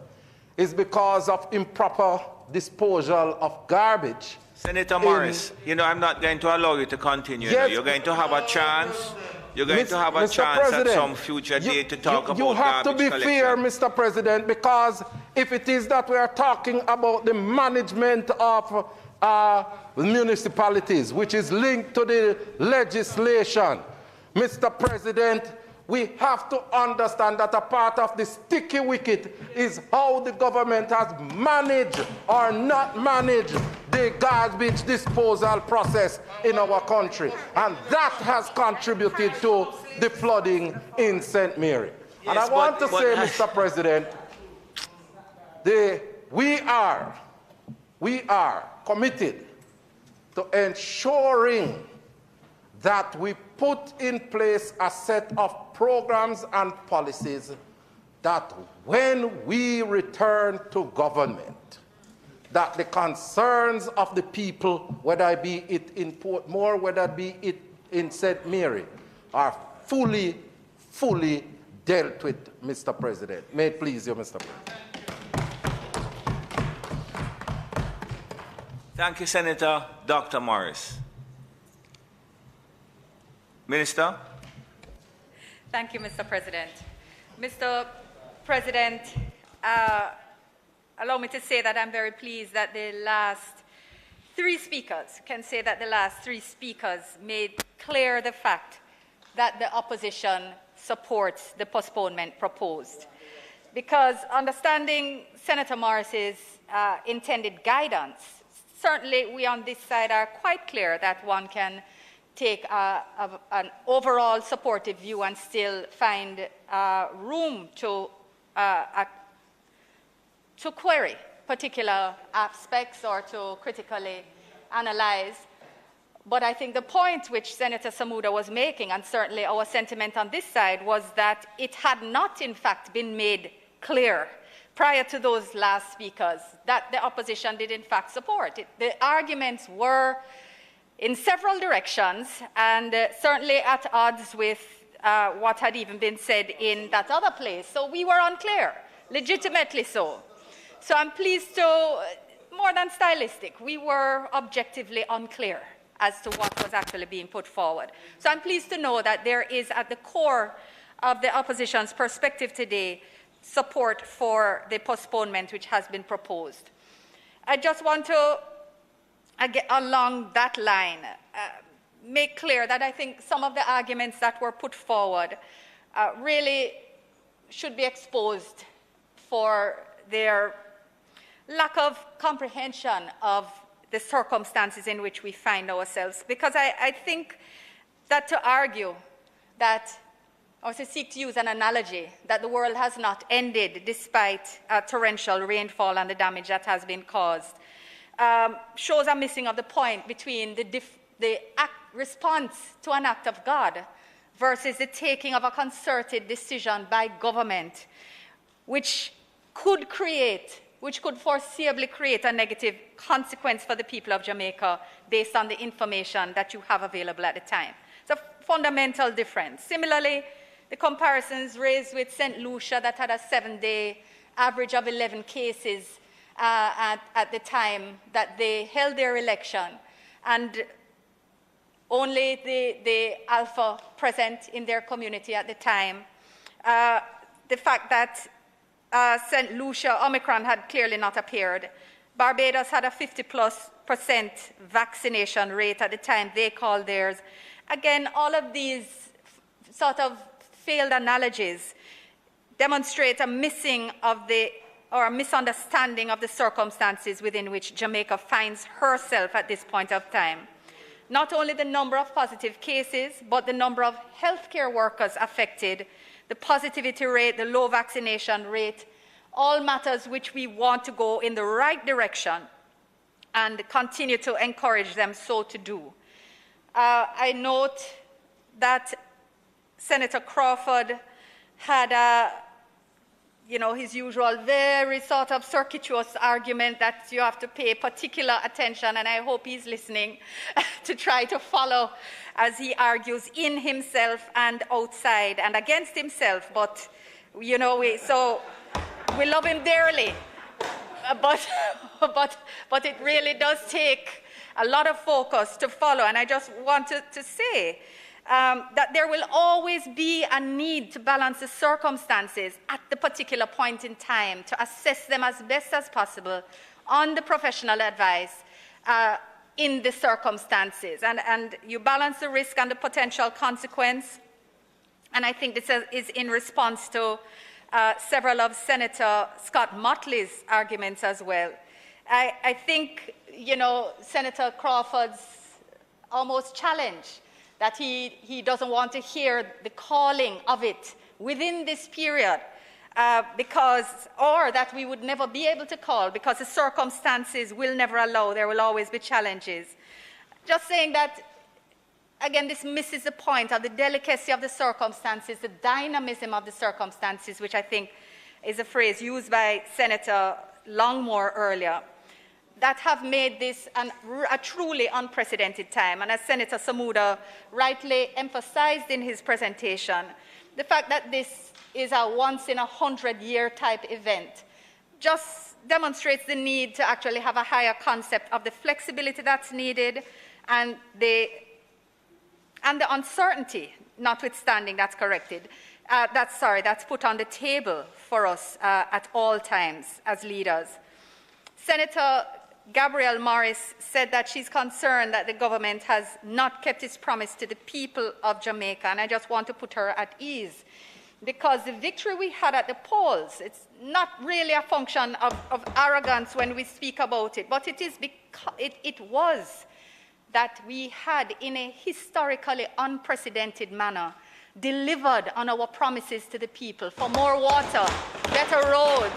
S14: is because of improper disposal of garbage.
S2: Senator Morris, you know, I'm not going to allow you to continue.
S14: Yes,
S2: you're going to have a chance. You're going to have a chance at some future day to talk about
S14: You have to be
S2: collection.
S14: fair, Mr. President, because if it is that we are talking about the management of municipalities, which is linked to the legislation, Mr. President, we have to understand that a part of the sticky wicket is how the government has managed or not managed the garbage disposal process in our country. And that has contributed to the flooding in St. Mary. Yes, and I want to say, Mr. President, we are committed to ensuring that we put in place a set of programs and policies that when we return to government, that the concerns of the people, whether it be it in Portmore, whether it be it in St. Mary, are fully dealt with, Mr. President. May it please you, Mr. President.
S2: Thank you, Senator Dr. Morris. Minister?
S1: Thank you, Mr. President. Mr. President, allow me to say that I'm very pleased that the last three speakers made clear the fact that the opposition supports the postponement proposed. Because understanding Senator Morris's intended guidance, certainly we on this side are quite clear that one can take an overall supportive view and still find room to query particular aspects or to critically analyze. But I think the point which Senator Samuda was making, and certainly our sentiment on this side, was that it had not in fact been made clear prior to those last speakers that the opposition did in fact support it. The arguments were in several directions, and certainly at odds with what had even been said in that other place. So we were unclear, legitimately so. So I'm pleased to, more than stylistic, we were objectively unclear as to what was actually being put forward. So I'm pleased to know that there is at the core of the opposition's perspective today support for the postponement which has been proposed. I just want to along that line, make clear that I think some of the arguments that were put forward really should be exposed for their lack of comprehension of the circumstances in which we find ourselves. Because I think that to argue that, or to seek to use an analogy, that the world has not ended despite torrential rainfall and the damage that has been caused, shows a missing of the point between the response to an act of God versus the taking of a concerted decision by government, which could foreseeably create a negative consequence for the people of Jamaica based on the information that you have available at the time. It's a fundamental difference. Similarly, the comparisons raised with St. Lucia that had a 7-day average of 11 cases at the time that they held their election, and only the alpha present in their community at the time. The fact that St. Lucia, Omicron had clearly not appeared. Barbados had a 50+% vaccination rate at the time they called theirs. Again, all of these sort of failed analogies demonstrate a missing of or a misunderstanding of the circumstances within which Jamaica finds herself at this point of time. Not only the number of positive cases, but the number of healthcare workers affected, the positivity rate, the low vaccination rate, all matters which we want to go in the right direction and continue to encourage them so to do. I note that Senator Crawford had his usual very sort of circuitous argument that you have to pay particular attention, and I hope he's listening to try to follow as he argues in himself and outside and against himself. But, we love him dearly. but it really does take a lot of focus to follow. And I just wanted to say that there will always be a need to balance the circumstances at the particular point in time, to assess them as best as possible on the professional advice in the circumstances. And you balance the risk and the potential consequence. And I think this is in response to several of Senator Scott Motley's arguments as well. I think, Senator Crawford's almost challenge that he doesn't want to hear the calling of it within this period or that we would never be able to call because the circumstances will never allow, there will always be challenges. Just saying that, again, this misses the point of the delicacy of the circumstances, the dynamism of the circumstances, which I think is a phrase used by Senator Longmore earlier, that have made this a truly unprecedented time. And as Senator Samuda rightly emphasized in his presentation, the fact that this is a once-in-a-100-year type event just demonstrates the need to actually have a higher concept of the flexibility that's needed and the uncertainty, notwithstanding, that's put on the table for us at all times as leaders. Senator Gabrielle Morris said that she's concerned that the government has not kept its promise to the people of Jamaica, and I just want to put her at ease, because the victory we had at the polls, it's not really a function of arrogance when we speak about it, but it was that we had, in a historically unprecedented manner, delivered on our promises to the people for more water, better roads.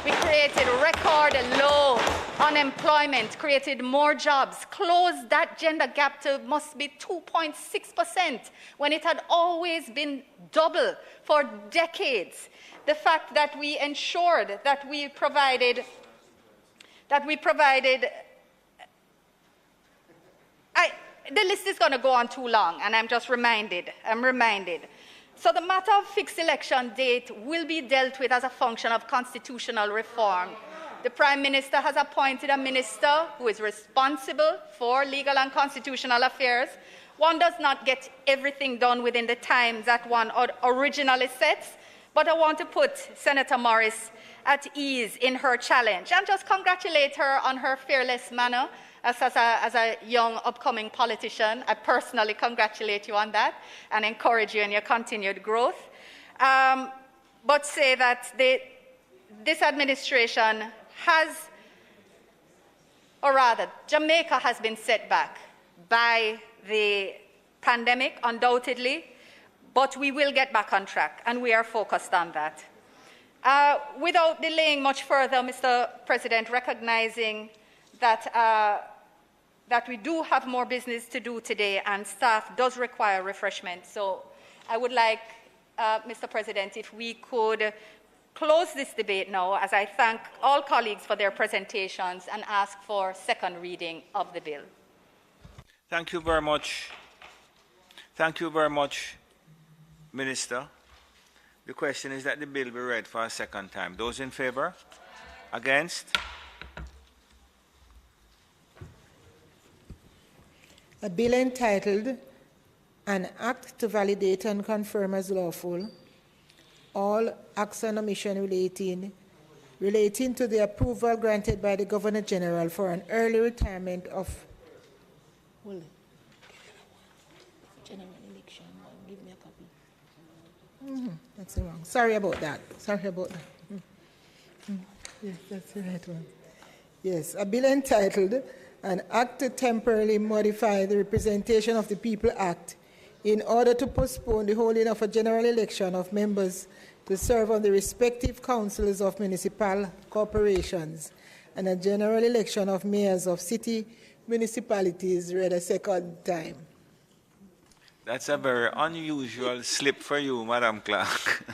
S1: We created record low unemployment, created more jobs, closed that gender gap to must be 2.6% when it had always been double for decades. The fact that we ensured that we provided the list is going to go on too long, and I'm reminded. So the matter of fixed election date will be dealt with as a function of constitutional reform. The Prime Minister has appointed a minister who is responsible for legal and constitutional affairs. One does not get everything done within the time that one originally sets, but I want to put Senator Morris at ease in her challenge and just congratulate her on her fearless manner. As a young upcoming politician, I personally congratulate you on that and encourage you in your continued growth. But say that this administration has, or rather, Jamaica has been set back by the pandemic, undoubtedly, but we will get back on track, and we are focused on that. Without delaying much further, Mr. President, recognizing that we do have more business to do today and staff does require refreshment. So I would like, Mr. President, if we could close this debate now, as I thank all colleagues for their presentations and ask for second reading of the bill.
S2: Thank you very much. Thank you very much, Minister. The question is that the bill be read for a second time. Those in favor? Against?
S15: A bill entitled An Act to Validate and Confirm as Lawful all acts and omission relating to the approval granted by the Governor General for an early retirement of general election. Give me a copy. That's wrong. Sorry about that. Yes, that's the right one. Yes, a bill entitled An Act to Temporarily Modify the Representation of the People Act in order to postpone the holding of a general election of members to serve on the respective councils of municipal corporations and a general election of mayors of city municipalities read a second time.
S2: That's a very unusual slip for you, Madam Clerk.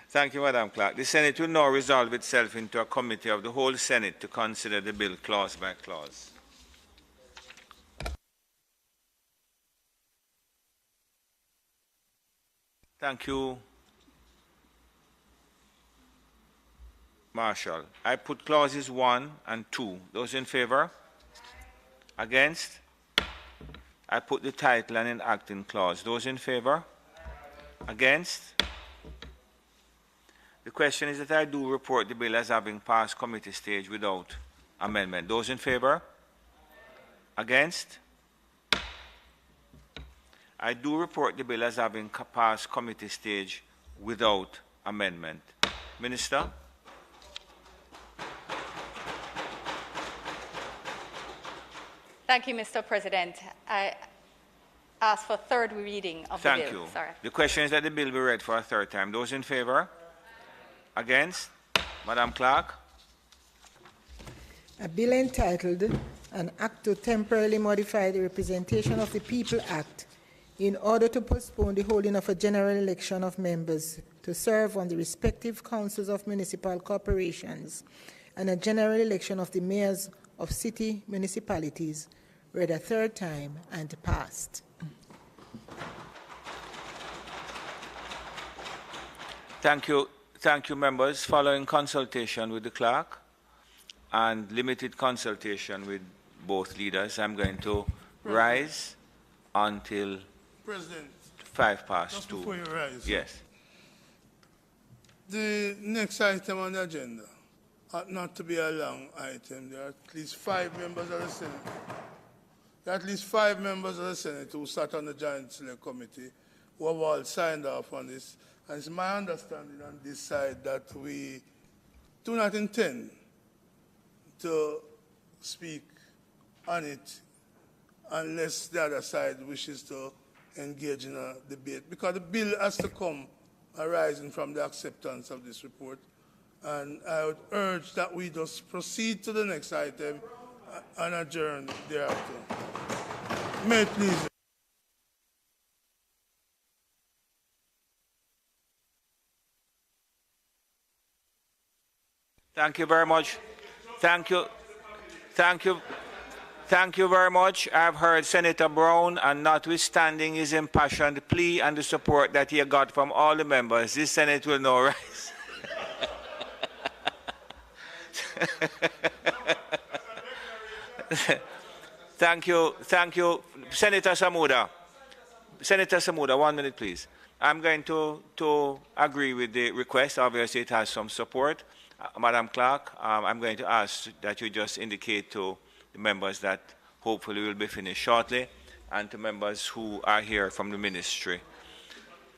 S2: Thank you, Madam Clerk. The Senate will now resolve itself into a committee of the whole Senate to consider the bill clause by clause. Thank you. Marshall. I put clauses 1 and 2. Those in favor? Against? I put the title and enacting clause. Those in favor? Against? The question is that I do report the bill as having passed committee stage without amendment. Those in favor? Against? I do report the bill as having passed committee stage without amendment. Minister?
S1: Thank you, Mr. President. I ask for third reading of the bill.
S2: Thank you.
S1: Sorry.
S2: The question is that the bill be read for a third time. Those in favor? Against? Madam Clerk?
S15: A bill entitled An Act to Temporarily Modify the Representation of the People Act in order to postpone the holding of a general election of members to serve on the respective councils of municipal corporations and a general election of the mayors of city municipalities, read a third time and passed.
S2: Thank you. Thank you, members. Following consultation with the clerk and limited consultation with both leaders, I'm going to rise until
S3: President,
S2: 5 past
S3: just
S2: 2.
S3: before you rise.
S2: Yes.
S3: The next item on the agenda ought not to be a long item. There are at least 5 members of the Senate. There are at least 5 members of the Senate who sat on the Joint Select Committee who have all signed off on this. And it's my understanding on this side that we do not intend to speak on it unless the other side wishes to engage in a debate, because the bill has to come arising from the acceptance of this report. And I would urge that we just proceed to the next item and adjourn thereafter. May it please.
S2: Thank you very much. Thank you. Thank you. Thank you very much. I've heard Senator Brown, and notwithstanding his impassioned plea and the support that he got from all the members, this Senate will now rise. Thank you. Thank you. Senator Samuda. Senator Samuda, 1 minute, please. I'm going to agree with the request. Obviously, it has some support. Madam Clerk, I'm going to ask that you just indicate to the members that hopefully will be finished shortly, and to members who are here from the ministry.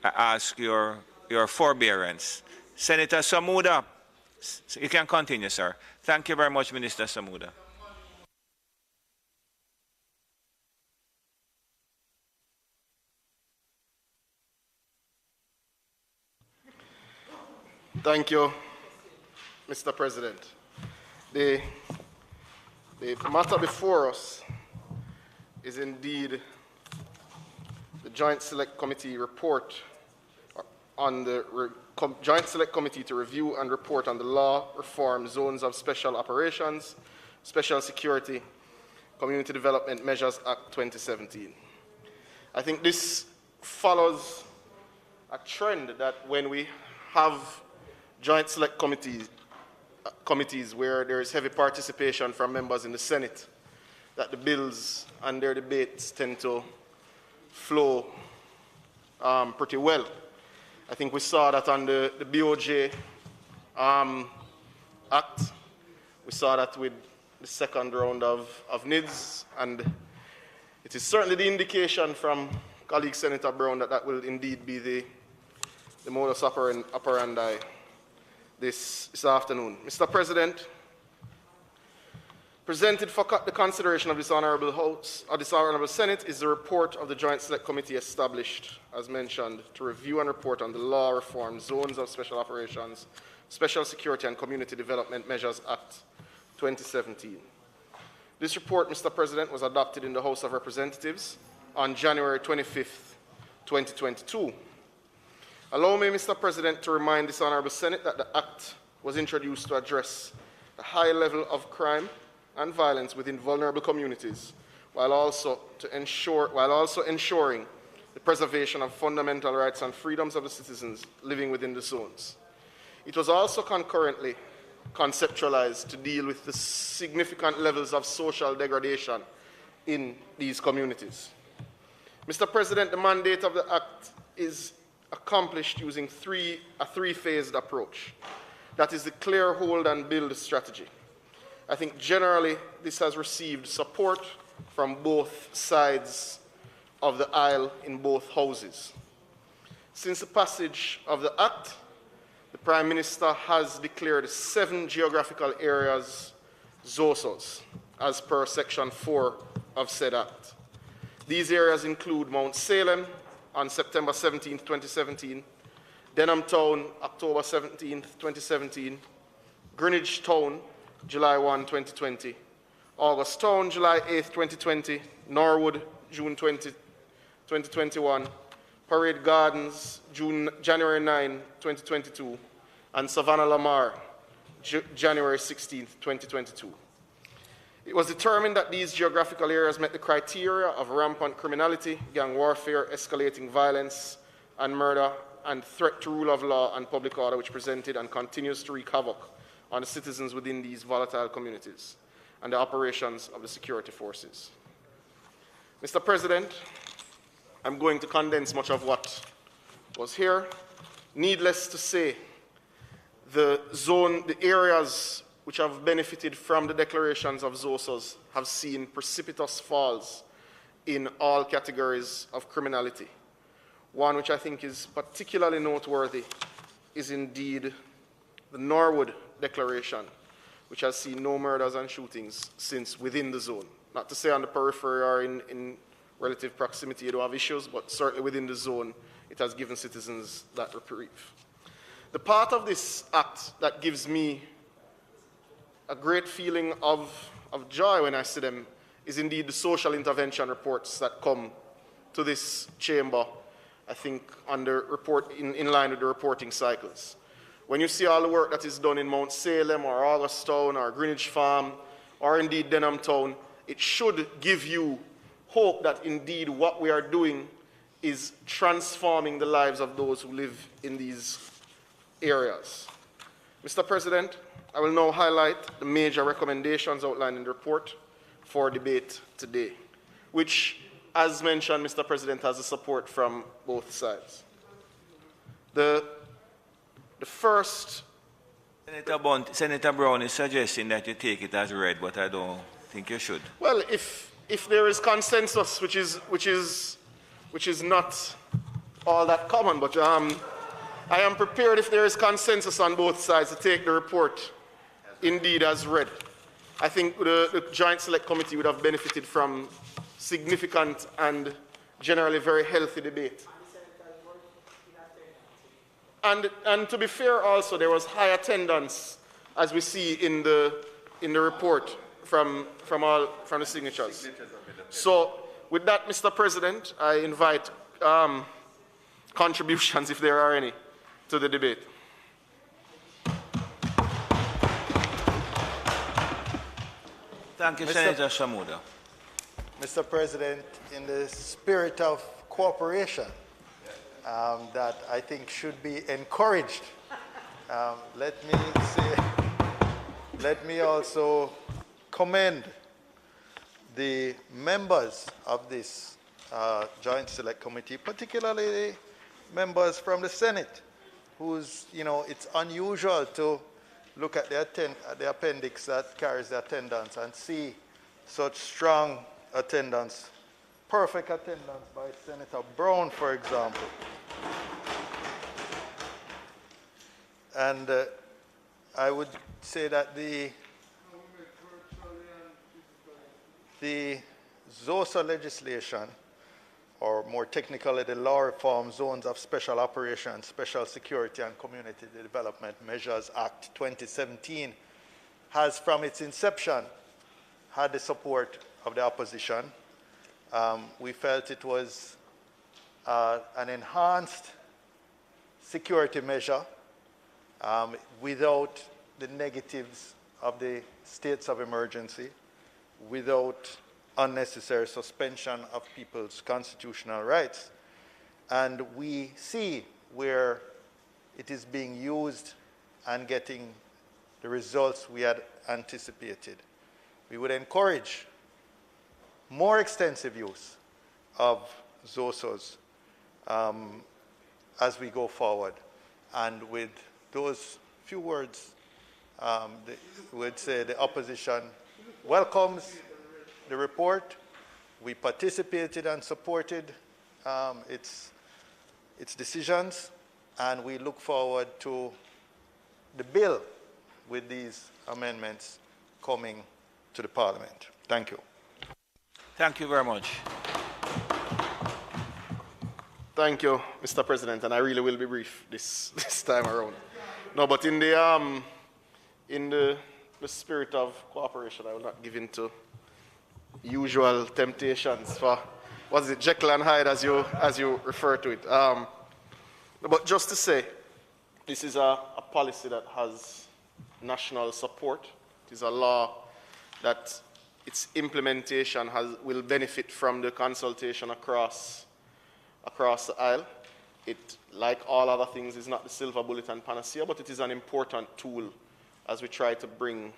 S2: I ask your forbearance. Senator Samuda, you can continue, sir. Thank you very much, Minister Samuda.
S13: Thank you, Mr. President. The matter before us is indeed the Joint Select Committee report on the Joint Select Committee to review and report on the law, reform, zones of special operations, special security, Community Development Measures Act 2017. I think this follows a trend that when we have Joint Select committees where there is heavy participation from members in the Senate, that the bills and their debates tend to flow pretty well. I think we saw that on the BOJ Act. We saw that with the second round of NIDS, and it is certainly the indication from colleague Senator Brown that that will indeed be the modus operandi this afternoon. Mr. President, presented for the consideration of this Honourable House, or this Honourable Senate, is the report of the Joint Select Committee established, as mentioned, to review and report on the law, reform, zones of special operations, special security and community development measures Act 2017. This report, Mr. President, was adopted in the House of Representatives on January 25th, 2022. Allow me, Mr. President, to remind this Honourable Senate that the Act was introduced to address the high level of crime and violence within vulnerable communities, while also ensuring the preservation of fundamental rights and freedoms of the citizens living within the zones. It was also concurrently conceptualized to deal with the significant levels of social degradation in these communities. Mr. President, the mandate of the Act is accomplished using a three-phased approach. That is the clear, hold, and build strategy. I think generally this has received support from both sides of the aisle in both houses. Since the passage of the Act, the Prime Minister has declared 7 geographical areas ZOSOs, as per Section 4 of said Act. These areas include Mount Salem on September 17, 2017, Denham Town, October 17, 2017, Greenwich Town, July 1, 2020, August Town, July 8, 2020, Norwood, June 20, 2021, Parade Gardens, January 9, 2022, and Savannah Lamar, January 16, 2022. It was determined that these geographical areas met the criteria of rampant criminality, gang warfare, escalating violence and murder, and threat to rule of law and public order, which presented and continues to wreak havoc on the citizens within these volatile communities and the operations of the security forces. Mr. President, I'm going to condense much of what was here. Needless to say, the areas which have benefited from the declarations of ZOSOs have seen precipitous falls in all categories of criminality. One which I think is particularly noteworthy is indeed the Norwood Declaration, which has seen no murders and shootings since within the zone. Not to say on the periphery or in relative proximity you don't have issues, but certainly within the zone it has given citizens that reprieve. The part of this act that gives me a great feeling of joy when I see them is indeed the social intervention reports that come to this chamber, I think, in line with the reporting cycles. When you see all the work that is done in Mount Salem or August Town or Greenwich Farm or indeed Denham Town, it should give you hope that indeed what we are doing is transforming the lives of those who live in these areas. Mr. President, I will now highlight the major recommendations outlined in the report for debate today, which, as mentioned, Mr. President, has the support from both sides. The first...
S2: Senator Brown is suggesting that you take it as read, but I don't think you should.
S13: Well, if there is consensus, which is not all that common, but I am prepared, if there is consensus on both sides, to take the report indeed as read. I think the Joint Select Committee would have benefited from significant and generally very healthy debate. And to be fair also, there was high attendance, as we see in the report from the signatures. So with that, Mr. President, I invite contributions, if there are any, to the debate.
S2: Thank you, Senator Shamuda.
S11: Mr. President, in the spirit of cooperation that I think should be encouraged, let me also commend the members of this Joint Select Committee, particularly the members from the Senate, whose, it's unusual to look at the appendix that carries the attendance and see such strong attendance, perfect attendance by Senator Brown, for example. And I would say that the ZOSO legislation, or more technically the Law Reform Zones of Special Operations, Special Security and Community Development Measures Act 2017, has from its inception had the support of the opposition. We felt it was an enhanced security measure without the negatives of the states of emergency, without unnecessary suspension of people's constitutional rights. And we see where it is being used and getting the results we had anticipated. We would encourage more extensive use of ZOSOs as we go forward. And with those few words, we'd say the opposition welcomes the report. We participated and supported its decisions, and we look forward to the bill with these amendments coming to the Parliament. Thank you.
S2: Thank you very much.
S13: Thank you, Mr. President, and I really will be brief this time around. No, but in the spirit of cooperation, I will not give in to usual temptations for, what is it, Jekyll and Hyde, as you refer to it. But just to say, this is a policy that has national support. It is a law that its implementation will benefit from the consultation across the aisle. It, like all other things, is not the silver bullet and panacea, but it is an important tool as we try to bring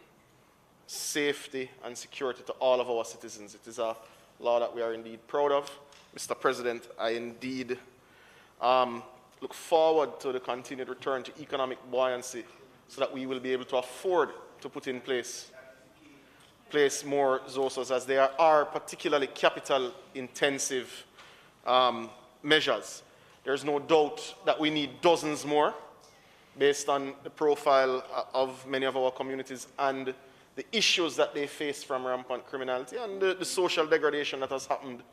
S13: safety and security to all of our citizens. It is a law that we are indeed proud of. Mr. President, I indeed look forward to the continued return to economic buoyancy so that we will be able to afford to put in place more ZOSOs, as they are particularly capital-intensive measures. There's no doubt that we need dozens more based on the profile of many of our communities and the issues that they face from rampant criminality and the social degradation that has happened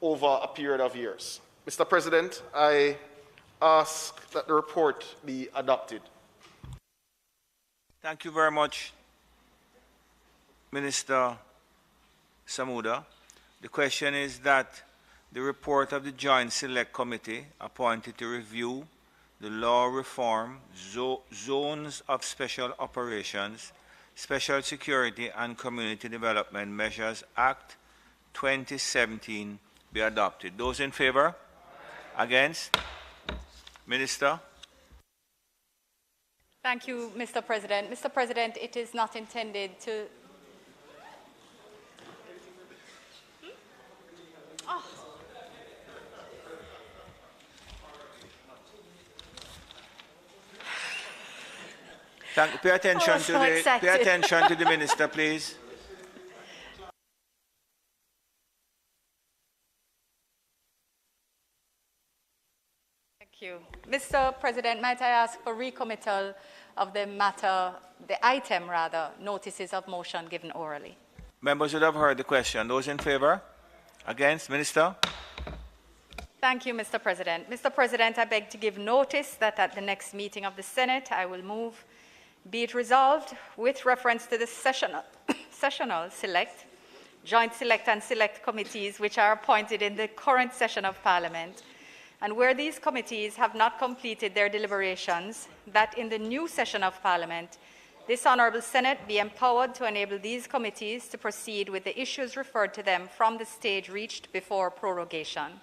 S13: over a period of years. Mr. President, I ask that the report be adopted.
S2: Thank you very much, Minister Samuda. The question is that the report of the Joint Select Committee appointed to review the law reform, zones of special operations, Special Security and Community Development Measures Act 2017 be adopted. Those in favor? Against? Minister?
S1: Thank you, Mr. President. Mr. President, it is not intended to... Oh.
S2: Pay attention to the minister, please.
S1: Thank you. Mr. President, might I ask for recommittal of the matter, the item rather, notices of motion given orally?
S2: Members would have heard the question. Those in favor? Against? Minister?
S1: Thank you, Mr. President. Mr. President, I beg to give notice that at the next meeting of the Senate, I will move, be it resolved, with reference to the sessional select, joint select and select committees which are appointed in the current session of Parliament, and where these committees have not completed their deliberations, that in the new session of Parliament, this Honourable Senate be empowered to enable these committees to proceed with the issues referred to them from the stage reached before prorogation.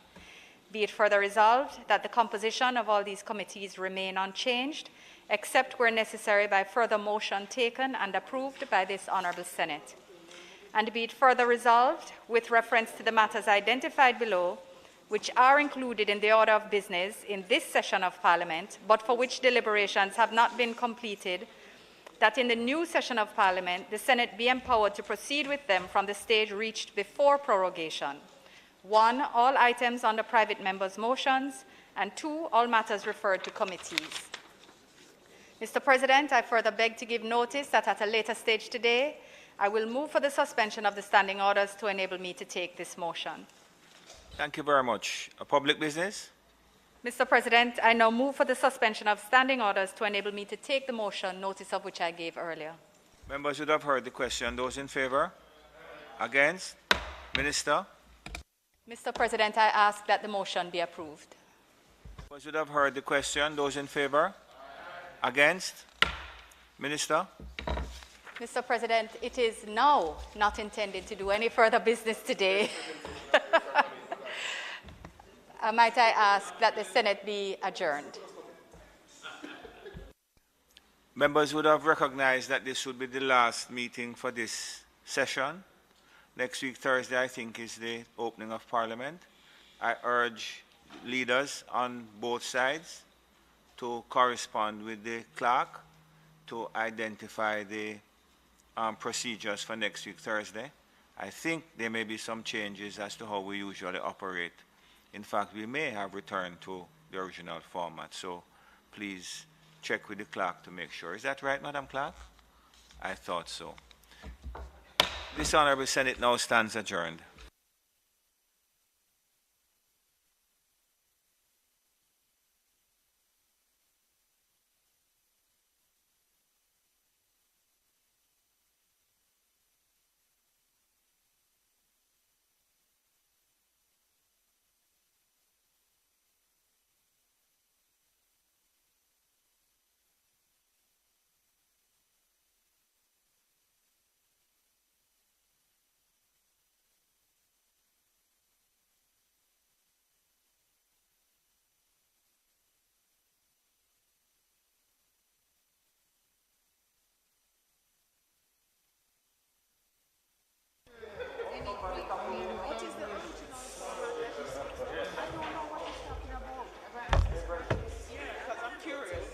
S1: Be it further resolved that the composition of all these committees remain unchanged, except where necessary by further motion taken and approved by this Honourable Senate. And be it further resolved, with reference to the matters identified below, which are included in the order of business in this session of Parliament, but for which deliberations have not been completed, that in the new session of Parliament, the Senate be empowered to proceed with them from the stage reached before prorogation. 1, all items under private members' motions, and 2, all matters referred to committees. Mr. President, I further beg to give notice that at a later stage today, I will move for the suspension of the standing orders to enable me to take this motion.
S2: Thank you very much. A public business?
S1: Mr. President, I now move for the suspension of standing orders to enable me to take the motion, notice of which I gave earlier.
S2: Members would have heard the question. Those in favor? Against? Minister?
S1: Mr. President, I ask that the motion be approved.
S2: Members would have heard the question. Those in favor? Against? Minister?
S1: Mr. President, it is now not intended to do any further business today. Might I ask that the Senate be adjourned?
S2: Members would have recognized that this would be the last meeting for this session. Next week, Thursday, I think, is the opening of Parliament. I urge leaders on both sides to correspond with the clerk to identify the procedures for next week, Thursday. I think there may be some changes as to how we usually operate. In fact, we may have returned to the original format, so please check with the clerk to make sure. Is that right, Madam Clerk? I thought so. This Honorable Senate now stands adjourned.
S8: Because I'm curious.